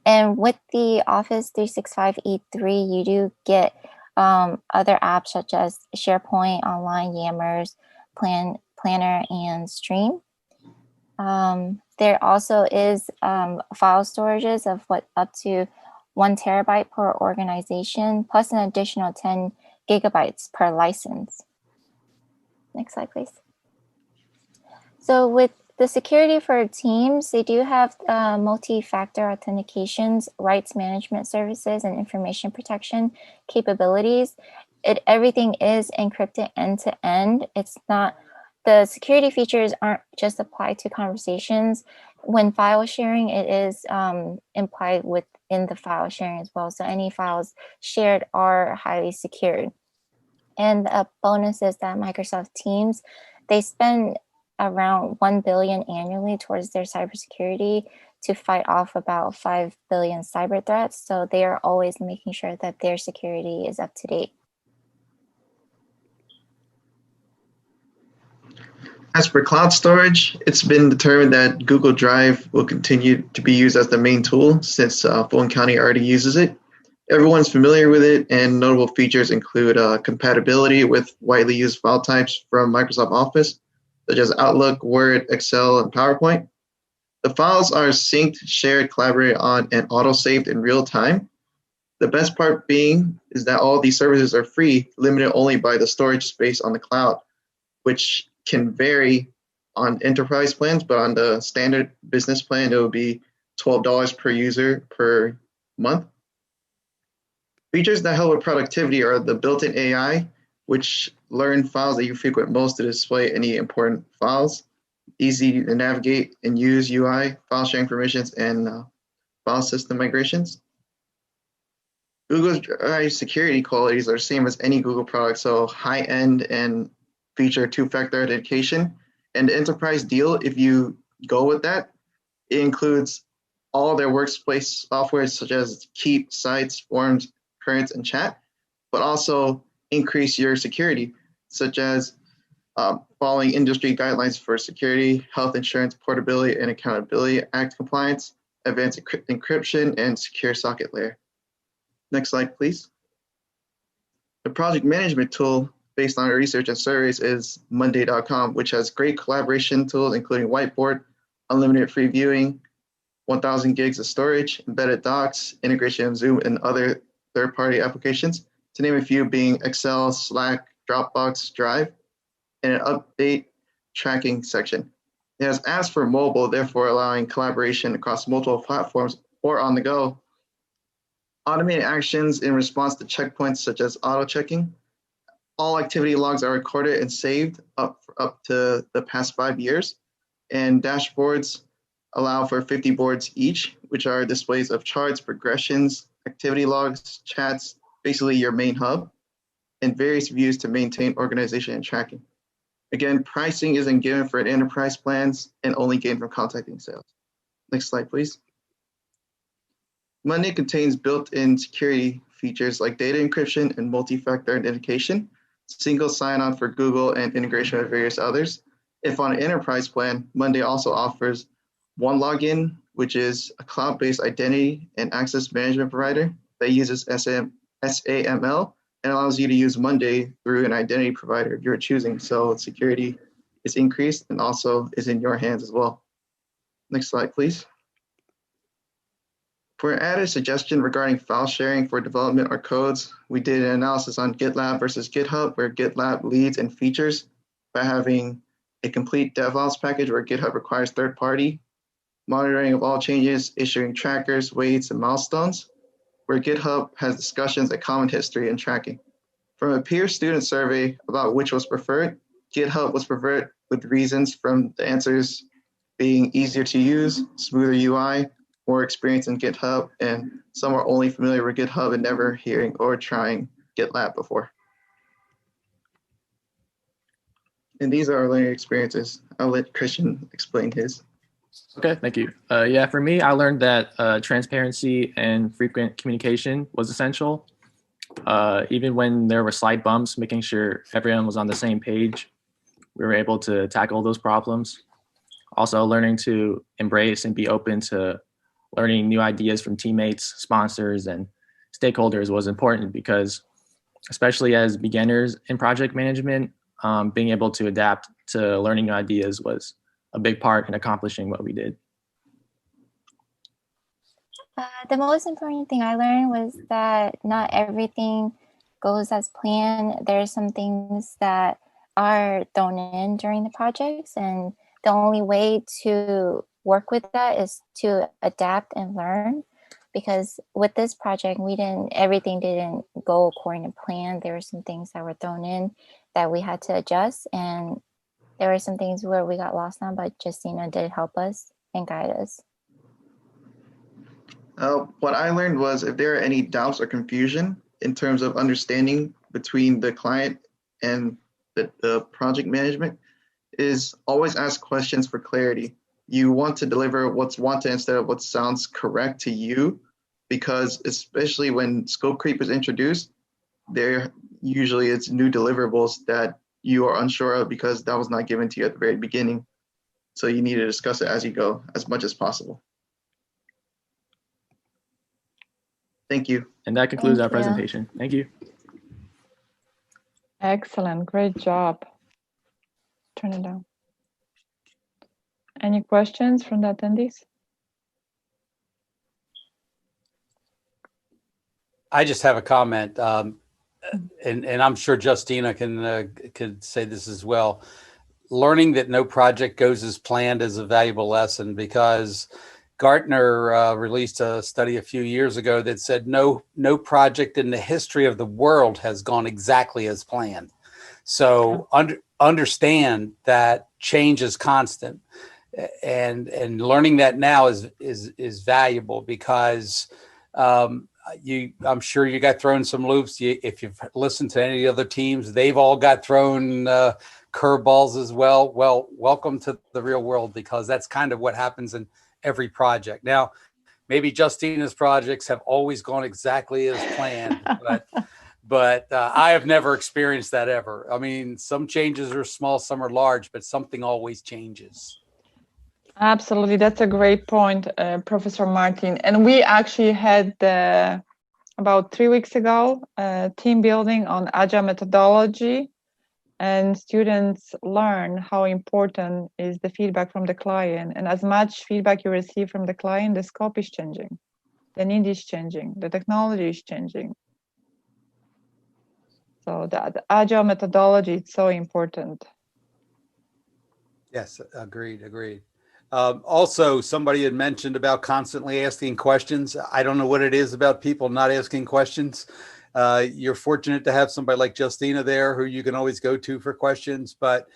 And with the Office 365 E3, you do get other apps such as SharePoint, Online, Yammers, Planner, and Stream. There also is file storages of up to 1 terabyte per organization, plus an additional 10 gigabytes per license. Next slide, please. So with the security for Teams, they do have multi-factor authentications, rights management services, and information protection capabilities. Everything is encrypted end-to-end. It's not, the security features aren't just applied to conversations. When file sharing, it is implied within the file sharing as well. So any files shared are highly secured. And a bonus is that Microsoft Teams, they spend around $1 billion annually towards their cybersecurity to fight off about 5 billion cyber threats. So they are always making sure that their security is up to date. As for cloud storage, it's been determined that Google Drive will continue to be used as the main tool since Fulton County already uses it. Everyone's familiar with it, and notable features include compatibility with widely used file types from Microsoft Office, such as Outlook, Word, Excel, and PowerPoint. The files are synced, shared, collaborated on, and auto-saved in real time. The best part being is that all these services are free, limited only by the storage space on the cloud, which can vary on enterprise plans, but on the standard business plan, it will be $12 per user per month. Features that help with productivity are the built-in AI, which learn files that you frequent most to display any important files, easy to navigate and use UI, file sharing permissions, and file system migrations. Google's Drive security qualities are the same as any Google product, so high-end and feature two-factor authentication. And the enterprise deal, if you go with that, it includes all their workplace software such as Keep, Sites, Forms, Currents, and Chat, but also increase your security, such as following industry guidelines for security, health insurance, portability, and accountability act compliance, advanced encryption, and secure socket layer. Next slide, please. The project management tool based on our research and surveys is Monday.com, which has great collaboration tools, including Whiteboard, unlimited free viewing, 1,000 gigs of storage, embedded docs, integration of Zoom, and other third-party applications, to name a few being Excel, Slack, Dropbox, Drive, and an update tracking section. It has apps for mobile, therefore allowing collaboration across multiple platforms or on the go. Automated actions in response to checkpoints such as auto-checking. All activity logs are recorded and saved up to the past 5 years. And dashboards allow for 50 boards each, which are displays of charts, progressions, activity logs, chats, basically your main hub, and various views to maintain organization and tracking. Again, pricing isn't given for enterprise plans and only gained from contacting sales. Next slide, please. Monday contains built-in security features like data encryption and multi-factor authentication, single sign-on for Google, and integration with various others. If on an enterprise plan, Monday also offers OneLogin, which is a cloud-based identity and access management provider that uses SAML and allows you to use Monday through an identity provider of your choosing. So security is increased and also is in your hands as well. Next slide, please. For an added suggestion regarding file sharing for development or codes, we did an analysis on GitLab versus GitHub, where GitLab leads in features by having a complete DevOps package where GitHub requires third-party monitoring of all changes, issuing trackers, waits, and milestones, where GitHub has discussions and comment history and tracking. From a peer student survey about which was preferred, GitHub was preferred with reasons from the answers being easier to use, smoother UI, more experience in GitHub, and some are only familiar with GitHub and never hearing or trying GitLab before. And these are our learning experiences. I'll let Christian explain his. Okay, thank you. Yeah, for me, I learned that transparency and frequent communication was essential. Even when there were slight bumps, making sure everyone was on the same page, we were able to tackle those problems. Also, learning to embrace and be open to learning new ideas from teammates, sponsors, and stakeholders was important because, especially as beginners in project management, being able to adapt to learning new ideas was a big part in accomplishing what we did. The most important thing I learned was that not everything goes as planned. There are some things that are thrown in during the projects, and the only way to work with that is to adapt and learn. Because with this project, everything didn't go according to plan. There were some things that were thrown in that we had to adjust, and there were some things where we got lost on, but Justyna did help us and guide us. What I learned was if there are any doubts or confusion in terms of understanding between the client and the project management, is always ask questions for clarity. You want to deliver what's wanted instead of what sounds correct to you, because especially when scope creep is introduced, there usually it's new deliverables that you are unsure of because that was not given to you at the very beginning. So you need to discuss it as you go as much as possible. Thank you. And that concludes our presentation. Thank you. Excellent, great job. Turn it down. Any questions from the attendees? I just have a comment, and I'm sure Justyna can say this as well. Learning that no project goes as planned is a valuable lesson, because Gartner released a study a few years ago that said no project in the history of the world has gone exactly as planned. So understand that change is constant, and learning that now is valuable, because I'm sure you got thrown some loops. If you've listened to any other teams, they've all got thrown curveballs as well. Well, welcome to the real world, because that's kind of what happens in every project. Now, maybe Justyna's projects have always gone exactly as planned, but I have never experienced that ever. I mean, some changes are small, some are large, but something always changes. Absolutely, that's a great point, Professor Martin. And we actually had about 3 weeks ago team building on agile methodology, and students learn how important is the feedback from the client. And as much feedback you receive from the client, the scope is changing, the need is changing, the technology is changing. So the agile methodology is so important. Yes, agreed. Also, somebody had mentioned about constantly asking questions. I don't know what it is about people not asking questions. You're fortunate to have somebody like Justyna there who you can always go to for questions, but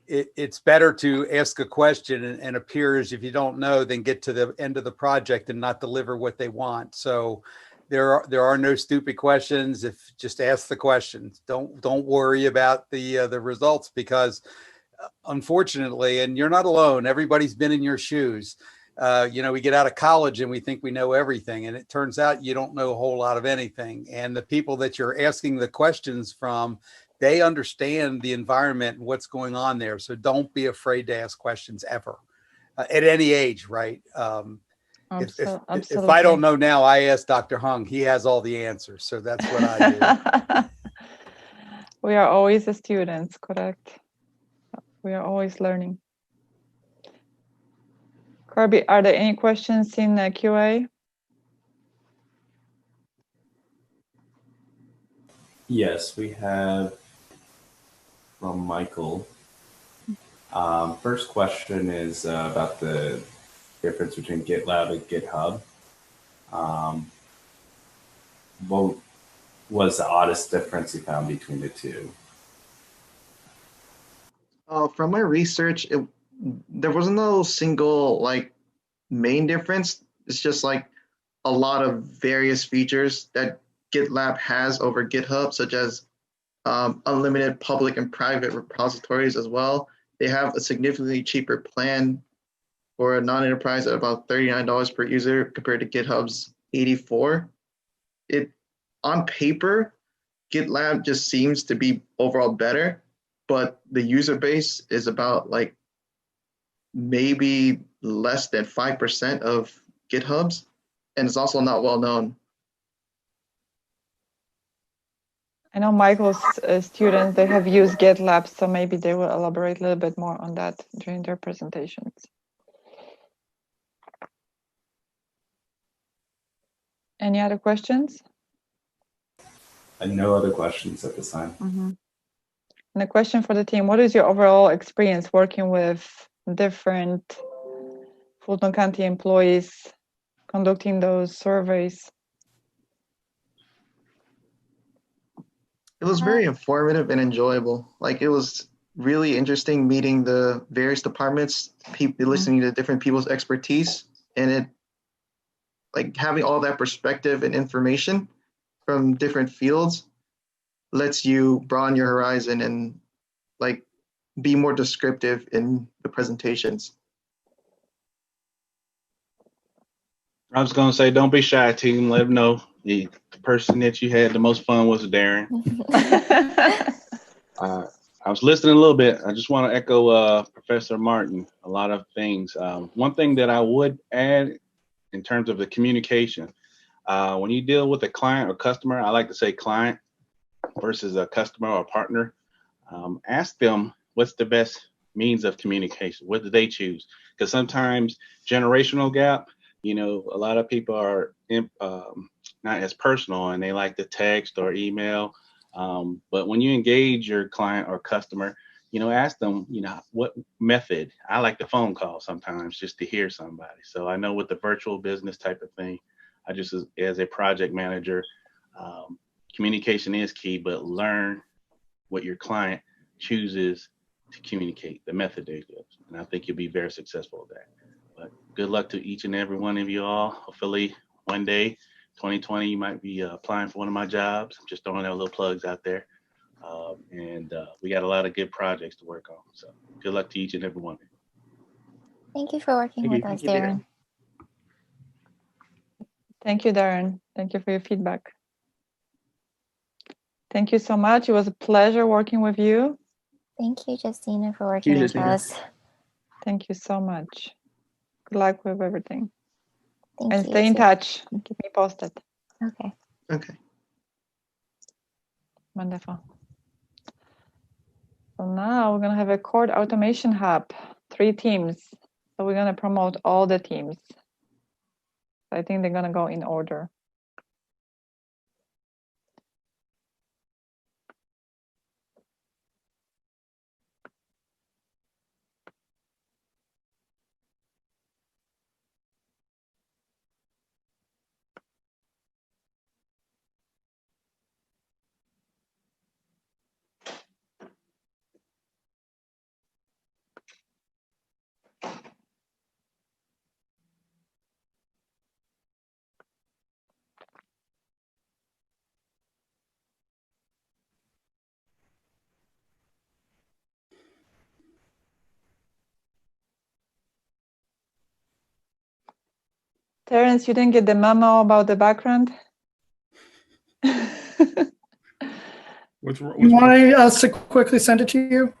it's better to ask a question and appear as if you don't know than get to the end of the project and not deliver what they want. So there are no stupid questions. Just ask the questions. Don't worry about the results, because unfortunately, and you're not alone, everybody's been in your shoes. We get out of college and we think we know everything, and it turns out you don't know a whole lot of anything. And the people that you're asking the questions from, they understand the environment and what's going on there. So don't be afraid to ask questions ever, at any age, right? If I don't know now, I ask Dr. Hung. He has all the answers. So that's what I do. We are always the students, correct? We are always learning. Kirby, are there any questions in the QA? Yes, we have from Michael. First question is about the difference between GitLab and GitHub. What was the oddest difference you found between the two? From my research, there was no single like main difference. It's just like a lot of various features that GitLab has over GitHub, such as unlimited public and private repositories as well. They have a significantly cheaper plan for a non-enterprise at about $39 per user compared to GitHub's $84. On paper, GitLab just seems to be overall better, but the user base is about like maybe less than 5% of GitHub's, and it's also not well known. I know Michael's students, they have used GitLab, so maybe they will elaborate a little bit more on that during their presentations. Any other questions? No other questions at this time. Mm-hmm. And a question for the team, what is your overall experience working with different Fulton County employees, conducting those surveys? It was very informative and enjoyable. Like, it was really interesting meeting the various departments, listening to different people's expertise, and it, like, having all that perspective and information from different fields lets you broaden your horizon and like be more descriptive in the presentations. I was going to say, don't be shy, team. Let them know the person that you had the most fun was Darren. I was listening a little bit. I just want to echo Professor Martin, a lot of things. One thing that I would add in terms of the communication, when you deal with a client or customer, I like to say client versus a customer or partner, ask them what's the best means of communication. What do they choose? Because sometimes generational gap, you know, a lot of people are not as personal and they like to text or email. But when you engage your client or customer, you know, ask them, you know, what method. I like the phone call sometimes just to hear somebody. So I know with the virtual business type of thing, I just, as a project manager, communication is key, but learn what your client chooses to communicate, the method they use. And I think you'll be very successful at that. But good luck to each and every one of you all. Hopefully one day, 2020, you might be applying for one of my jobs. I'm just throwing out little plugs out there. We got a lot of good projects to work on. So good luck to each and every one. Thank you for working with us, Darren. Thank you, Darren. Thank you for your feedback. Thank you so much. It was a pleasure working with you. Thank you, Justyna, for working with us. Thank you so much. Good luck with everything. Thank and you, stay in too. touch. Keep me posted. Okay. Okay. Wonderful. So now we're going to have a code automation hub, 3 teams. So we're going to promote all the teams. I think they're going to go in order. Terrence, you didn't get the memo about the background? You want us to quickly send it to you?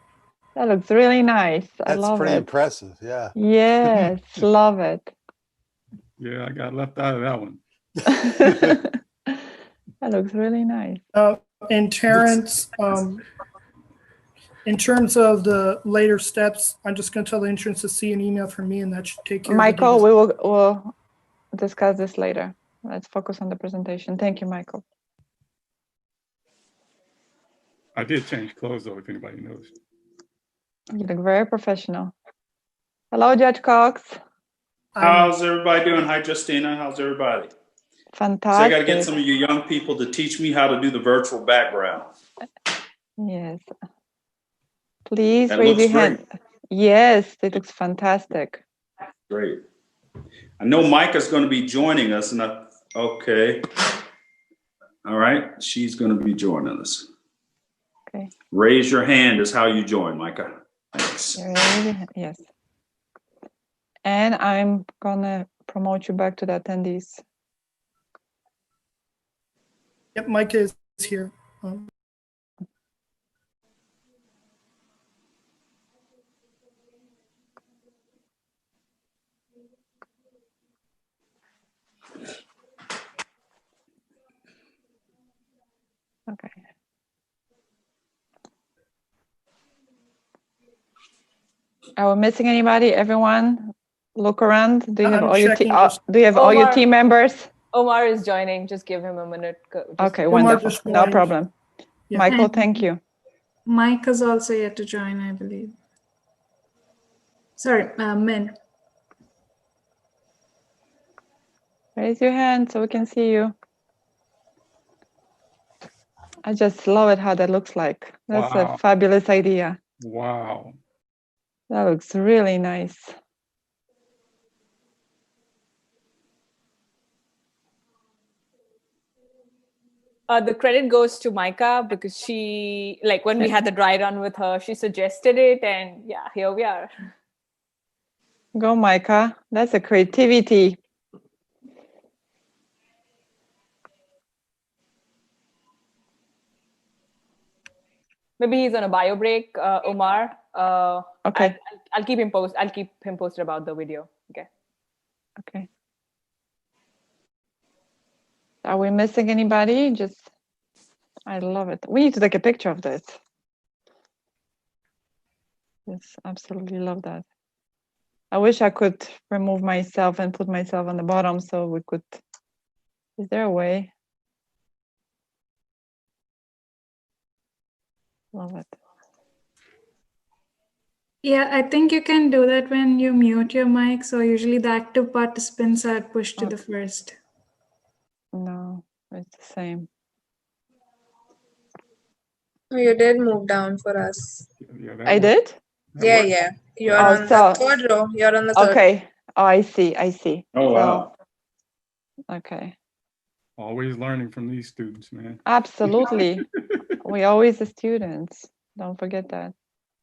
That looks really nice. I That's love pretty it. impressive. Yeah. Yes, love it. Yeah, I got left out of that one. That looks really nice. And Terrence, in terms of the later steps, I'm just going to tell the interns to see an email from me, and that should take care Michael, of the we'll discuss this later. Let's focus on the presentation. Thank you, Michael. I did change clothes though, if anybody knows. You look very professional. Hello, Judge Cox. How's everybody doing? Hi, Justyna. How's everybody? Fantastic. So I got to get some of you young people to teach me how to do the virtual background. Yes. Please That raise looks your hand. Yes, it looks fantastic. Great. I know Micah's going to be joining us, and okay. All right, she's going to be joining us. Okay. Raise your hand is how you join, Micah. Thanks. Yes. And I'm gonna promote you back to the attendees. Yep, Micah is here. Okay. Are we missing anybody? Everyone, look around. Do you have I'm all your checking do you have all your Omar. team members? Omar is joining. Just give him a minute. Okay, Omar wonderful. just No joined. problem. Yeah. Michael, And thank you. Mike is also yet to join, I believe. Sorry, Min. Raise your hand so we can see you. I just love it how that looks like. That's a Wow. fabulous idea. Wow. That looks really nice. The credit goes to Micah because she, like when we had the dry run with her, she suggested it, and yeah, here we are. Go, Micah. That's a creativity. Maybe he's on a bio break, Omar. Okay. I'll keep him posted about the video. Okay. Okay. Are we missing anybody? Just, I love it. We need to take a picture of this. Yes, absolutely love that. I wish I could remove myself and put myself on the bottom so we could, is there a way? Love it. Yeah, I think you can do that when you mute your mic. So usually the active participants are pushed to the first. No, it's the same. You did move down for us. I did? Yeah, yeah. You're Oh, on the third row. You're on the third. Okay. Oh, I see. I see. Oh, wow. Okay. Always learning from these students, man. Absolutely. We always the students. Don't forget that.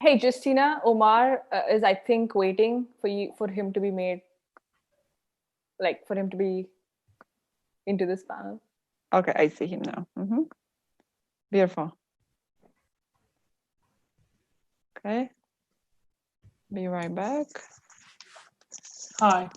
Hey, Justyna, Omar is, I think, waiting for him to be made, like for him to be into this panel. Okay, I see him now. Beautiful. Okay. Be right back. Hi.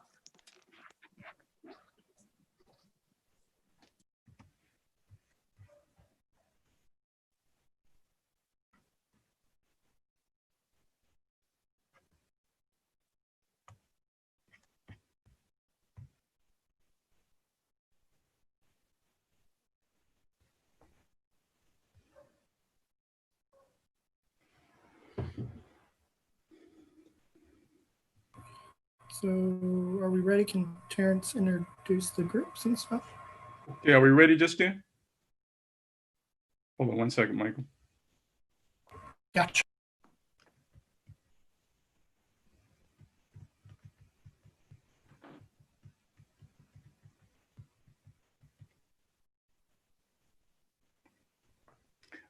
So are we ready? Can Terrence introduce the groups and stuff? Yeah, are we ready, Justin? Hold on 1 second, Michael. Gotcha.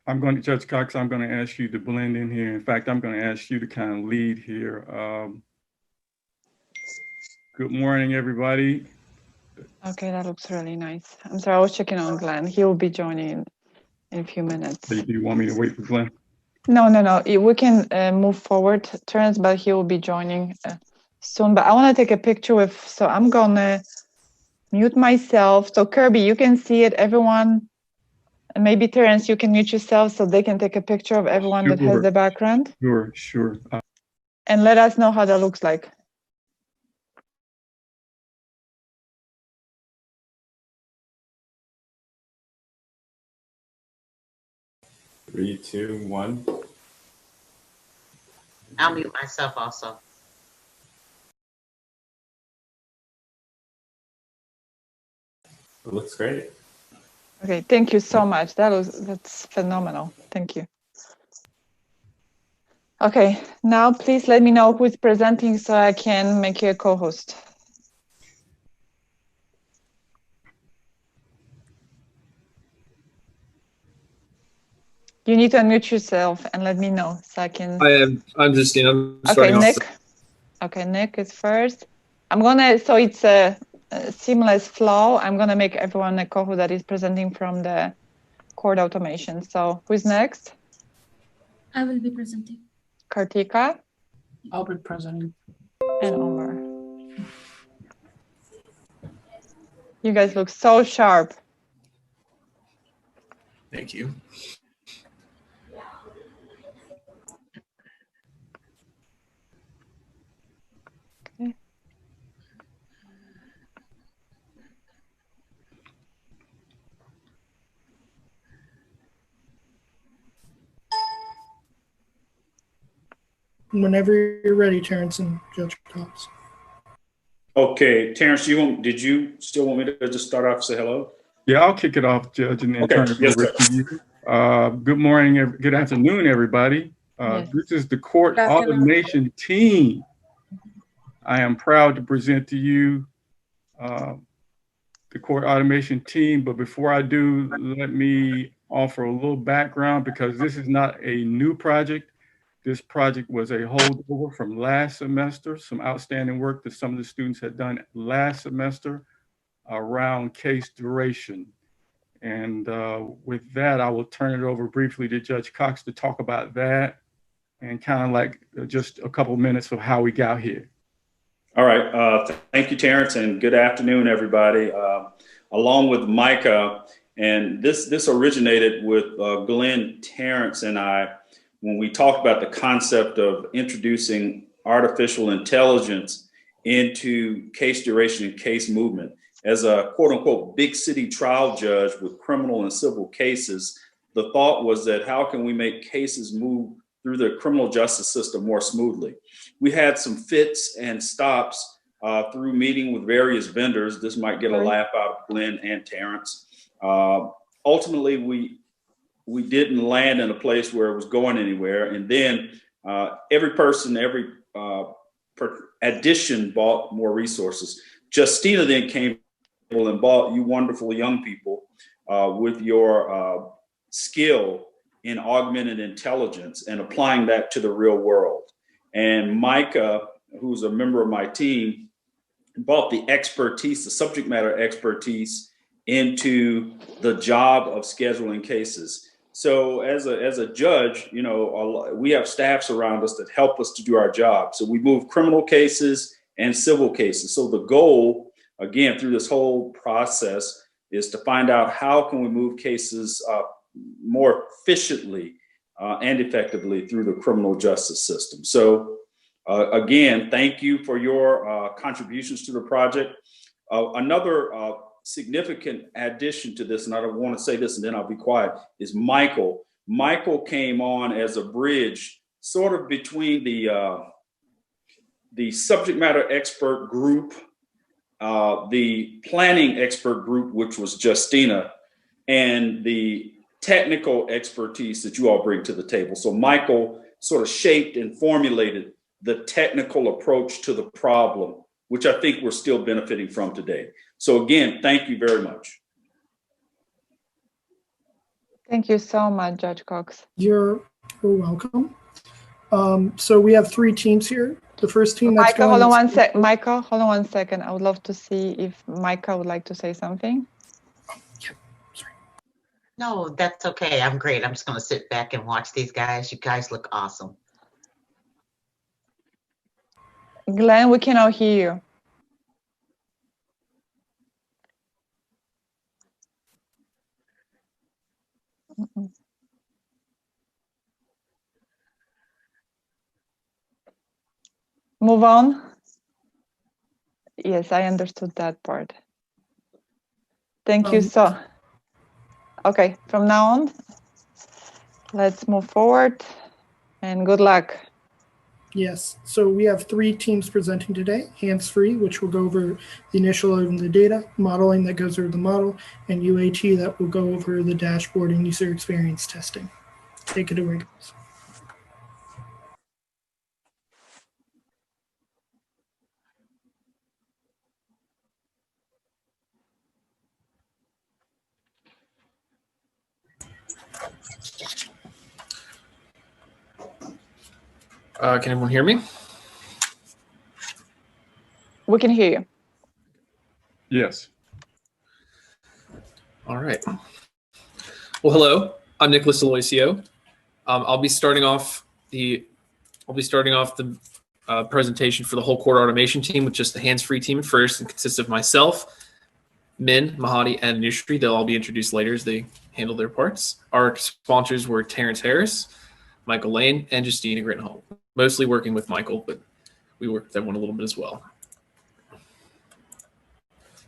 I'm going to, Judge Cox, I'm going to ask you to blend in here. In fact, I'm going to ask you to kind of lead here. Good morning, everybody. Okay, that looks really nice. I'm sorry, I was checking on Glenn. He will be joining in a few minutes. Do you want me to wait for Glenn? No. We can move forward, Terrence, but he will be joining soon. But I want to take a picture with, so I'm gonna mute myself. So Kirby, you can see it, everyone. And maybe Terrence, you can mute yourself so they can take a picture of everyone that has the background. Sure. And let us know how that looks like. Three, two, one. I'll mute myself also. It looks great. Okay, thank you so much. That's phenomenal. Thank you. Okay, now please let me know who is presenting so I can make you a co-host. You need to unmute yourself and let me know so I can. I'm Justyna. I'm just Okay, starting Nick. off. Okay, Nick is first. I'm gonna, so it's a seamless flow. I'm gonna make everyone a co-host that is presenting from the core automation. So who's next? I will be presenting. Kartika. I'll be presenting. And Omar. You guys look so sharp. Thank you. Okay. Whenever you're ready, Terrence and Judge Cox. Okay, Terrence, did you still want me to just start off and say hello? Yeah, I'll kick it off, Judge, and then Okay, turn it yes, over sir. to you. Good morning, good afternoon, everybody. Yes. This is the court Good afternoon. automation team. I am proud to present to you the court automation team, but before I do, let me offer a little background because this is not a new project. This project was a holdover from last semester, some outstanding work that some of the students had done last semester around case duration. And with that, I will turn it over briefly to Judge Cox to talk about that and kind of like just a couple minutes of how we got here. All right, thank you, Terrence, and good afternoon, everybody. Along with Micah, and this originated with Glenn, Terrence, and I, when we talked about the concept of introducing artificial intelligence into case duration and case movement. As a quote unquote big city trial judge with criminal and civil cases, the thought was that how can we make cases move through the criminal justice system more smoothly? We had some fits and stops through meeting with various vendors. This might get a laugh out of Glenn and Terrence. Ultimately, we didn't land in a place where it was going anywhere. And then every person, every addition bought more resources. Justyna then came and bought you wonderful young people with your skill in augmented intelligence and applying that to the real world. And Micah, who's a member of my team, brought the expertise, the subject matter expertise into the job of scheduling cases. So as a judge, you know, we have staffs around us that help us to do our job. So we move criminal cases and civil cases. So the goal, again, through this whole process is to find out how can we move cases more efficiently and effectively through the criminal justice system. So again, thank you for your contributions to the project. Another significant addition to this, and I don't want to say this and then I'll be quiet, is Michael. Michael came on as a bridge sort of between the subject matter expert group, the planning expert group, which was Justyna, and the technical expertise that you all bring to the table. So Michael sort of shaped and formulated the technical approach to the problem, which I think we're still benefiting from today. So again, thank you very much. Thank you so much, Judge Cox. You're welcome. So we have 3 teams here. The first team that's Micah, hold on one sec. Micah, hold on 1 second. I would love to see if Micah would like to say something. No, that's okay. I'm great. I'm just going to sit back and watch these guys. You guys look awesome. Glenn, we cannot hear you. Move on. Yes, I understood that part. Thank you so. Okay, from now on, let's move forward and good luck. Yes, so we have 3 teams presenting today, hands-free, which will go over the initial loading the data, modeling that goes over the model, and UAT that will go over the dashboard and user experience testing. Take it away, guys. Can everyone hear me? We can hear you. Yes. All right. Well, hello. I'm Nicholas Aloisio. I'll be starting off the presentation for the whole core automation team with just the hands-free team at first, and consists of myself, Min, Mahadi, and Nushri. They'll all be introduced later as they handle their parts. Our sponsors were Terrence Harris, Michael Lane, and Justyna Grinholc. Mostly working with Michael, but we worked with everyone a little bit as well.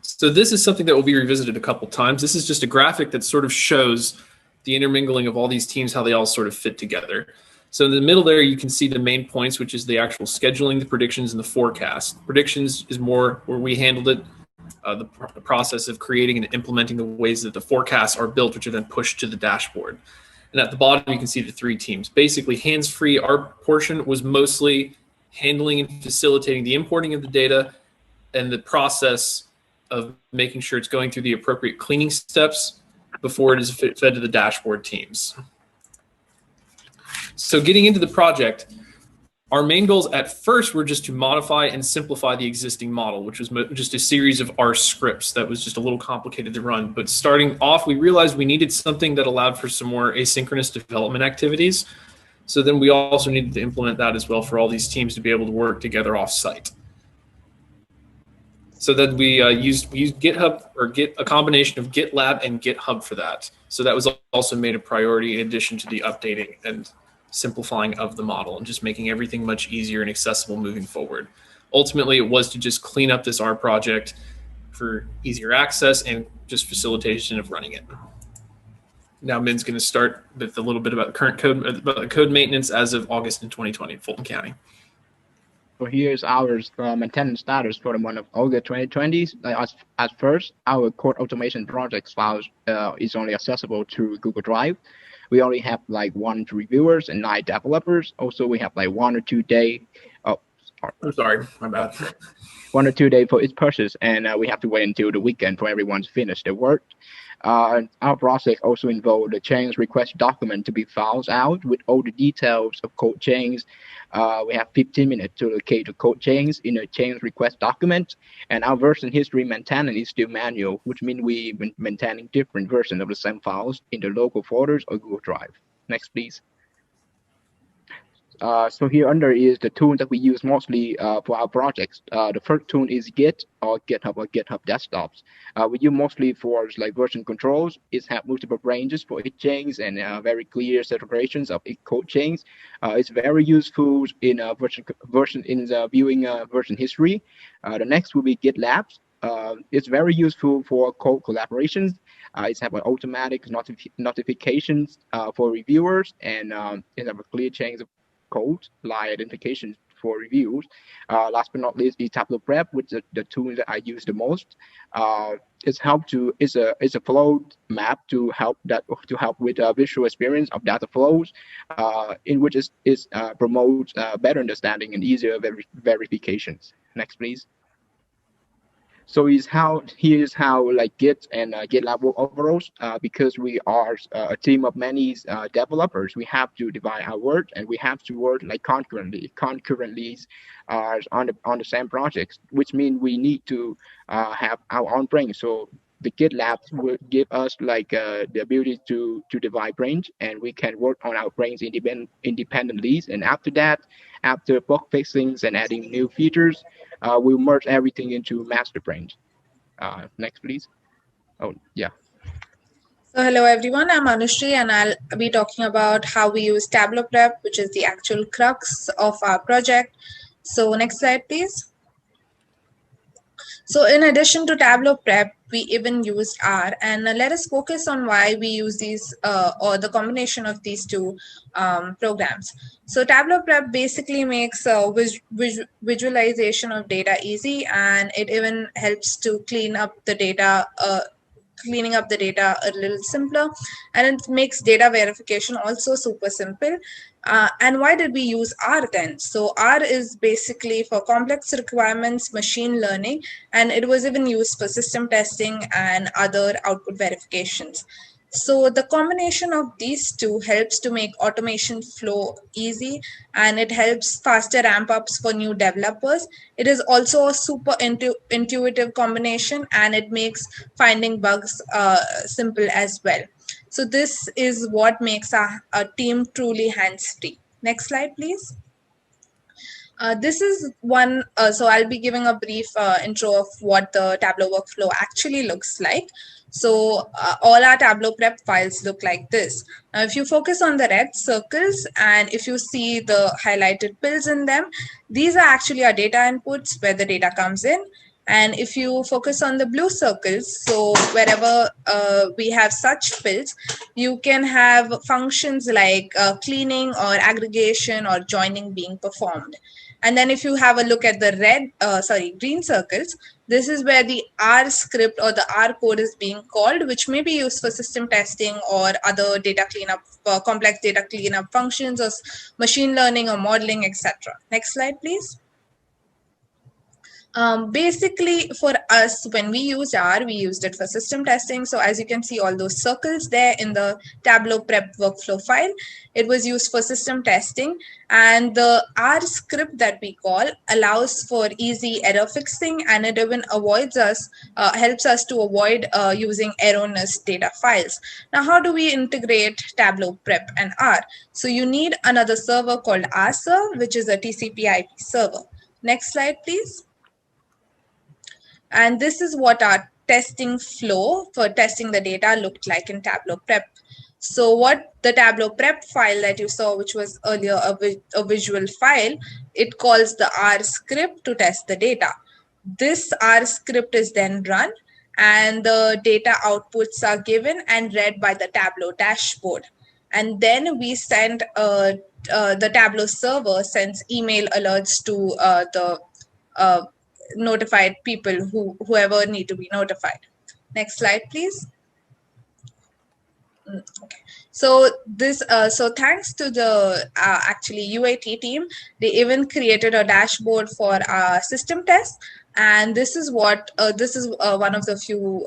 So this is something that will be revisited a couple times. This is just a graphic that sort of shows the intermingling of all these teams, how they all sort of fit together. So in the middle there, you can see the main points, which is the actual scheduling, the predictions, and the forecast. Predictions is more where we handled it, the process of creating and implementing the ways that the forecasts are built, which are then pushed to the dashboard. And at the bottom, you can see the three teams. Basically, hands-free, our portion was mostly handling and facilitating the importing of the data and the process of making sure it's going through the appropriate cleaning steps before it is fed to the dashboard teams. So getting into the project, our main goals at first were just to modify and simplify the existing model, which was just a series of R scripts that was just a little complicated to run. But starting off, we realized we needed something that allowed for some more asynchronous development activities. So then we also needed to implement that as well for all these teams to be able to work together off-site. So then we used GitHub, or a combination of GitLab and GitHub for that. So that was also made a priority in addition to the updating and simplifying of the model and just making everything much easier and accessible moving forward. Ultimately, it was to just clean up this R project for easier access and just facilitation of running it. Now Min's going to start with a little bit about the current code, about the code maintenance as of August in 2020 in Fulton County. So here's our maintenance status for the month of August 2020. At first, our code automation project files is only accessible through Google Drive. We only have like 1 reviewers and 9 developers. Also, we have like 1 or 2 day. Oh, sorry, my bad. 1 or 2 day for each purchase, and we have to wait until the weekend for everyone to finish their work. Our process also involved the change request document to be filed out with all the details of code change. We have 15 minutes to locate the code change in a change request document, and our version history maintenance is still manual, which means we maintaining different versions of the same files in the local folders or Google Drive. Next, please. So here under is the tool that we use mostly for our projects. The first tool is Git or GitHub Desktops. We use mostly for like version controls. It has multiple branches for each change and very clear separations of each code change. It's very useful in viewing version history. The next will be GitLab. It's very useful for code collaborations. It has automatic notifications for reviewers, and it has a clear change of code like identification for reviews. Last but not least is Tableau Prep, which is the tool that I use the most. It's a flow map to help with visual experience of data flows, in which it promotes better understanding and easier verifications. Next, please. So here's how like Git and GitLab work overall. Because we are a team of many developers, we have to divide our work and we have to work like concurrently on the same projects, which means we need to have our own brain. So the GitLab will give us like the ability to divide brains, and we can work on our brains independently. And after that, after bug fixings and adding new features, we'll merge everything into master brains. Next, please. Oh, yeah. So hello everyone, I'm Anushri and I'll be talking about how we use Tableau Prep, which is the actual crux of our project. So next slide, please. So in addition to Tableau Prep, we even use R, and let us focus on why we use these or the combination of these two programs. So Tableau Prep basically makes visualization of data easy, and it even helps to cleaning up the data a little simpler, and it makes data verification also super simple. And why did we use R then? So R is basically for complex requirements, machine learning, and it was even used for system testing and other output verifications. So the combination of these two helps to make automation flow easy, and it helps faster ramp ups for new developers. It is also a super intuitive combination, and it makes finding bugs simple as well. So this is what makes a team truly hands-free. Next slide, please. This is one, so I'll be giving a brief intro of what the Tableau workflow actually looks like. So all our Tableau prep files look like this. Now, if you focus on the red circles and if you see the highlighted pills in them, these are actually our data inputs where the data comes in. And if you focus on the blue circles, so wherever we have such fields, you can have functions like cleaning or aggregation or joining being performed. And then if you have a look at the green circles, this is where the R script or the R code is being called, which may be used for system testing or other data cleanup, complex data cleanup functions or machine learning or modeling, etc. Next slide, please. Basically for us, when we used R, we used it for system testing. So as you can see all those circles there in the Tableau prep workflow file, it was used for system testing. And the R script that we call allows for easy error fixing, and it even avoids us, helps us to avoid using erroneous data files. Now, how do we integrate Tableau prep and R? So you need another server called RServe, which is a TCP/IP server. Next slide, please. And this is what our testing flow for testing the data looked like in Tableau prep. So what the Tableau prep file that you saw, which was earlier a visual file, it calls the R script to test the data. This R script is then run, and the data outputs are given and read by the Tableau dashboard. And then we send the Tableau server sends email alerts to the notified people whoever need to be notified. Next slide, please. Okay. So this, so thanks to the actually UAT team, they even created a dashboard for system tests, and this is what one of the few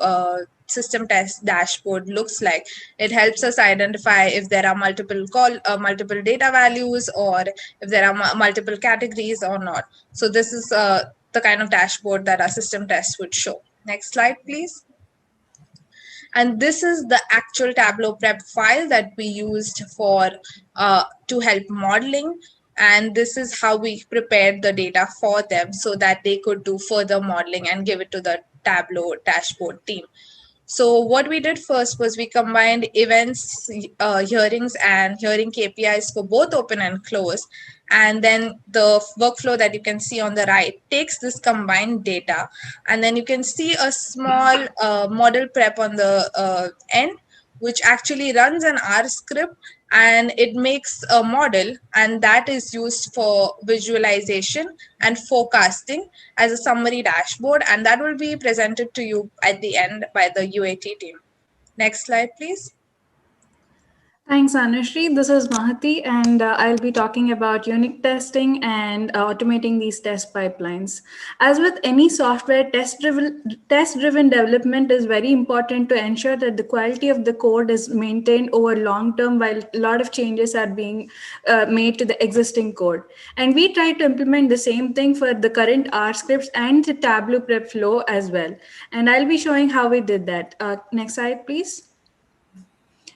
system test dashboard looks like. It helps us identify if there are multiple data values or if there are multiple categories or not. So this is the kind of dashboard that our system tests would show. Next slide, please. And this is the actual Tableau prep file that we used for to help modeling. And this is how we prepared the data for them so that they could do further modeling and give it to the Tableau dashboard team. So what we did first was we combined events, hearings, and hearing KPIs for both open and close. And then the workflow that you can see on the right takes this combined data. And then you can see a small model prep on the end, which actually runs an R script, and it makes a model, and that is used for visualization and forecasting as a summary dashboard, and that will be presented to you at the end by the UAT team. Next slide, please. Thanks, Anushree. This is Mahati, and I'll be talking about unit testing and automating these test pipelines. As with any software, test-driven development is very important to ensure that the quality of the code is maintained over long term while a lot of changes are being made to the existing code. And we try to implement the same thing for the current R scripts and the Tableau prep flow as well. And I'll be showing how we did that. Next slide, please.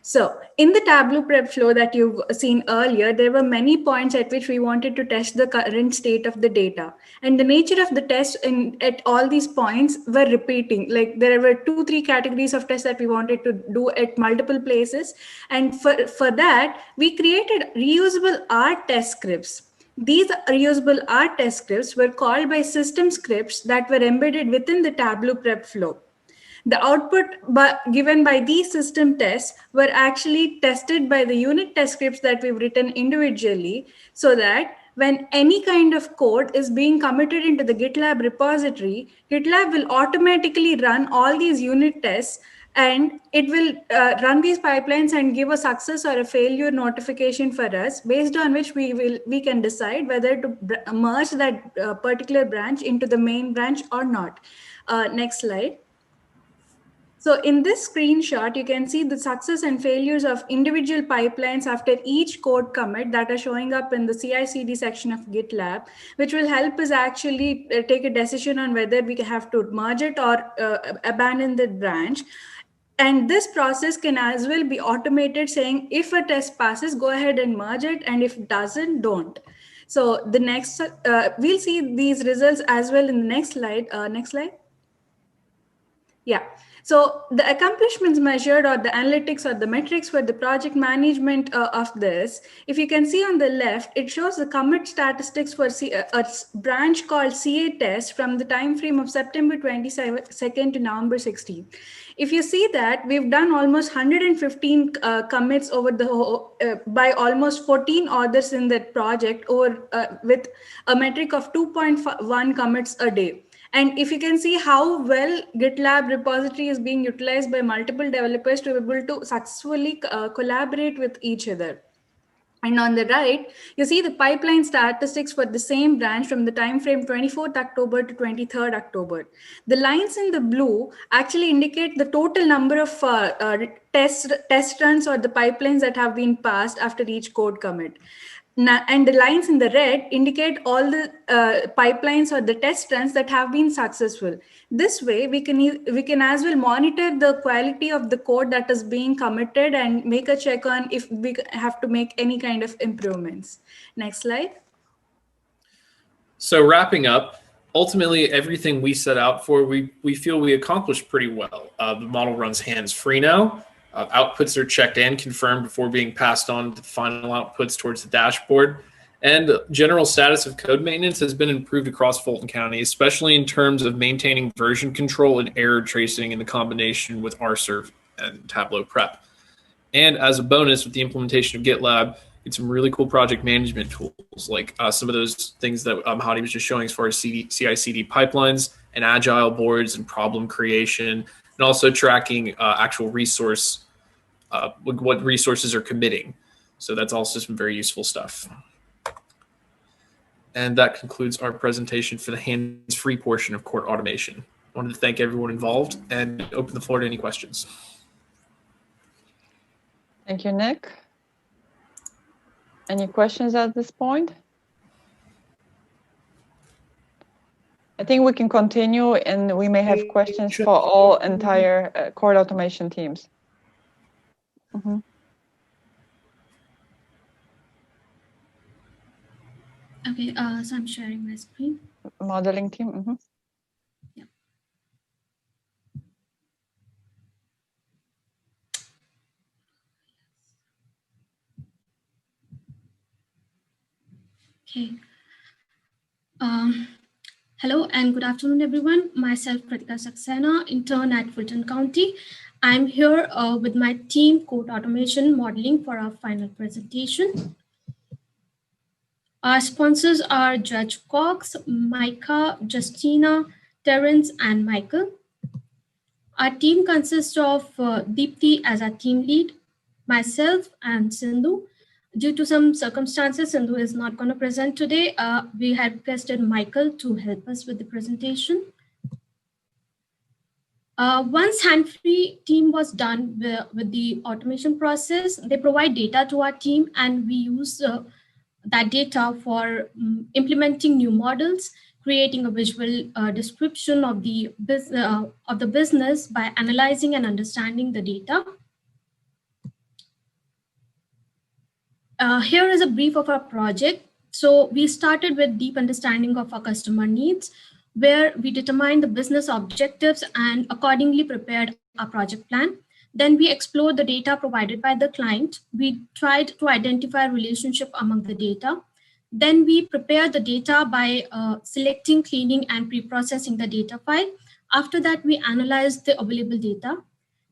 So in the Tableau prep flow that you've seen earlier, there were many points at which we wanted to test the current state of the data. And the nature of the test at all these points were repeating. Like there were 2-3 categories of tests that we wanted to do at multiple places. And for that, we created reusable R test scripts. These reusable R test scripts were called by system scripts that were embedded within the Tableau prep flow. The output given by these system tests were actually tested by the unit test scripts that we've written individually, so that when any kind of code is being committed into the GitLab repository, GitLab will automatically run all these unit tests, and it will run these pipelines and give a success or a failure notification for us, based on which we can decide whether to merge that particular branch into the main branch or not. Next slide. So in this screenshot, you can see the success and failures of individual pipelines after each code commit that are showing up in the CI/CD section of GitLab, which will help us actually take a decision on whether we have to merge it or abandon the branch. And this process can as well be automated, saying if a test passes, go ahead and merge it, and if it doesn't, don't. So the next, we'll see these results as well in the next slide. Next slide. Yeah. So the accomplishments measured or the analytics or the metrics for the project management of this, if you can see on the left, it shows the commit statistics for a branch called CA test from the time frame of September 22nd to November 16th. If you see that, we've done almost 115 commits over the whole, by almost 14 authors in that project, or with a metric of 2.1 commits a day. And if you can see how well GitLab repository is being utilized by multiple developers to be able to successfully collaborate with each other. And on the right, you see the pipeline statistics for the same branch from the time frame 24th October to 23rd October. The lines in the blue actually indicate the total number of test runs or the pipelines that have been passed after each code commit. Now, and the lines in the red indicate all the pipelines or the test runs that have been successful. This way, we can as well monitor the quality of the code that is being committed and make a check on if we have to make any kind of improvements. Next slide. So wrapping up, ultimately everything we set out for, we feel we accomplished pretty well. The model runs hands-free now. Outputs are checked and confirmed before being passed on to the final outputs towards the dashboard. And general status of code maintenance has been improved across Fulton County, especially in terms of maintaining version control and error tracing in the combination with RServe and Tableau Prep. And as a bonus, with the implementation of GitLab, it's some really cool project management tools, like some of those things that Hadi was just showing as far as CI/CD pipelines and agile boards and problem creation, and also tracking actual resource, what resources are committing. So that's also some very useful stuff. And that concludes our presentation for the hands-free portion of court automation. I wanted to thank everyone involved and open the floor to any questions. Thank you, Nick. Any questions at this point? I think we can continue, and we may have questions for all entire court automation teams. Mm-hmm. Okay, so I'm sharing my screen. Modeling team. Mm-hmm. Yeah. Okay. Hello and good afternoon, everyone. Myself, Kritika Saxena, intern at Fulton County. I'm here with my team, Code Automation Modeling, for our final presentation. Our sponsors are Judge Cox, Micah, Justyna, Terrence, and Michael. Our team consists of Deepthi as our team lead, myself, and Sindhu. Due to some circumstances, Sindhu is not going to present today. We had requested Michael to help us with the presentation. Once hand-free team was done with the automation process, they provide data to our team, and we use that data for implementing new models, creating a visual description of the business by analyzing and understanding the data. Here is a brief of our project. So we started with deep understanding of our customer needs, where we determined the business objectives and accordingly prepared our project plan. Then we explored the data provided by the client. We tried to identify a relationship among the data. Then we prepared the data by selecting, cleaning, and pre-processing the data file. After that, we analyzed the available data.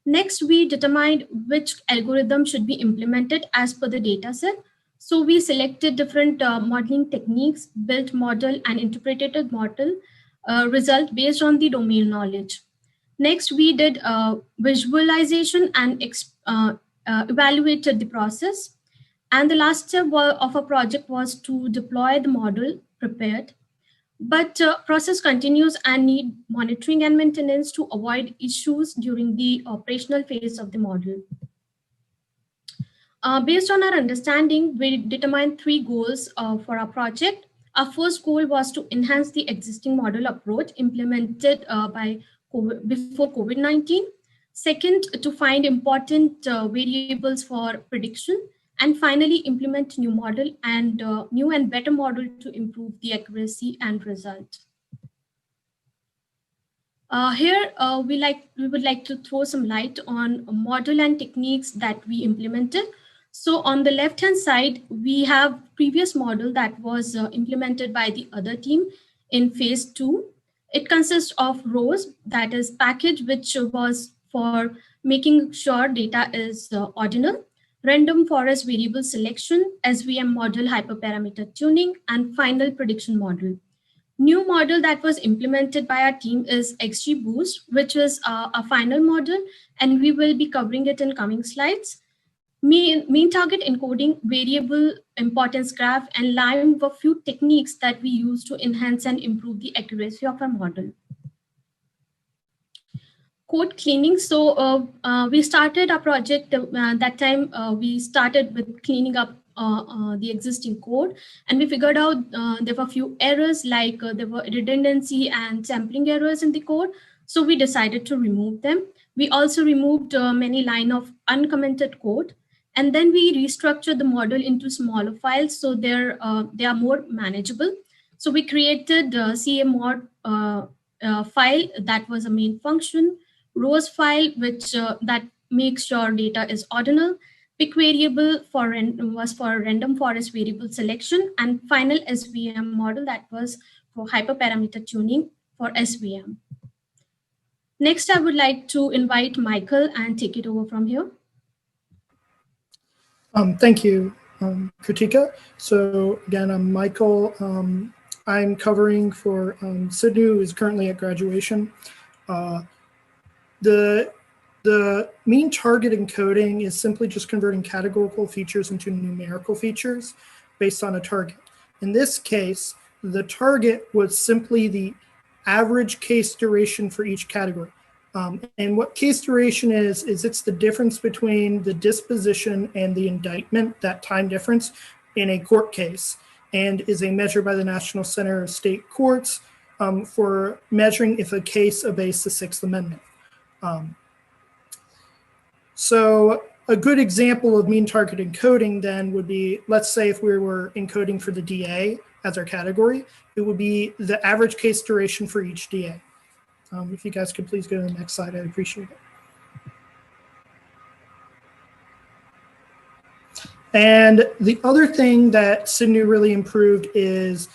Next, we determined which algorithm should be implemented as per the data set. So we selected different modeling techniques, built model and interpreted a model result based on the domain knowledge. Next, we did visualization and evaluated the process. And the last step of our project was to deploy the model prepared. But process continues and need monitoring and maintenance to avoid issues during the operational phase of the model. Based on our understanding, we determined 3 goals for our project. Our first goal was to enhance the existing model approach implemented before COVID-19. Second, to find important variables for prediction. And finally, implement new model and new and better model to improve the accuracy and result. Here, we would like to throw some light on a model and techniques that we implemented. So on the left-hand side, we have previous model that was implemented by the other team in phase 2. It consists of rows, that is package, which was for making sure data is ordinal, random forest variable selection, SVM model hyperparameter tuning, and final prediction model. New model that was implemented by our team is XGBoost, which is a final model, and we will be covering it in coming slides. Main target encoding, variable importance graph, and line were few techniques that we use to enhance and improve the accuracy of our model. Code cleaning. So we started our project that time. We started with cleaning up the existing code, and we figured out there were a few errors, like there were redundancy and sampling errors in the code. So we decided to remove them. We also removed many lines of uncommented code, and then we restructured the model into smaller files so they are more manageable. So we created CMod file that was a main function, rows file which that makes sure data is ordinal, pick variable was for random forest variable selection, and final SVM model that was for hyperparameter tuning for SVM. Next, I would like to invite Michael and take it over from here. Thank you, Kritika. So again, I'm Michael. I'm covering for Sidney, who is currently at graduation. The mean target encoding is simply just converting categorical features into numerical features based on a target. In this case, the target was simply the average case duration for each category. And what case duration is it's the difference between the disposition and the indictment, that time difference in a court case, and is a measure by the National Center of State Courts for measuring if a case obeys the Sixth Amendment. So a good example of mean target encoding then would be, let's say if we were encoding for the DA as our category, it would be the average case duration for each DA. If you guys could please go to the next slide, I'd appreciate it. And the other thing that Sidney really improved is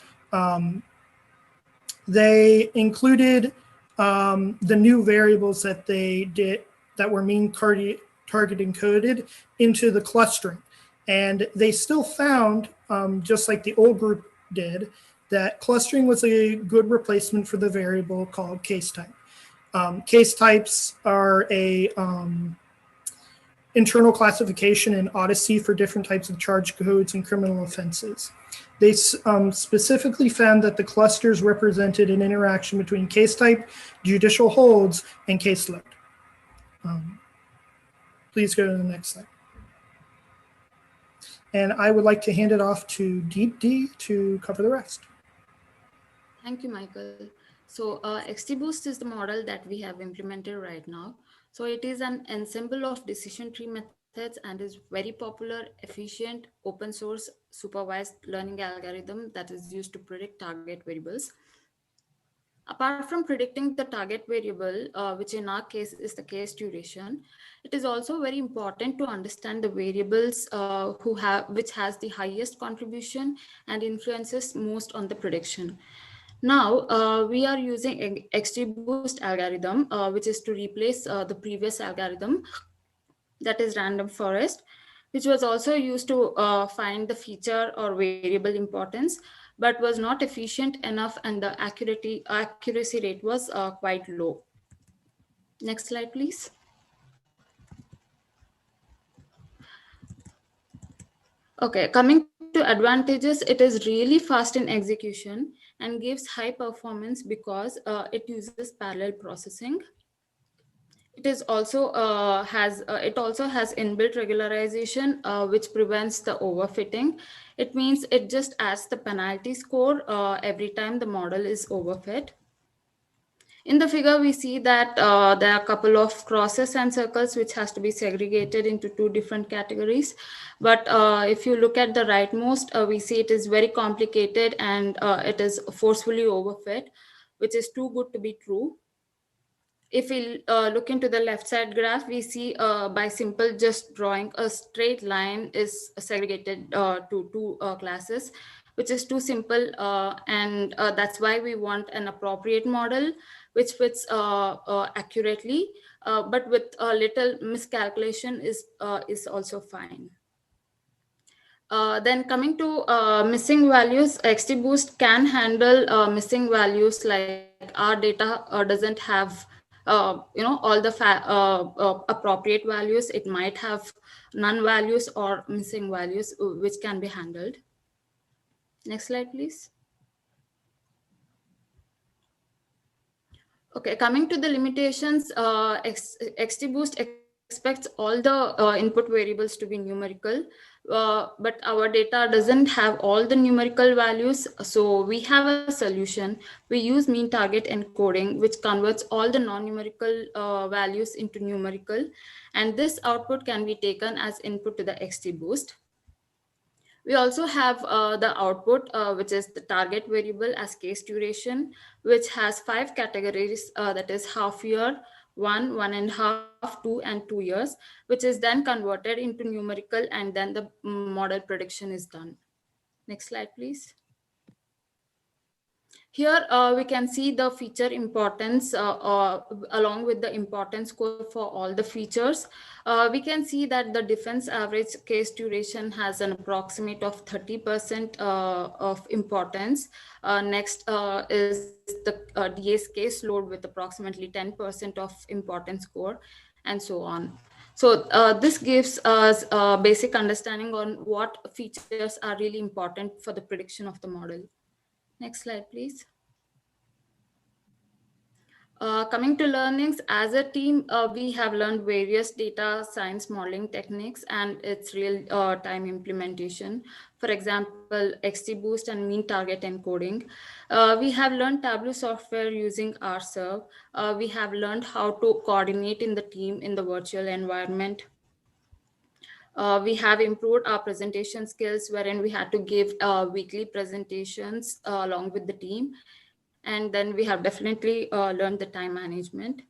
they included the new variables that they did that were mean target encoded into the clustering. And they still found, just like the old group did, that clustering was a good replacement for the variable called case type. Case types are a internal classification in Odyssey for different types of charge codes and criminal offenses. They specifically found that the clusters represented an interaction between case type, judicial holds, and caseload. Please go to the next slide. And I would like to hand it off to Deep D to cover the rest. Thank you, Michael. So XGBoost is the model that we have implemented right now. So it is an ensemble of decision tree methods and is very popular, efficient, open source, supervised learning algorithm that is used to predict target variables. Apart from predicting the target variable, which in our case is the case duration, it is also very important to understand the variables which has the highest contribution and influences most on the prediction. Now, we are using XGBoost algorithm, which is to replace the previous algorithm, that is random forest, which was also used to find the feature or variable importance, but was not efficient enough and the accuracy rate was quite low. Next slide, please. Okay, coming to advantages, it is really fast in execution and gives high performance because it uses parallel processing. It also has inbuilt regularization, which prevents the overfitting. It means it just adds the penalty score every time the model is overfit. In the figure, we see that there are a couple of crosses and circles which has to be segregated into two different categories. But if you look at the rightmost, we see it is very complicated and it is forcefully overfit, which is too good to be true. If we look into the left side graph, we see by simple just drawing a straight line is segregated to two classes, which is too simple. And that's why we want an appropriate model which fits accurately, but with a little miscalculation is also fine. Then coming to missing values, XGBoost can handle missing values like our data doesn't have all the appropriate values. It might have none values or missing values which can be handled. Next slide, please. Okay, coming to the limitations, XGBoost expects all the input variables to be numerical, but our data doesn't have all the numerical values. So we have a solution. We use mean target encoding, which converts all the non-numerical values into numerical. And this output can be taken as input to the XGBoost. We also have the output, which is the target variable as case duration, which has 5 categories, that is half year, 1, 1.5, 2, and 2 years, which is then converted into numerical, and then the model prediction is done. Next slide, please. Here we can see the feature importance along with the importance score for all the features. We can see that the defense average case duration has an approximate of 30% of importance. Next is the DA's case load with approximately 10% of importance score, and so on. So this gives us a basic understanding on what features are really important for the prediction of the model. Next slide, please. Coming to learnings, as a team, we have learned various data science modeling techniques and its real-time implementation. For example, XGBoost and mean target encoding. We have learned Tableau software using RServe. We have learned how to coordinate in the team in the virtual environment. We have improved our presentation skills, wherein we had to give weekly presentations along with the team. And then we have definitely learned the time management.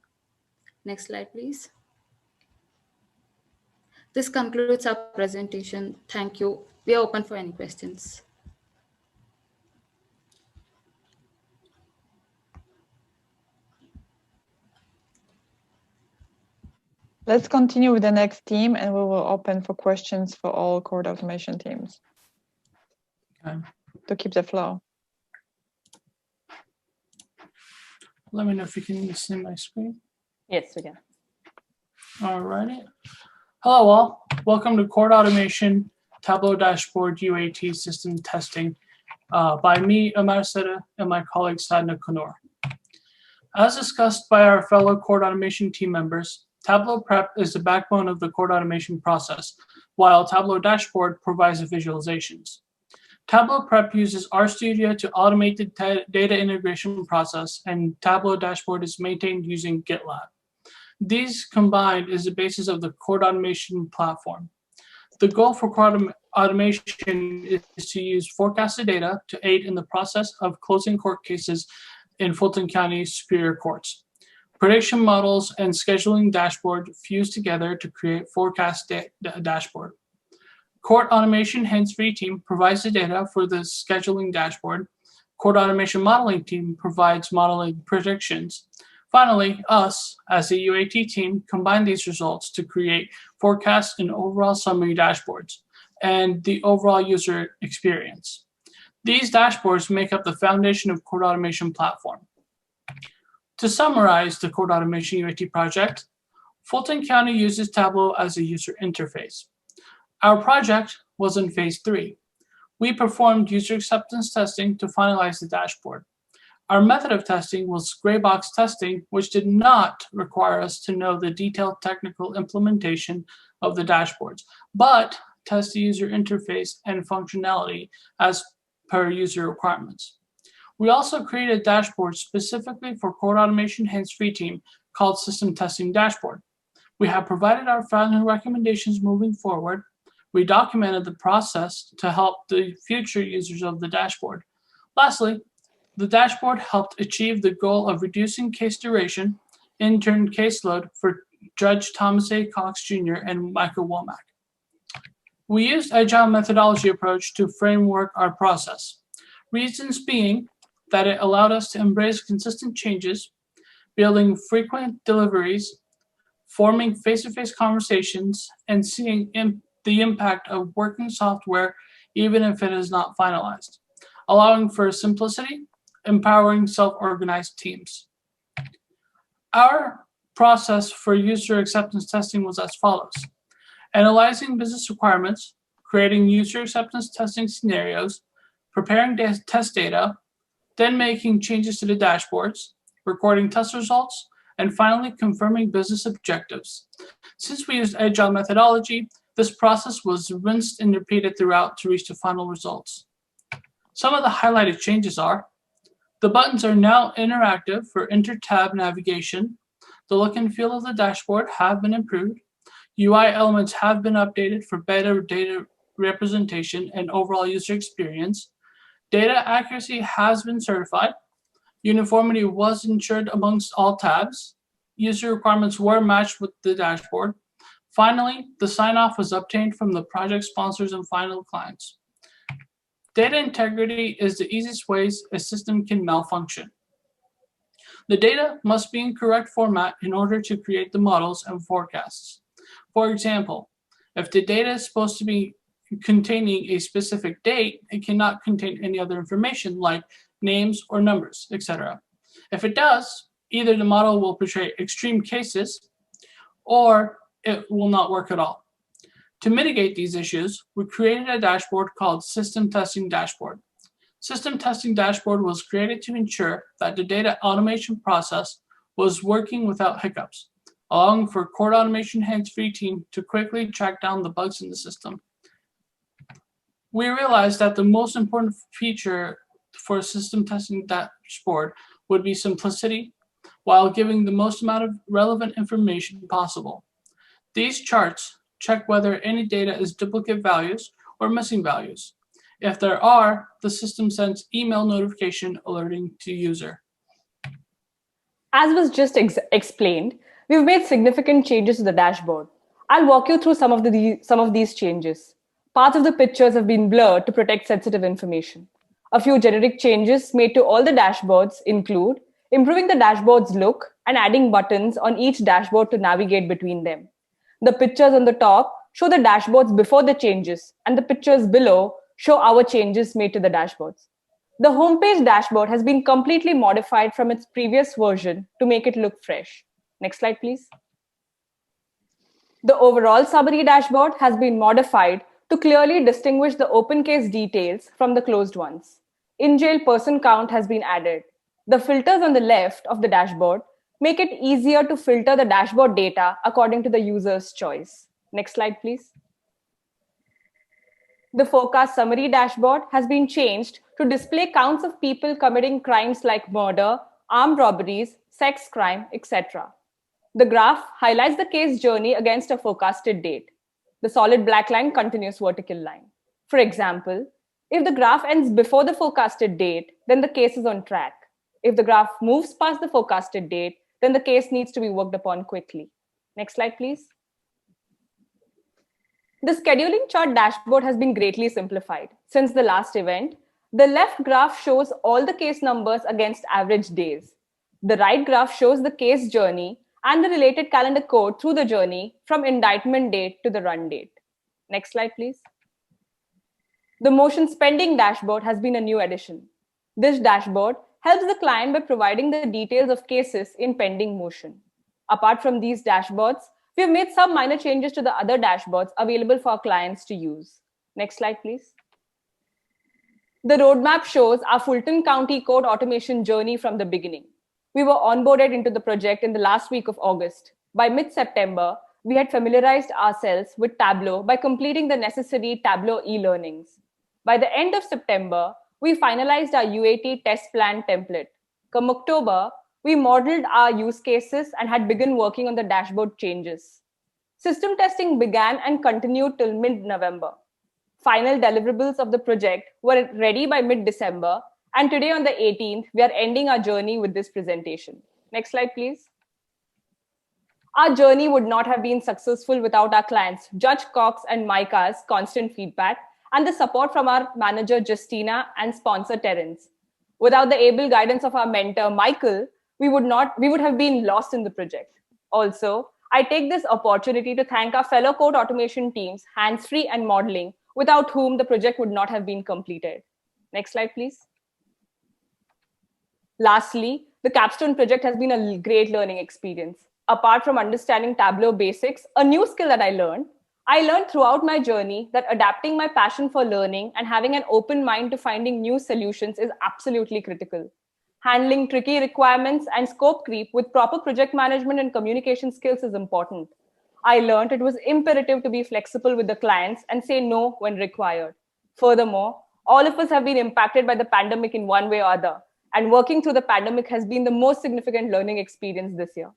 Next slide, please. This concludes our presentation. Thank you. We are open for any questions. Let's continue with the next team, and we will open for questions for all core automation teams. Okay. To keep the flow. Let me know if you can see my screen. Yes, we can. All righty. Hello, all. Welcome to Core Automation Tableau Dashboard UAT System Testing by me, Amar Seda, and my colleague, Sadna Kunor. As discussed by our fellow Core Automation team members, Tableau Prep is the backbone of the Core Automation process, while Tableau Dashboard provides the visualizations. Tableau Prep uses RStudio to automate the data integration process, and Tableau Dashboard is maintained using GitLab. These combined is the basis of the Core Automation platform. The goal for Core Automation is to use forecasted data to aid in the process of closing court cases in Fulton County Superior Courts. Prediction models and scheduling dashboard fuse together to create forecast dashboard. Court Automation hands-free team provides the data for the scheduling dashboard. Court Automation modeling team provides modeling predictions. Finally, us, as the UAT team, combine these results to create forecasts and overall summary dashboards and the overall user experience. These dashboards make up the foundation of Court Automation platform. To summarize the Court Automation UAT project, Fulton County uses Tableau as a user interface. Our project was in phase 3. We performed user acceptance testing to finalize the dashboard. Our method of testing was gray box testing, which did not require us to know the detailed technical implementation of the dashboards, but test the user interface and functionality as per user requirements. We also created a dashboard specifically for code automation hands-free team called System Testing Dashboard. We have provided our final recommendations moving forward. We documented the process to help the future users of the dashboard. Lastly, the dashboard helped achieve the goal of reducing case duration, intern caseload for Judge Thomas A. Cox Jr. and Michael Womack. We used Agile methodology approach to framework our process. Reasons being that it allowed us to embrace consistent changes, building frequent deliveries, forming face-to-face conversations, and seeing the impact of working software even if it is not finalized, allowing for simplicity, empowering self-organized teams. Our process for user acceptance testing was as follows: analyzing business requirements, creating user acceptance testing scenarios, preparing test data, then making changes to the dashboards, recording test results, and finally confirming business objectives. Since we used Agile methodology, this process was rinsed and repeated throughout to reach the final results. Some of the highlighted changes are: the buttons are now interactive for inter-tab navigation. The look and feel of the dashboard have been improved. UI elements have been updated for better data representation and overall user experience. Data accuracy has been certified. Uniformity was ensured amongst all tabs. User requirements were matched with the dashboard. Finally, the sign-off was obtained from the project sponsors and final clients. Data integrity is the easiest ways a system can malfunction. The data must be in correct format in order to create the models and forecasts. For example, if the data is supposed to be containing a specific date, it cannot contain any other information like names or numbers, etc. If it does, either the model will portray extreme cases or it will not work at all. To mitigate these issues, we created a dashboard called System Testing Dashboard. System Testing Dashboard was created to ensure that the data automation process was working without hiccups, allowing for code automation hands-free team to quickly track down the bugs in the system. We realized that the most important feature for a system testing dashboard would be simplicity while giving the most amount of relevant information possible. These charts check whether any data is duplicate values or missing values. If there are, the system sends email notification alerting to user. As was just explained, we've made significant changes to the dashboard. I'll walk you through some of these changes. Parts of the pictures have been blurred to protect sensitive information. A few generic changes made to all the dashboards include improving the dashboard's look and adding buttons on each dashboard to navigate between them. The pictures on the top show the dashboards before the changes, and the pictures below show our changes made to the dashboards. The homepage dashboard has been completely modified from its previous version to make it look fresh. Next slide, please. The overall summary dashboard has been modified to clearly distinguish the open case details from the closed ones. In-jail person count has been added. The filters on the left of the dashboard make it easier to filter the dashboard data according to the user's choice. Next slide, please. The forecast summary dashboard has been changed to display counts of people committing crimes like murder, armed robberies, sex crime, etc. The graph highlights the case journey against a forecasted date. The solid black line continues vertical line. For example, if the graph ends before the forecasted date, then the case is on track. If the graph moves past the forecasted date, then the case needs to be worked upon quickly. Next slide, please. The scheduling chart dashboard has been greatly simplified. Since the last event, the left graph shows all the case numbers against average days. The right graph shows the case journey and the related calendar code through the journey from indictment date to the run date. Next slide, please. The motion spending dashboard has been a new addition. This dashboard helps the client by providing the details of cases in pending motion. Apart from these dashboards, we have made some minor changes to the other dashboards available for our clients to use. Next slide, please. The roadmap shows our Fulton County code automation journey from the beginning. We were onboarded into the project in the last week of August. By mid-September, we had familiarized ourselves with Tableau by completing the necessary Tableau e-learnings. By the end of September, we finalized our UAT test plan template. Come October, we modeled our use cases and had begun working on the dashboard changes. System testing began and continued till mid-November. Final deliverables of the project were ready by mid-December, and today on the 18th, we are ending our journey with this presentation. Next slide, please. Our journey would not have been successful without our clients, Judge Cox and Micah's constant feedback, and the support from our manager, Justyna, and sponsor, Terrence. Without the able guidance of our mentor, Michael, we would have been lost in the project. Also, I take this opportunity to thank our fellow code automation teams, Hands-Free and Modeling, without whom the project would not have been completed. Next slide, please. Lastly, the Capstone project has been a great learning experience. Apart from understanding Tableau basics, a new skill that I learned throughout my journey that adapting my passion for learning and having an open mind to finding new solutions is absolutely critical. Handling tricky requirements and scope creep with proper project management and communication skills is important. I learned it was imperative to be flexible with the clients and say no when required. Furthermore, all of us have been impacted by the pandemic in one way or other, and working through the pandemic has been the most significant learning experience this year.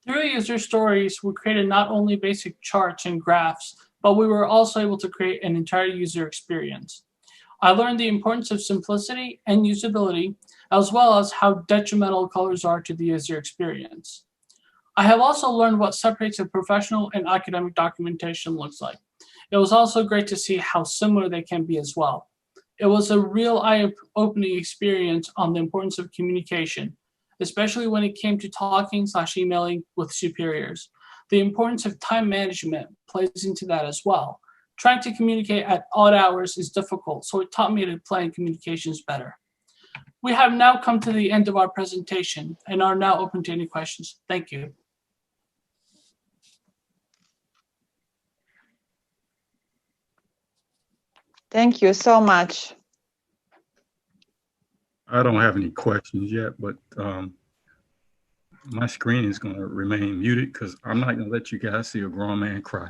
Through user stories, we created not only basic charts and graphs, but we were also able to create an entire user experience. I learned the importance of simplicity and usability, as well as how detrimental colors are to the user experience. I have also learned what separates a professional and academic documentation looks like. It was also great to see how similar they can be as well. It was a real eye-opening experience on the importance of communication, especially when it came to talking/emailing with superiors. The importance of time management plays into that as well. Trying to communicate at odd hours is difficult, so it taught me to plan communications better. We have now come to the end of our presentation and are now open to any questions. Thank you. Thank you so much. I don't have any questions yet, but my screen is going to remain muted because I'm not going to let you guys see a grown man cry.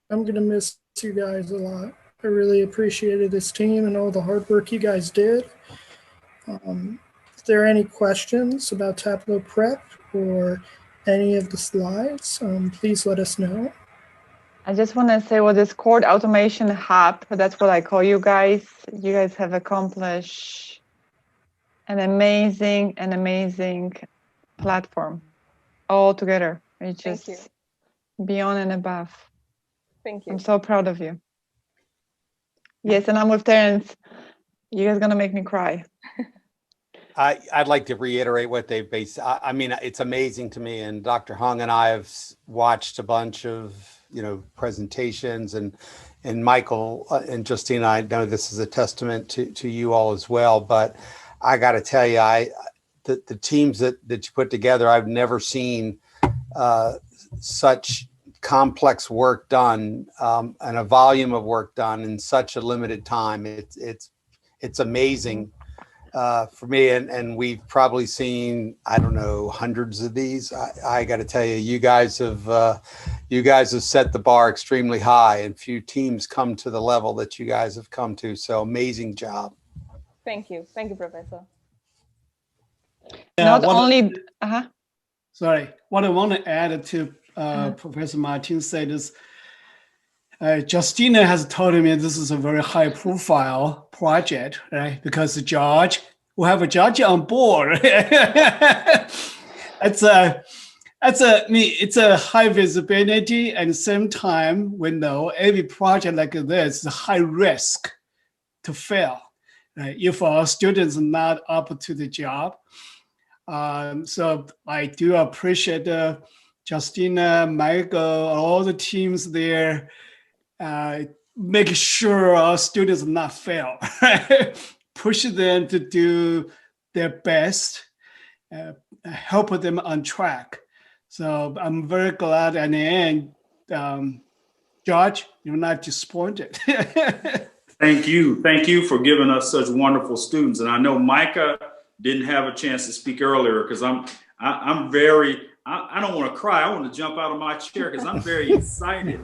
I'm going to miss you guys a lot. I really appreciated this team and all the hard work you guys did. If there are any questions about Tableau Prep or any of the slides, please let us know. I just want to say, well, this code automation hub, that's what I call you guys. You guys have accomplished an amazing platform all together. It's just beyond and above. Thank you. I'm so proud of you. Yes, and I'm with Terrence. You guys are gonna make me cry. I'd like to reiterate what they've based. I mean, it's amazing to me, and Dr. Hung and I have watched a bunch of presentations, and Michael and Justyna, I know this is a testament to you all as well. But I got to tell you, the teams that you put together, I've never seen such complex work done and a volume of work done in such a limited time. It's amazing. For me, and we've probably seen, I don't know, hundreds of these. I got to tell you, you guys have set the bar extremely high, and few teams come to the level that you guys have come to. So amazing job. Thank you, Professor. Not only, Sorry, what I want to add to Professor Martin said is, Justyna has told me this is a very high profile project, right? Because we have a judge on board. It's a high visibility, and at the same time, we know every project like this is a high risk to fail, right? If our students are not up to the job. So I do appreciate Justyna, Michael, all the teams there. Make sure our students not fail, push them to do their best, help them on track. So I'm very glad at the end, George, you're not disappointed. Thank you. Thank you for giving us such wonderful students. And I know Micah didn't have a chance to speak earlier because I'm very, I don't want to cry. I want to jump out of my chair because I'm very excited.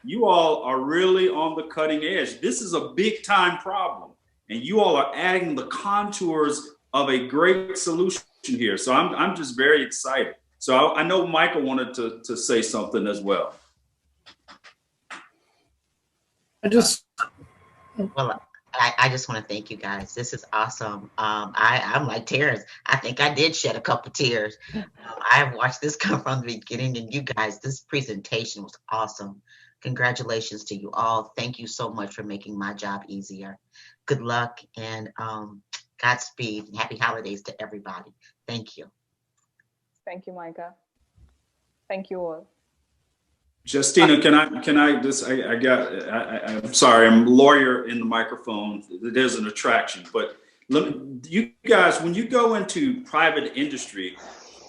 You all are really on the cutting edge. This is a big time problem. And you all are adding the contours of a great solution here. So I'm just very excited. So I know Micah wanted to say something as well. Well, I just want to thank you guys. This is awesome. I'm like Terrence. I think I did shed a couple tears. I've watched this come from the beginning, and you guys, this presentation was awesome. Congratulations to you all. Thank you so much for making my job easier. Good luck and Godspeed and happy holidays to everybody. Thank you. Thank you, Micah. Thank you all. Justyna, I'm sorry, I'm a lawyer in the microphone. There's an attraction, but you guys, when you go into private industry,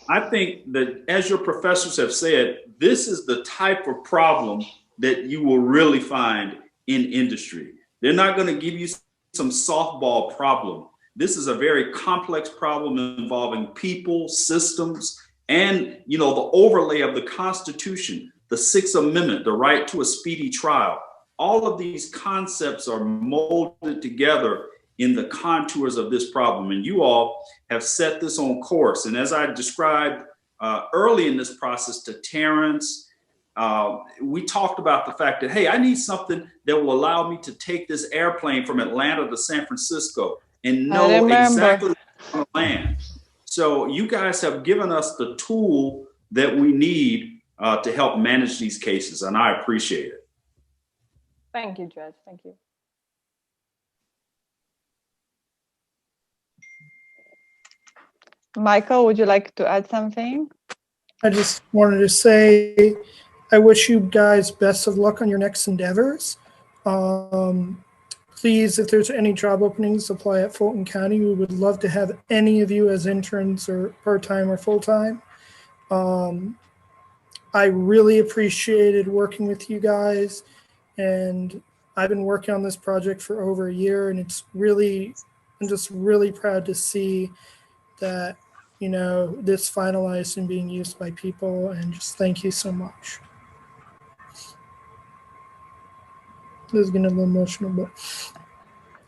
I think that as your professors have said, this is the type of problem that you will really find in industry. They're not going to give you some softball problem. This is a very complex problem involving people, systems, and the overlay of the Constitution, the Sixth Amendment, the right to a speedy trial. All of these concepts are molded together in the contours of this problem. And you all have set this on course. And as I described early in this process to Terrence, we talked about the fact that, hey, I need something that will allow me to take this airplane from Atlanta to San Francisco and know exactly where I'm going to land. So you guys have given us the tool that we need to help manage these cases, and I appreciate it. Thank you, Judge. Thank you. Michael, would you like to add something? I just wanted to say I wish you guys best of luck on your next endeavors. Please, if there's any job openings, apply at Fulton County. We would love to have any of you as interns or part-time or full-time. I really appreciated working with you guys, and I've been working on this project for over a year, and I'm just really proud to see that, this finalized and being used by people, and just thank you so much. This is getting a little emotional, but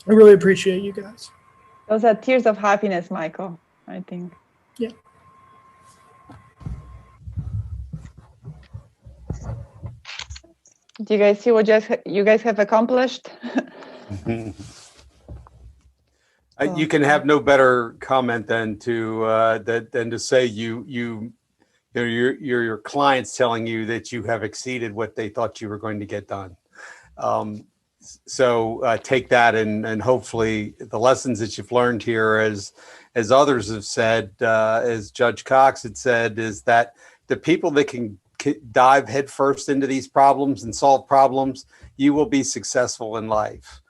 I really appreciate you guys. Those are tears of happiness, Michael, I think. Yeah. Do you guys see what you guys have accomplished? You can have no better comment than to say your clients telling you that you have exceeded what they thought you were going to get done. So take that and hopefully the lessons that you've learned here, as others have said, as Judge Cox had said, is that the people that can dive headfirst into these problems and solve problems, you will be successful in life.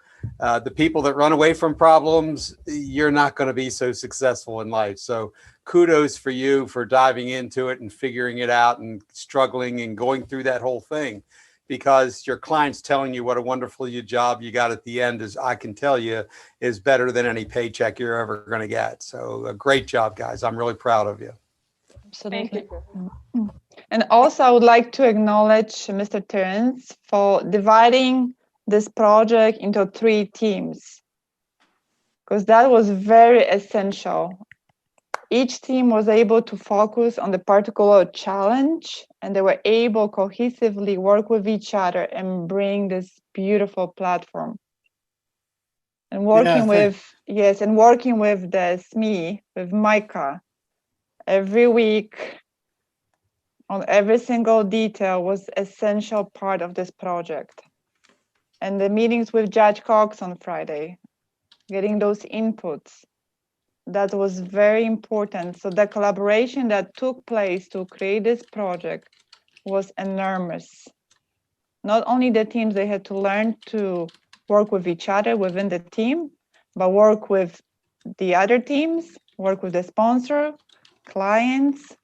The people that run away from problems, you're not going to be so successful in life. So kudos for you for diving into it and figuring it out and struggling and going through that whole thing, because your clients telling you what a wonderful job you got at the end, is, I can tell you, is better than any paycheck you're ever going to get. So a great job, guys. I'm really proud of you. Absolutely. Thank you. And also, I would like to acknowledge Mr. Terrence for dividing this project into 3 teams, because that was very essential. Each team was able to focus on the particular challenge, and they were able cohesively work with each other and bring this beautiful platform. And working with the SME, with Micah, every week on every single detail was essential part of this project. And the meetings with Judge Cox on Friday, getting those inputs, that was very important. So the collaboration that took place to create this project was enormous. Not only the teams, they had to learn to work with each other within the team, but work with the other teams, work with the sponsor, clients,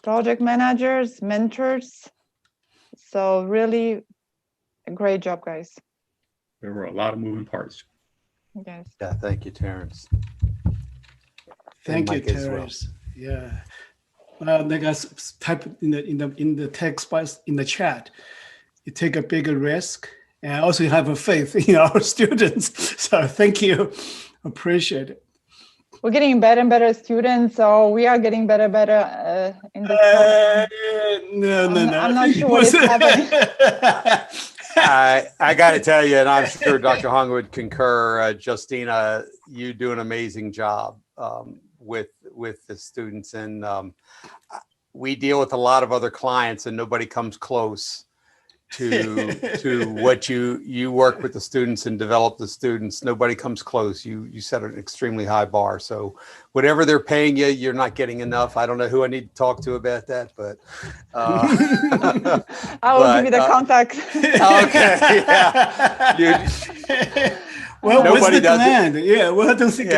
project managers, mentors. So really a great job, guys. There were a lot of moving parts. Yes. Yeah, thank you, Terrence. Thank you, Mike as well. Terrence. Yeah. Like I type in the text box in the chat, you take a bigger risk, and also you have a faith in our students. So thank you, appreciate it. We're getting better and better students, so we are getting better in this program. No. I'm not sure what is happening. I got to tell you, and I'm sure Dr. Hung would concur, Justyna, you do an amazing job with the students, and we deal with a lot of other clients, and nobody comes close to what you work with the students and develop the students. Nobody comes close. You set an extremely high bar. So whatever they're paying you, you're not getting enough. I don't know who I need to talk to about that, but I will give you the contact. Okay, yeah. Well, nobody what's the does command? it. Yeah, well, I don't think.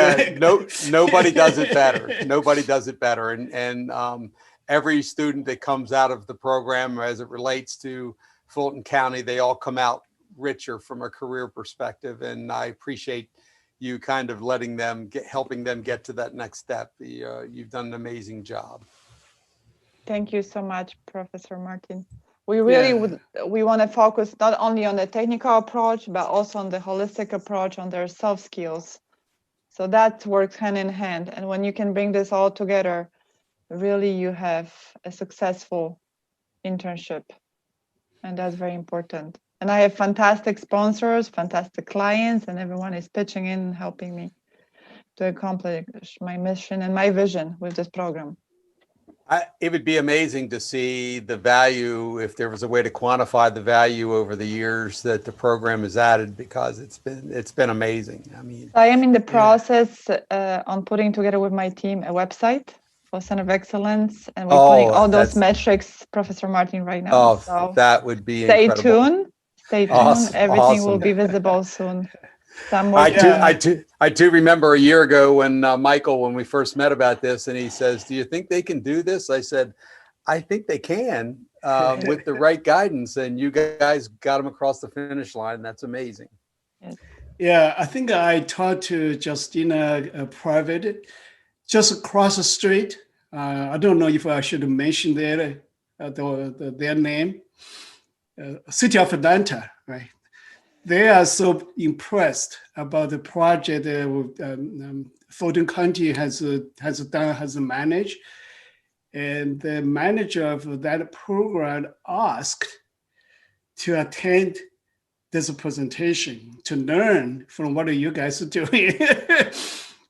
Nobody does it better. Nobody does it better. And every student that comes out of the program, as it relates to Fulton County, they all come out richer from a career perspective. And I appreciate you kind of helping them get to that next step. You've done an amazing job. Thank you so much, Professor Martin. We really we want to focus not only on the technical approach, but also on the holistic approach, on their soft skills. So that works hand in hand. And when you can bring this all together, really you have a successful internship. And that's very important. And I have fantastic sponsors, fantastic clients, and everyone is pitching in and helping me to accomplish my mission and my vision with this program. It would be amazing to see the value, if there was a way to quantify the value over the years that the program has added, because it's been amazing. I mean, I am in the process on putting together with my team a website for Center of Excellence, and we're putting all those metrics, Professor Martin, right now. Oh, so that would be stay incredible. tuned. Stay tuned. Awesome. Everything will be visible soon. I do remember a year ago when Michael, when we first met about this, and he says, "Do you think they can do this?" I said, "I think they can with the right guidance." And you guys got them across the finish line. That's amazing. Yeah, I think I talked to Justyna private, just across the street. I don't know if I should mention their name. City of Atlanta, right? They are so impressed about the project Fulton County has managed, and the manager of that program asked to attend this presentation to learn from what you guys are doing.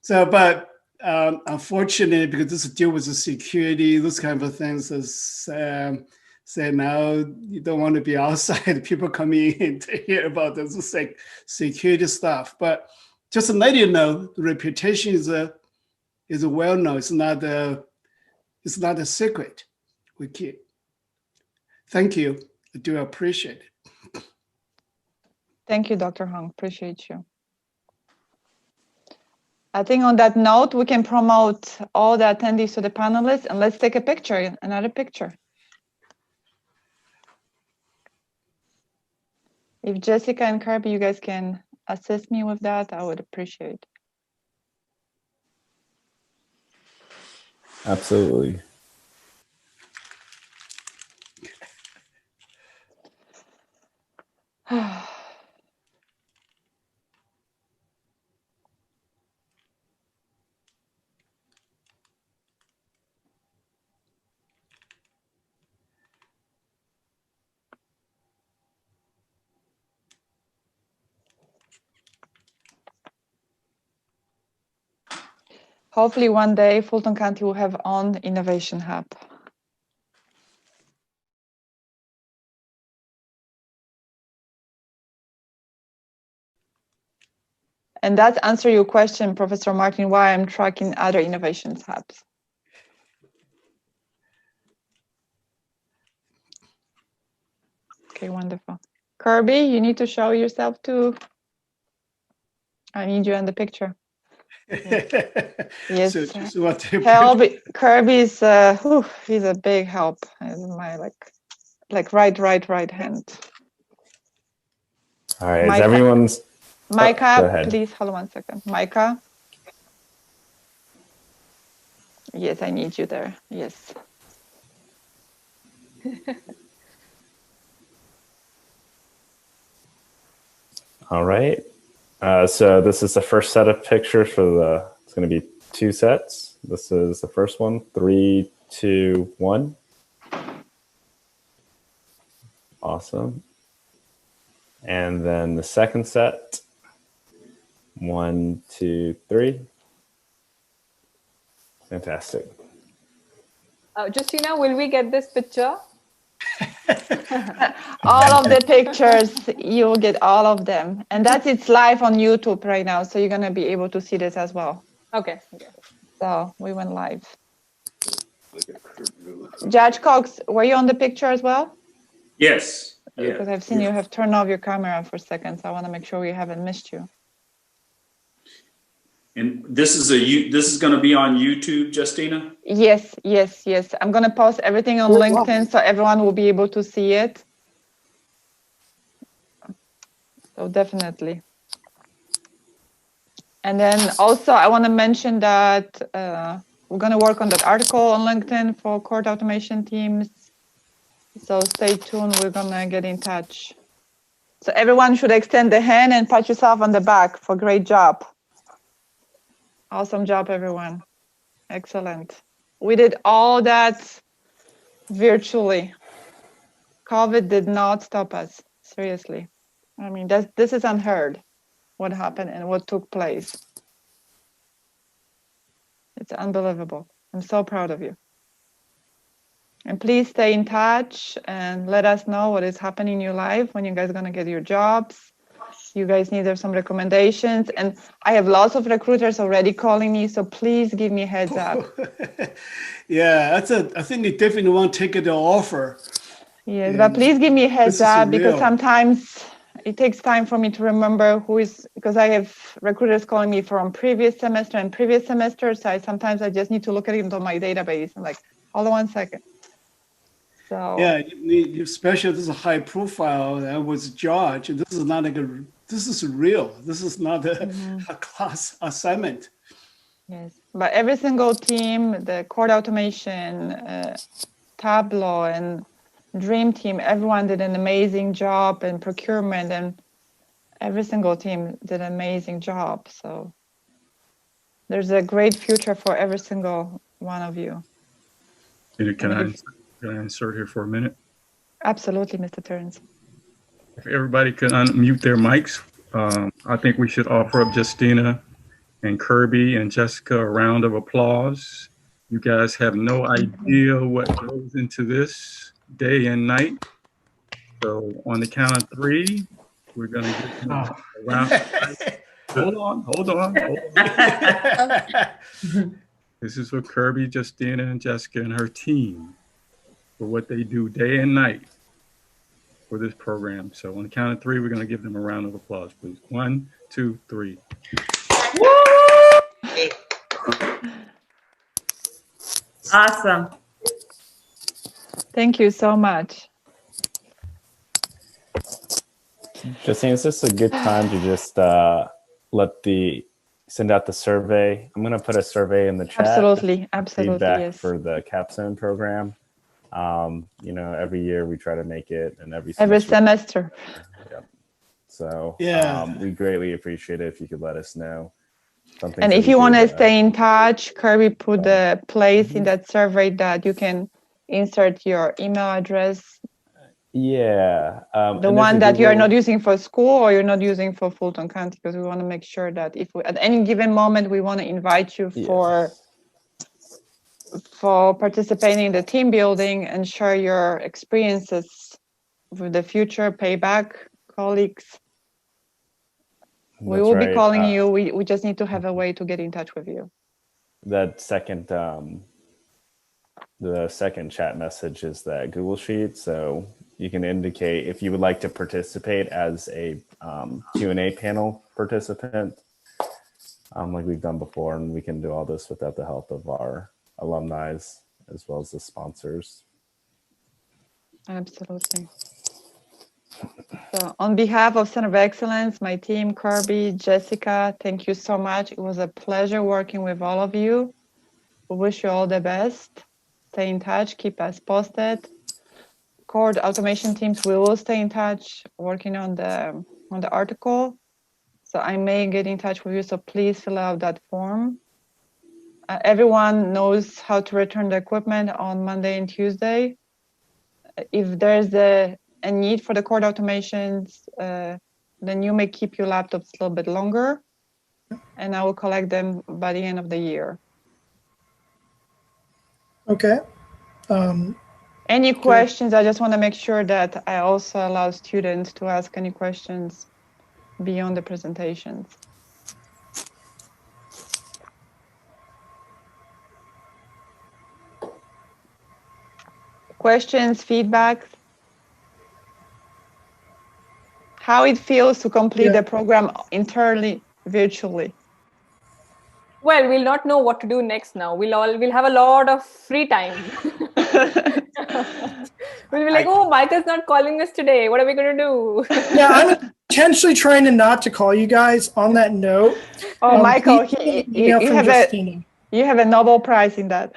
So, but unfortunately, because this deal with the security, those kind of things, say now you don't want to be outside, people coming in to hear about this like security stuff. But just to let you know, the reputation is well known. It's not a secret we keep. Thank you. I do appreciate it. Thank you, Dr. Hung. Appreciate you. I think on that note, we can promote all the attendees to the panelists, and let's take a picture, another picture. If Jessica and Kirby, you guys can assist me with that, I would appreciate. Absolutely. Hopefully one day Fulton County will have own innovation hub. And that answers your question, Professor Martin, why I'm tracking other innovations hubs. Okay, wonderful. Kirby, you need to show yourself too. I need you in the picture. Yes. So Kirby's he's a big help. He's my like right hand. All right, is Micah. everyone's... Micah, go ahead. please hold on 1 second. Micah. Yes, I need you there. Yes. All right. So this is the first set of pictures for the, it's going to be 2 sets. This is the first one, 3, 2, 1. Awesome. And then the second set, 1, 2, 3. Fantastic. Justyna, will we get this picture? All of the pictures, you'll get all of them. And it's live on YouTube right now. So you're going to be able to see this as well. Okay. So we went live. Judge Cox, were you on the picture as well? Yes. Because I've seen you have turned off your camera for a second. So I want to make sure we haven't missed you. And this is going to be on YouTube, Justyna? Yes. I'm going to post everything on LinkedIn so everyone will be able to see it. So definitely. And then also I want to mention that we're going to work on that article on LinkedIn for court automation teams. So stay tuned. We're going to get in touch. So everyone should extend the hand and pat yourself on the back for great job. Awesome job, everyone. Excellent. We did all that virtually. COVID did not stop us, seriously. I mean, this is unheard, what happened and what took place. It's unbelievable. I'm so proud of you. And please stay in touch and let us know what is happening in your life, when you guys are going to get your jobs. You guys need some recommendations. And I have lots of recruiters already calling me, so please give me a heads up. Yeah, I think they definitely want to take the offer. Yes, but please give me a heads up because real. sometimes it takes time for me to remember who is, because I have recruiters calling me from previous semester and previous semester. So sometimes I just need to look at it on my database. I'm like, hold on 1 second. So yeah, you need, especially this is a high profile. That was George. This is not like this is real. This is not a class assignment. Yes, but every single team, the court automation, Tableau and Dream Team, everyone did an amazing job, and procurement, and every single team did an amazing job. So there's a great future for every single one of you. Can I insert here for a minute? Absolutely, Mr. Terrence. If everybody could unmute their mics, I think we should offer up Justyna and Kirby and Jessica a round of applause. You guys have no idea what goes into this day and night. So on the count of 3, we're going to give them a round. Hold on. This is for Kirby, Justyna, and Jessica and her team for what they do day and night for this program. So on the count of 3, we're going to give them a round of applause, please. 1, 2, 3. Awesome. Thank you so much. Justyna, is this a good time to just send out the survey? I'm going to put a survey in the chat. Absolutely, Feedback yes. for the Capstone program. Every year we try to make it, and every semester. Yep. So yeah, we greatly appreciate it if you could let us know. And if you want to stay in touch, Kirby put the place in that survey that you can insert your email address. Yeah. The one that you're not using for school or you're not using for Fulton County, because we want to make sure that if at any given moment we want to invite you for participating in the team building and share your experiences with the future payback colleagues. We will be calling you. We just need to have a way to get in touch with you. That second, the second chat message is that Google Sheet. So you can indicate if you would like to participate as a Q&A panel participant, like we've done before, and we can do all this without the help of our alumni as well as the sponsors. Absolutely. So on behalf of Center of Excellence, my team, Kirby, Jessica, thank you so much. It was a pleasure working with all of you. We wish you all the best. Stay in touch, keep us posted. Core automation teams, we will stay in touch working on the article. So I may get in touch with you, so please fill out that form. Everyone knows how to return the equipment on Monday and Tuesday. If there's a need for the core automations, then you may keep your laptops a little bit longer, and I will collect them by the end of the year. Okay. Any questions? I just want to make sure that I also allow students to ask any questions beyond the presentations. Questions, feedback? How it feels to complete the program entirely virtually? Well, we'll not know what to do next now. We'll have a lot of free time. We'll be like, oh, Michael's not calling us today. What are we going to do? Yeah, I'm intentionally trying to not to call you guys on that note. Oh, Michael, you have a Nobel Prize in that.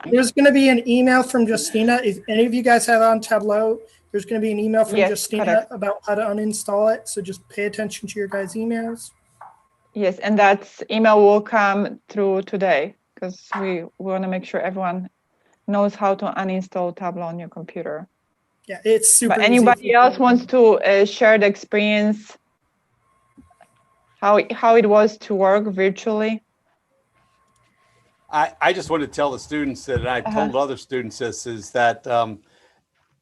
There's going to be an email from Justyna. If any of you guys have on Tableau, there's going to be an email from Justyna about how to uninstall it. So just pay attention to your guys' emails. Yes, and that email will come through today because we want to make sure everyone knows how to uninstall Tableau on your computer. Yeah, it's super easy. Anybody else wants to share the experience, how it was to work virtually? I just want to tell the students that, and I've told other students this, is that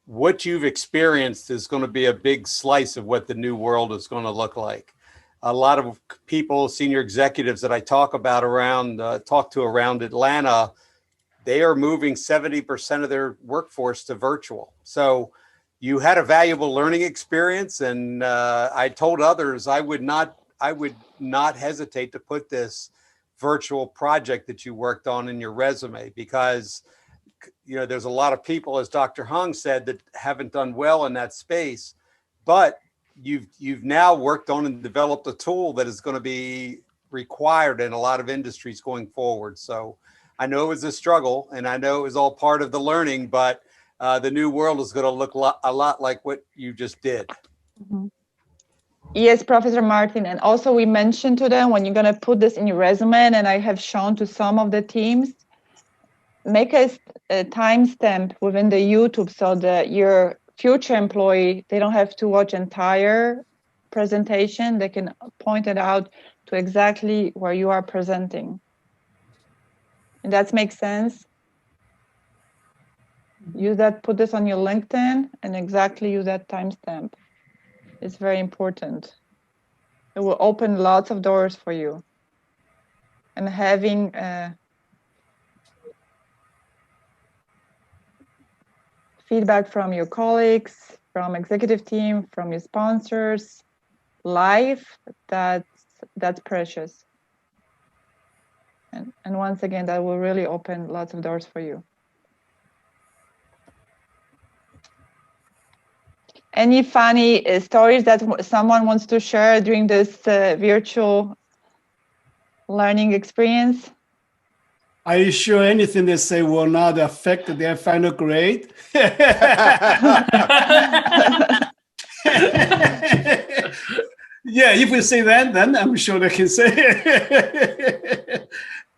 what you've experienced is going to be a big slice of what the new world is going to look like. A lot of people, senior executives that I talk to around Atlanta, they are moving 70% of their workforce to virtual. So you had a valuable learning experience, and I told others I would not hesitate to put this virtual project that you worked on in your resume, because there's a lot of people, as Dr. Hung said, that haven't done well in that space, but you've now worked on and developed a tool that is going to be required in a lot of industries going forward. So I know it was a struggle, and I know it was all part of the learning, but the new world is going to look a lot like what you just did. Mm-hmm. Yes, Professor Martin. And also we mentioned to them, when you're going to put this in your resume, and I have shown to some of the teams, make a timestamp within the YouTube so that your future employee, they don't have to watch entire presentation. They can point it out to exactly where you are presenting. And that makes sense. Use that, put this on your LinkedIn, and exactly use that timestamp. It's very important. It will open lots of doors for you. And having feedback from your colleagues, from executive team, from your sponsors, live, that's precious. And once again, that will really open lots of doors for you. Any funny stories that someone wants to share during this virtual learning experience? Are you sure anything they say will not affect their final grade? Yeah, if we say that, then I'm sure they can say it.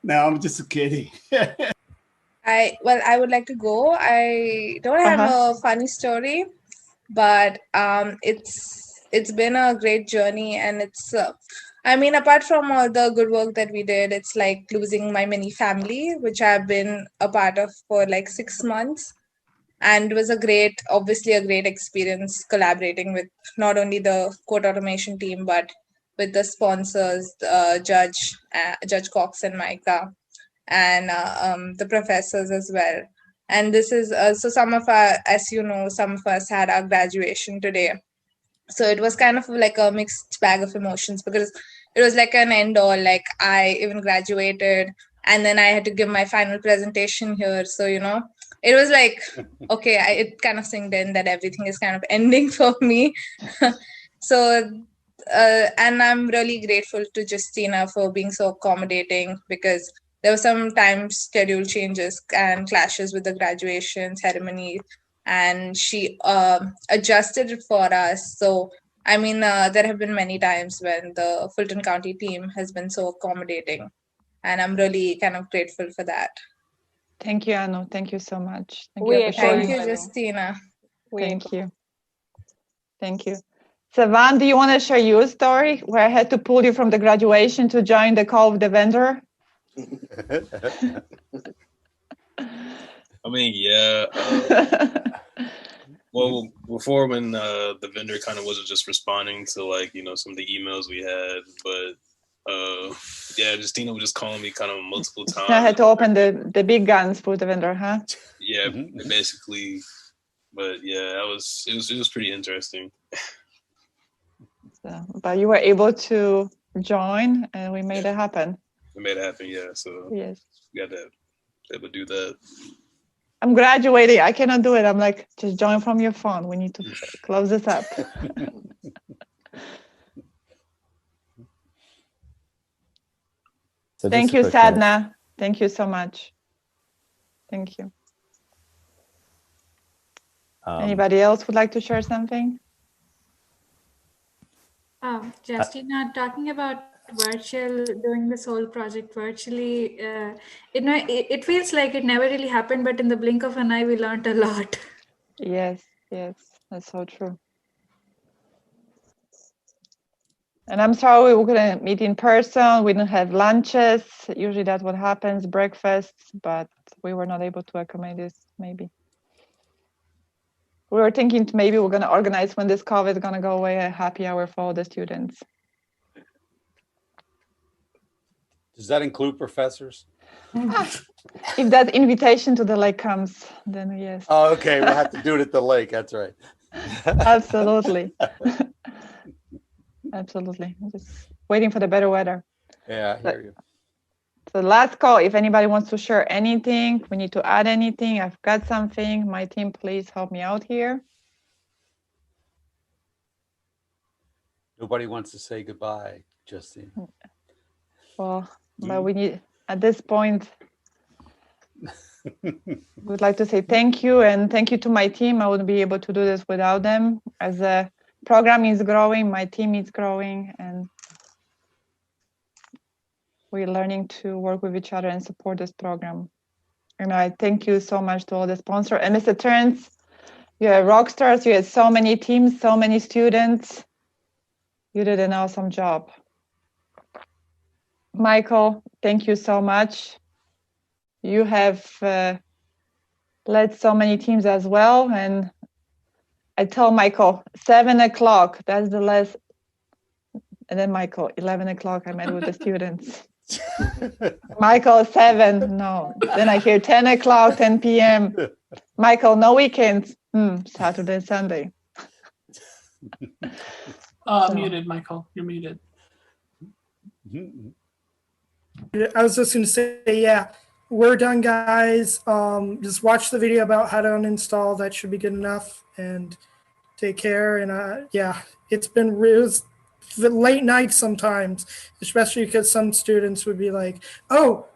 No, I'm just kidding. I would like to go. I don't have a funny story, but it's been a great journey, and it's I mean, apart from all the good work that we did, it's like losing my mini family, which I've been a part of for like 6 months. And it was obviously a great experience collaborating with not only the code automation team, but with the sponsors, Judge Cox and Micah, and the professors as well. And this is, so some of our, as you know, some of us had our graduation today. So it was kind of like a mixed bag of emotions, because it was like an end all, like I even graduated, and then I had to give my final presentation here. So, it was like, okay, it kind of sinked in that everything is kind of ending for me. So, and I'm really grateful to Justyna for being so accommodating, because there were some times schedule changes and clashes with the graduation ceremony, and she adjusted it for us. So, I mean, there have been many times when the Fulton County team has been so accommodating, and I'm really kind of grateful for that. Thank you, Anu. Thank you so much. Thank Thank you for sharing. you, Justyna. Thank you. Thank you. Savan, do you want to share your story where I had to pull you from the graduation to join the call with the vendor? I mean, yeah. Well, before when the vendor kind of wasn't just responding to like, you know, some of the emails we had, but yeah, Justyna was just calling me kind of multiple times. I had to open the big guns for the vendor, huh? Yeah, basically. But yeah, it was pretty interesting. So, but you were able to join, and we made it happen. We made it happen, yeah. So yes, we got to be able to do that. I'm graduating. I cannot do it. I'm like, just join from your phone. We need to close this up. So thank you, Sadna. Thank you so much. Thank you. Anybody else would like to share something? Justyna, talking about doing this whole project virtually, it feels like it never really happened, but in the blink of an eye, we learned a lot. Yes, that's so true. And I'm sorry we couldn't meet in person. We didn't have lunches. Usually that's what happens, breakfasts, but we were not able to accommodate this, maybe. We were thinking maybe we're going to organize when this COVID is going to go away, a happy hour for all the students. Does that include professors? If that invitation to the lake comes, then yes. Oh, okay. We'll have to do it at the lake. That's right. Absolutely. Absolutely. Just waiting for the better weather. Yeah, I hear you. So last call, if anybody wants to share anything, we need to add anything, I've got something, my team, please help me out here. Nobody wants to say goodbye, Justyna. Well, but we need, at this point, we'd like to say thank you, and thank you to my team. I wouldn't be able to do this without them. As the program is growing, my team is growing, and we're learning to work with each other and support this program. And I thank you so much to all the sponsors. And Mr. Terrence, you're rock stars. You had so many teams, so many students. You did an awesome job. Michael, thank you so much. You have led so many teams as well. And I told Michael, 7 o'clock, that's the last. And then Michael, 11 o'clock, I met with the students. Michael, 7, no. Then I hear 10 o'clock, 10 p.m. Michael, no weekends. Saturday, Sunday. Muted, Michael. You're muted. I was just going to say, yeah, we're done, guys. Just watch the video about how to uninstall. That should be good enough. And take care. And yeah, it's been real. Late nights sometimes, especially because some students would be like, oh,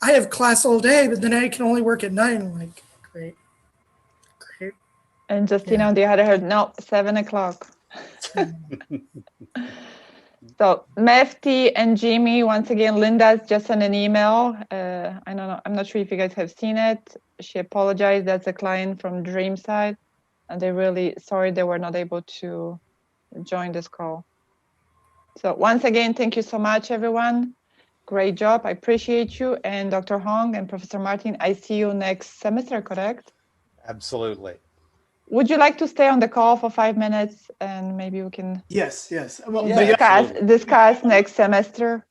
I have class all day, but then I can only work at 9. I'm like, great. And Justyna on the other hand, no, 7 o'clock. So Mefti and Jimmy, once again, Linda's just sent an email. I don't know, I'm not sure if you guys have seen it. She apologized. That's a client from Dreamside, and they're really sorry they were not able to join this call. So once again, thank you so much, everyone. Great job. I appreciate you. And Dr. Hong and Professor Martin, I see you next semester, correct? Absolutely. Would you like to stay on the call for 5 minutes and maybe we can Yes. Well, discuss next semester?